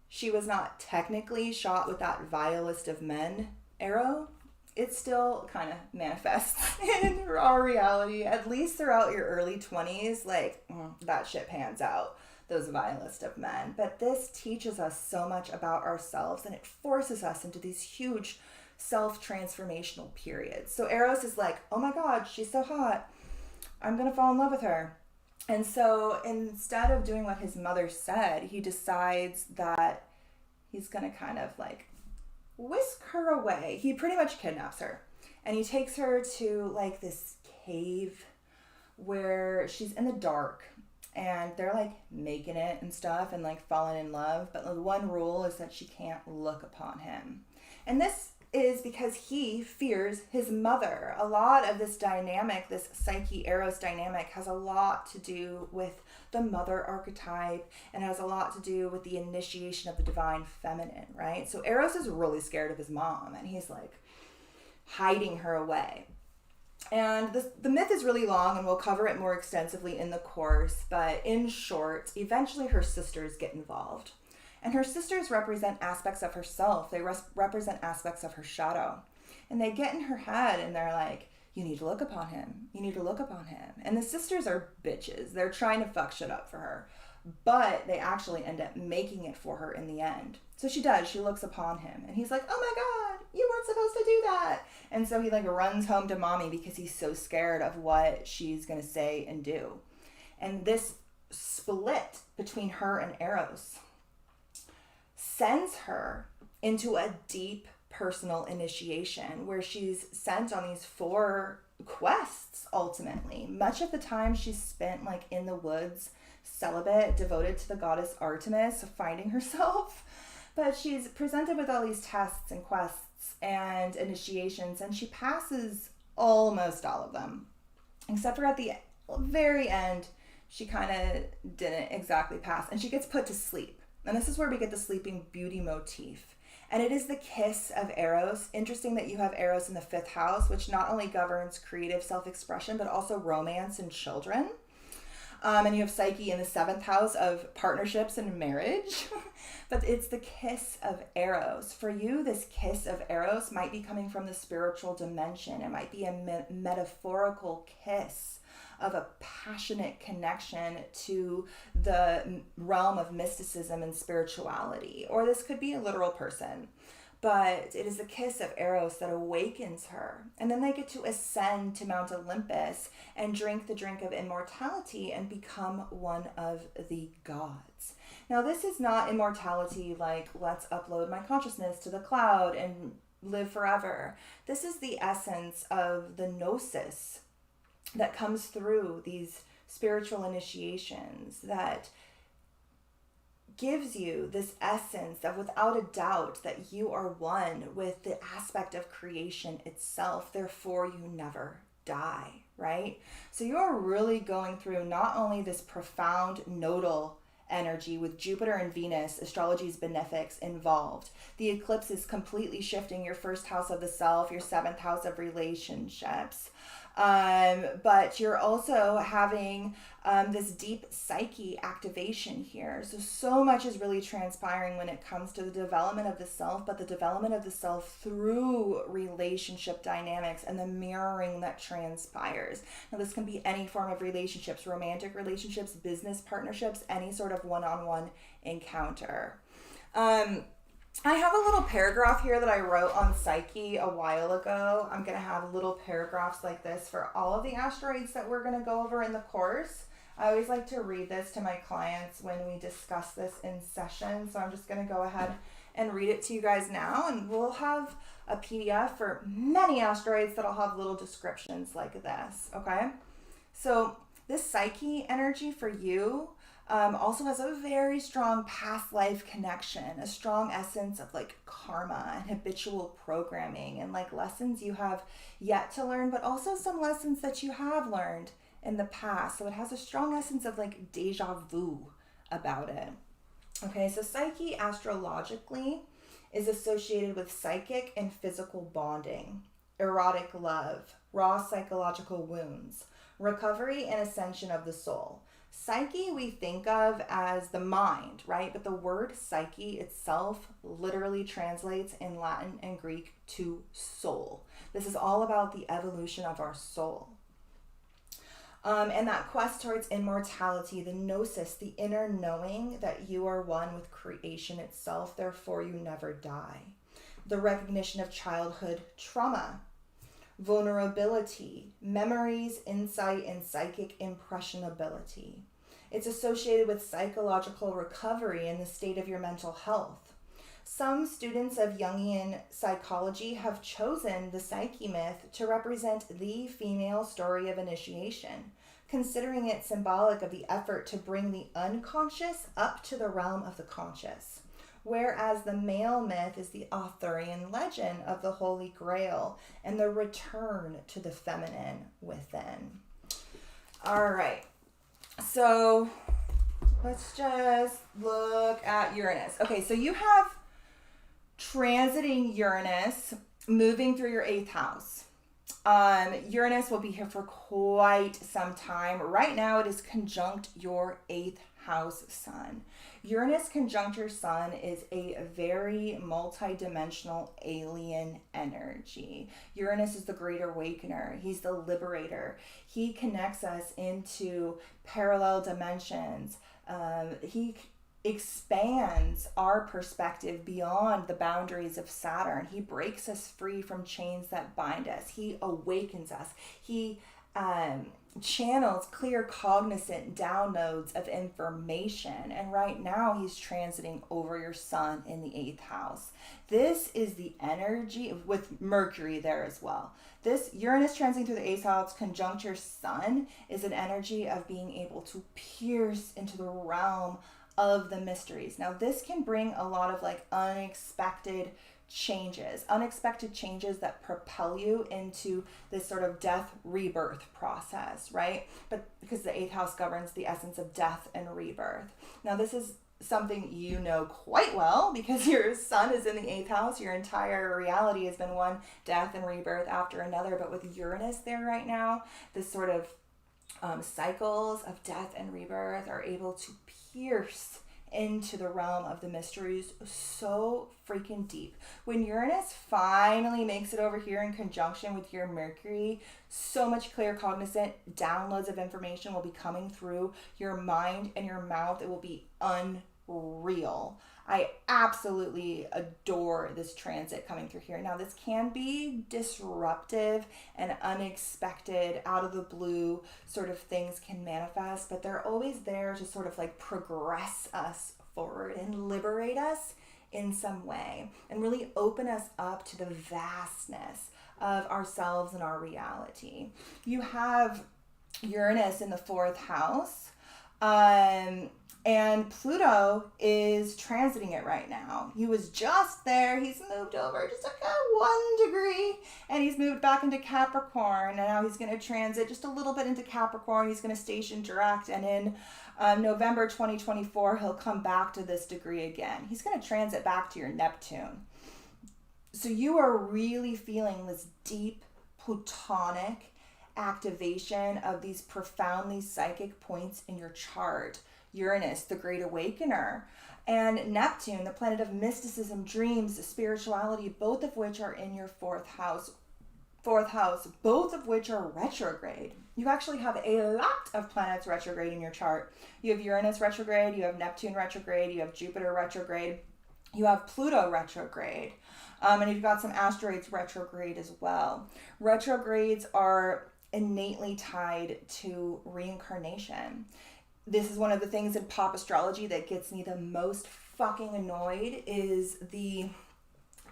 she was not technically shot with that vilest of men arrow, it still kind of manifests in our reality, at least throughout your early 20s, like that shit pans out, those vilest of men. But this teaches us so much about ourselves, and it forces us into these huge self-transformational periods. So Eros is like, oh my God, she's so hot. I'm going to fall in love with her. And so instead of doing what his mother said, he decides that he's going to kind of like whisk her away. He pretty much kidnaps her. And he takes her to like this cave where she's in the dark. And they're like making it and stuff and like falling in love. But the one rule is that she can't look upon him. And this is because he fears his mother. A lot of this dynamic, this Psyche Eros dynamic, has a lot to do with the mother archetype and has a lot to do with the initiation of the divine feminine, right? So Eros is really scared of his mom and he's like hiding her away. And the myth is really long and we'll cover it more extensively in the course, but in short, eventually her sisters get involved. And her sisters represent aspects of herself. They represent aspects of her shadow. And they get in her head and they're like, you need to look upon him. You need to look upon him. And the sisters are bitches. They're trying to fuck shit up for her. But they actually end up making it for her in the end. So she does. She looks upon him. And he's like, oh my God, you weren't supposed to do that. And so he like runs home to mommy because he's so scared of what she's going to say and do. And this split between her and Eros sends her into a deep personal initiation where she's sent on these 4 quests ultimately. Much of the time she's spent like in the woods, celibate, devoted to the goddess Artemis, finding herself. But she's presented with all these tests and quests and initiations, and she passes almost all of them. Except for at the very end, she kind of didn't exactly pass, and she gets put to sleep. And this is where we get the Sleeping Beauty motif. And it is the kiss of Eros. Interesting that you have Eros in the 5th house, which not only governs creative self-expression, but also romance and children. And you have Psyche in the 7th house of partnerships and marriage. But it's the kiss of Eros. For you, this kiss of Eros might be coming from the spiritual dimension. It might be a metaphorical kiss of a passionate connection to the realm of mysticism and spirituality. Or this could be a literal person. But it is the kiss of Eros that awakens her. And then they get to ascend to Mount Olympus and drink the drink of immortality and become one of the gods. Now, this is not immortality like, let's upload my consciousness to the cloud and live forever. This is the essence of the gnosis that comes through these spiritual initiations that gives you this essence of without a doubt that you are one with the aspect of creation itself, therefore you never die, right? So you're really going through not only this profound nodal energy with Jupiter and Venus, astrology's benefics, involved. The eclipse is completely shifting your 1st house of the self, your 7th house of relationships. But you're also having this deep psyche activation here. So much is really transpiring when it comes to the development of the self, but the development of the self through relationship dynamics and the mirroring that transpires. Now, this can be any form of relationships, romantic relationships, business partnerships, any sort of one-on-one encounter. I have a little paragraph here that I wrote on Psyche a while ago. I'm going to have little paragraphs like this for all of the asteroids that we're going to go over in the course. I always like to read this to my clients when we discuss this in session. So I'm just going to go ahead and read it to you guys now. And we'll have a PDF for many asteroids that'll have little descriptions like this. Okay. So this Psyche energy for you also has a very strong past life connection, a strong essence of like karma and habitual programming and like lessons you have yet to learn, but also some lessons that you have learned in the past. So it has a strong essence of like deja vu about it. Okay, so Psyche astrologically is associated with psychic and physical bonding, erotic love, raw psychological wounds, recovery and ascension of the soul. Psyche we think of as the mind, right? But the word psyche itself literally translates in Latin and Greek to soul. This is all about the evolution of our soul. And that quest towards immortality, the gnosis, the inner knowing that you are one with creation itself, therefore you never die. the recognition of childhood trauma, vulnerability, memories, insight, and psychic impressionability. It's associated with psychological recovery and the state of your mental health. Some students of Jungian psychology have chosen the psyche myth to represent the female story of initiation, considering it symbolic of the effort to bring the unconscious up to the realm of the conscious, whereas the male myth is the Arthurian legend of the Holy Grail and the return to the feminine within. All right, so let's just look at Uranus. Okay, so you have transiting Uranus moving through your 8th house. Uranus will be here for quite some time. Right now it is conjunct your 8th house sun. Uranus conjunct your sun is a very multi-dimensional alien energy. Uranus is the great awakener. He's the liberator. He connects us into parallel dimensions. He expands our perspective beyond the boundaries of Saturn. He breaks us free from chains that bind us. He awakens us. He channels clear cognizant downloads of information. And right now he's transiting over your sun in the 8th house. This is the energy with Mercury there as well. This Uranus transiting through the 8th house conjunct your sun is an energy of being able to pierce into the realm of the mysteries. Now this can bring a lot of like unexpected changes that propel you into this sort of death rebirth process, right? But because the 8th house governs the essence of death and rebirth. Now this is something you know quite well because your sun is in the 8th house. Your entire reality has been one death and rebirth after another. But with Uranus there right now, this sort of cycles of death and rebirth are able to pierce into the realm of the mysteries so freaking deep. When Uranus finally makes it over here in conjunction with your Mercury, so much clear cognizant downloads of information will be coming through your mind and your mouth. It will be unreal. I absolutely adore this transit coming through here. Now, this can be disruptive and unexpected, out of the blue sort of things can manifest, but they're always there to sort of like progress us forward and liberate us in some way and really open us up to the vastness of ourselves and our reality. You have Uranus in the 4th house. And Pluto is transiting it right now. He was just there. He's moved over just like 1 degree. And he's moved back into Capricorn. And now he's going to transit just a little bit into Capricorn. He's going to station direct. And in November 2024, he'll come back to this degree again. He's going to transit back to your Neptune. So you are really feeling this deep Plutonic activation of these profoundly psychic points in your chart. Uranus, the great awakener, and Neptune, the planet of mysticism, dreams, spirituality, both of which are in your 4th house, both of which are retrograde. You actually have a lot of planets retrograde in your chart. You have Uranus retrograde, you have Neptune retrograde, you have Jupiter retrograde, you have Pluto retrograde, and you've got some asteroids retrograde as well. Retrogrades are innately tied to reincarnation. This is one of the things in pop astrology that gets me the most fucking annoyed is the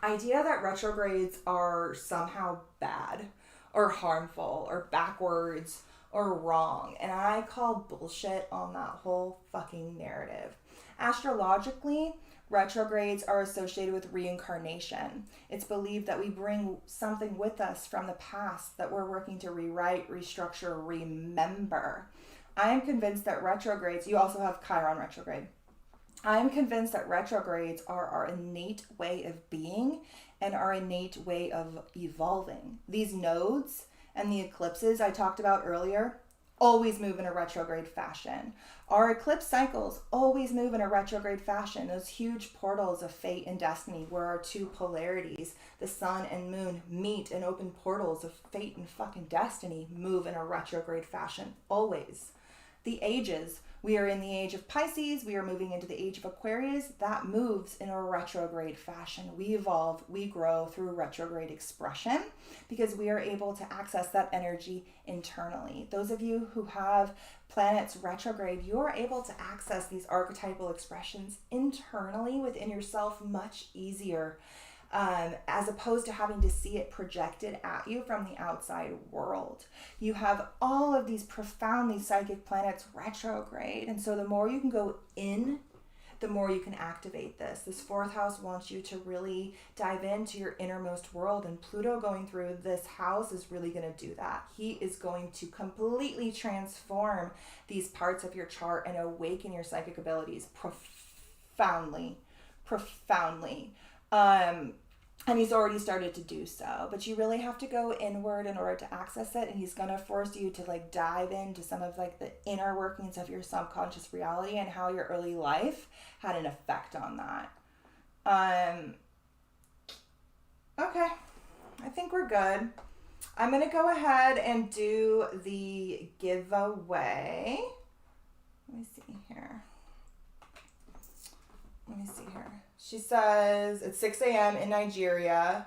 idea that retrogrades are somehow bad or harmful or backwards or wrong. And I call bullshit on that whole fucking narrative. Astrologically, retrogrades are associated with reincarnation. It's believed that we bring something with us from the past that we're working to rewrite, restructure, remember. I am convinced that retrogrades, you also have Chiron retrograde. I am convinced that retrogrades are our innate way of being and our innate way of evolving. These nodes and the eclipses I talked about earlier always move in a retrograde fashion. Our eclipse cycles always move in a retrograde fashion. Those huge portals of fate and destiny where our two polarities, the sun and moon, meet and open portals of fate and fucking destiny move in a retrograde fashion always. the ages. We are in the age of Pisces. We are moving into the age of Aquarius. That moves in a retrograde fashion. We evolve, we grow through retrograde expression because we are able to access that energy internally. Those of you who have planets retrograde, you're able to access these archetypal expressions internally within yourself much easier, as opposed to having to see it projected at you from the outside world. You have all of these profoundly psychic planets retrograde, and so the more you can go in, the more you can activate this. This fourth house wants you to really dive into your innermost world, and Pluto going through this house is really going to do that. He is going to completely transform these parts of your chart and awaken your psychic abilities profoundly. And he's already started to do so, but you really have to go inward in order to access it. And he's going to force you to like dive into some of like the inner workings of your subconscious reality and how your early life had an effect on that. Okay, I think we're good. I'm going to go ahead and do the giveaway. Let me see here. She says it's 6 a.m. in Nigeria.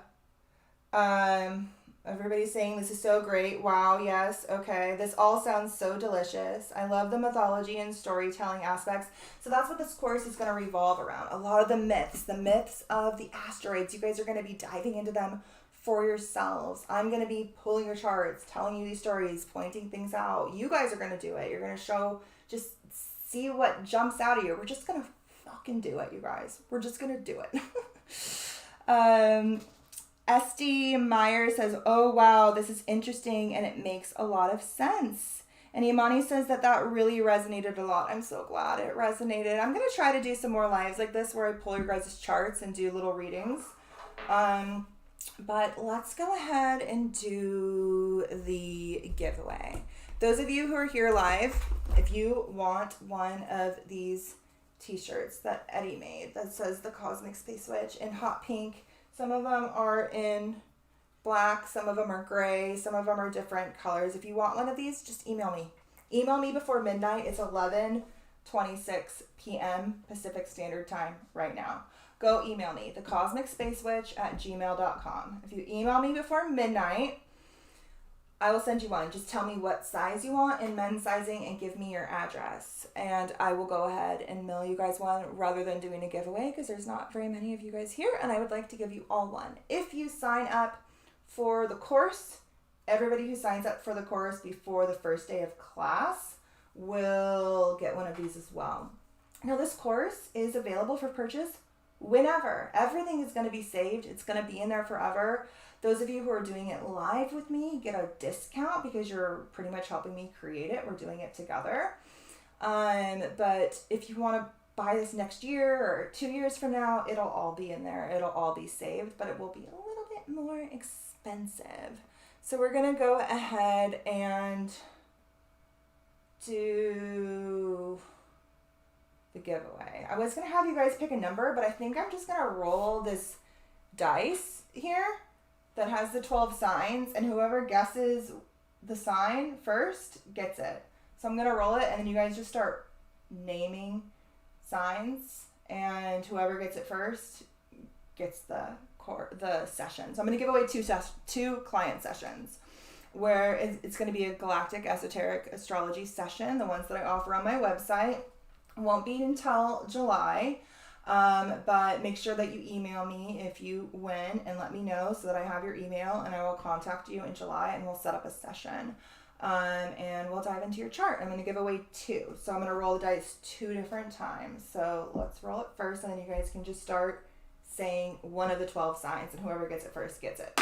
Everybody's saying this is so great. Wow, yes, okay. This all sounds so delicious. I love the mythology and storytelling aspects. So that's what this course is going to revolve around. A lot of the myths of the asteroids. You guys are going to be diving into them for yourselves. I'm going to be pulling your charts, telling you these stories, pointing things out. You guys are going to do it. You're going to just see what jumps out at you. We're just going to fucking do it, you guys. We're just gonna do it. Esty Meyer says, oh wow, this is interesting and it makes a lot of sense. And Imani says that really resonated a lot. I'm so glad it resonated. I'm gonna try to do some more lives like this where I pull your guys' charts and do little readings. But let's go ahead and do the giveaway. Those of you who are here live, if you want one of these t-shirts that Eddie made that says the Cosmic Space Witch in hot pink. Some of them are in black, some of them are gray, some of them are different colors. If you want one of these, just email me. Email me before midnight. It's 11:26 p.m. Pacific Standard Time right now. Go email me, thecosmicspacewitch@gmail.com. If you email me before midnight, I will send you one. Just tell me what size you want in men's sizing and give me your address. And I will go ahead and mail you guys one rather than doing a giveaway because there's not very many of you guys here and I would like to give you all one. If you sign up for the course, everybody who signs up for the course before the first day of class will get one of these as well. Now this course is available for purchase whenever. Everything is going to be saved. It's going to be in there forever. Those of you who are doing it live with me get a discount because you're pretty much helping me create it. We're doing it together. But if you want to buy this next year or 2 years from now, it'll all be in there. It'll all be saved, but it will be a little bit more expensive. So we're going to go ahead and do the giveaway. I was going to have you guys pick a number, but I think I'm just going to roll this dice here that has the 12 signs, and whoever guesses the sign first gets it. So I'm going to roll it, and then you guys just start naming signs, and whoever gets it first gets the session. So I'm going to give away two client sessions where it's going to be a Galactic Esoteric Astrology session. The ones that I offer on my website won't be until July. But make sure that you email me if you win and let me know so that I have your email and I will contact you in July and we'll set up a session. And we'll dive into your chart. I'm going to give away two. So I'm going to roll the dice 2 different times. So let's roll it first and then you guys can just start saying one of the 12 signs and whoever gets it first gets it.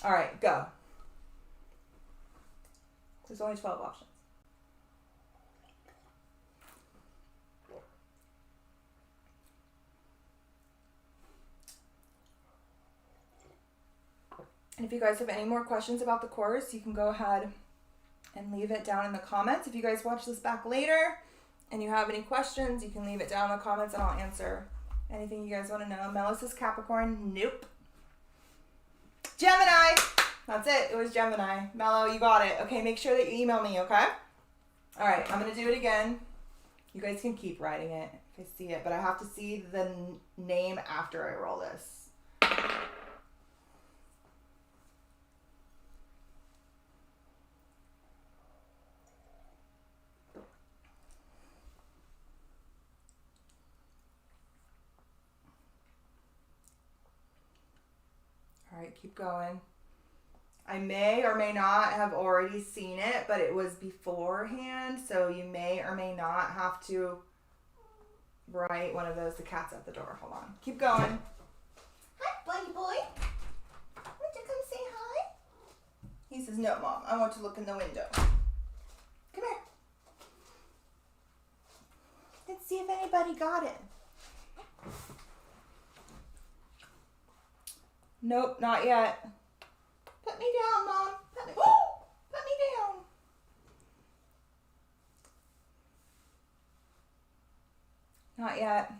All right, go. There's only 12 options. And if you guys have any more questions about the course, you can go ahead and leave it down in the comments. If you guys watch this back later and you have any questions, you can leave it down in the comments and I'll answer anything you guys want to know. Melissa says Capricorn. Nope. Gemini. That's it. It was Gemini. Mello, you got it. Okay, make sure that you email me, okay? All right, I'm going to do it again. You guys can keep writing it if I see it, but I have to see the name after I roll this. All right, keep going. I may or may not have already seen it, but it was beforehand, so you may or may not have to write one of those. The cat's at the door. Hold on. Keep going. Hi, buddy boy. Want to come say hi? He says, no, Mom. I want to look in the window. Come here. Let's see if anybody got it. Nope, not yet. Put me down, Mom. Put me down. Not yet.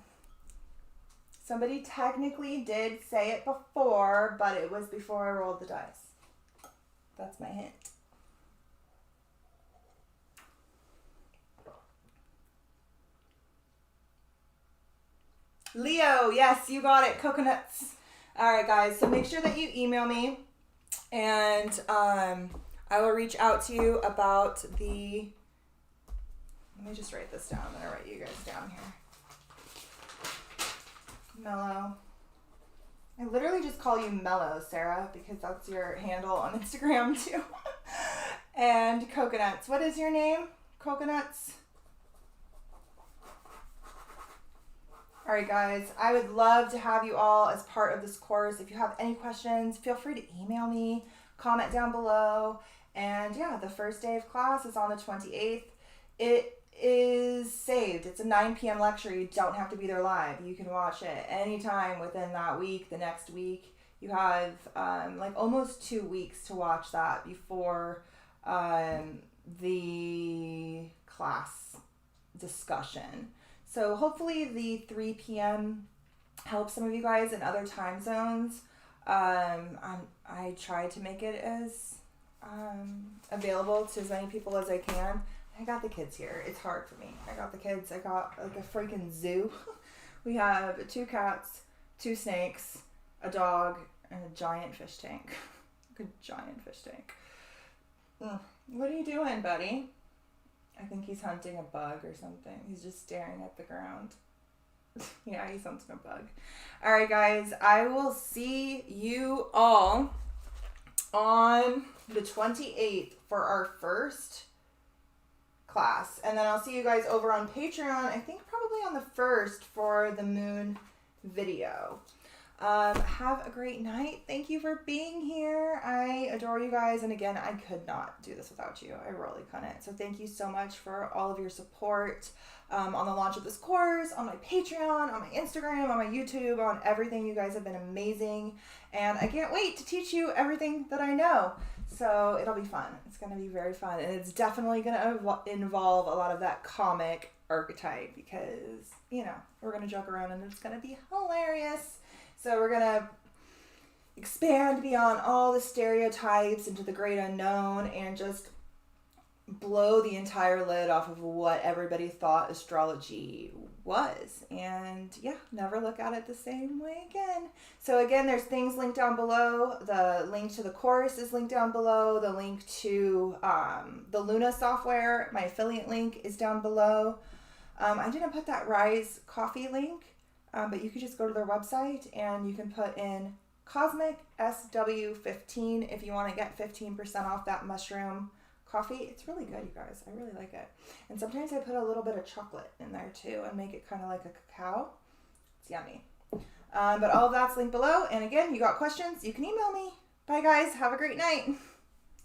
Somebody technically did say it before, but it was before I rolled the dice. That's my hint. Leo, yes, you got it. Coconuts. All right, guys. So make sure that you email me, and I will reach out to you about the. Let me just write this down. I'm gonna write you guys down here. Mellow. I literally just call you Mellow, Sarah, because that's your handle on Instagram too. And Coconuts. What is your name? Coconuts. All right, guys, I would love to have you all as part of this course. If you have any questions, feel free to email me, comment down below. And yeah, the first day of class is on the 28th. It is saved. It's a 9 p.m. lecture. You don't have to be there live. You can watch it anytime within that week, the next week. You have like almost 2 weeks to watch that before the class discussion. So hopefully the 3 p.m. helps some of you guys in other time zones. I try to make it as available to as many people as I can. I got the kids here. It's hard for me. I got the kids. I got like a freaking zoo. We have 2 cats, 2 snakes, a dog, and a giant fish tank. A giant fish tank. What are you doing, buddy? I think he's hunting a bug or something. He's just staring at the ground. Yeah, he's hunting a bug. All right, guys. I will see you all on the 28th for our first class. And then I'll see you guys over on Patreon, I think probably on the 1st for the moon video. Have a great night. Thank you for being here. I adore you guys. And again, I could not do this without you. I really couldn't. So thank you so much for all of your support on the launch of this course, on my Patreon, on my Instagram, on my YouTube, on everything. You guys have been amazing. And I can't wait to teach you everything that I know. So it'll be fun. It's going to be very fun. And it's definitely going to involve a lot of that comic archetype because, you know, we're going to joke around and it's going to be hilarious. So we're going to expand beyond all the stereotypes into the great unknown and just blow the entire lid off of what everybody thought astrology was. And yeah, never look at it the same way again. So again, there's things linked down below. The link to the course is linked down below. The link to the Luna software, my affiliate link, is down below. I didn't put that Rise Coffee link. But you could just go to their website and you can put in Cosmic SW15 if you want to get 15% off that mushroom coffee. It's really good, you guys. I really like it. And sometimes I put a little bit of chocolate in there too and make it kind of like a cacao. It's yummy. But all of that's linked below. And again, you got questions, you can email me. Bye guys. Have a great night.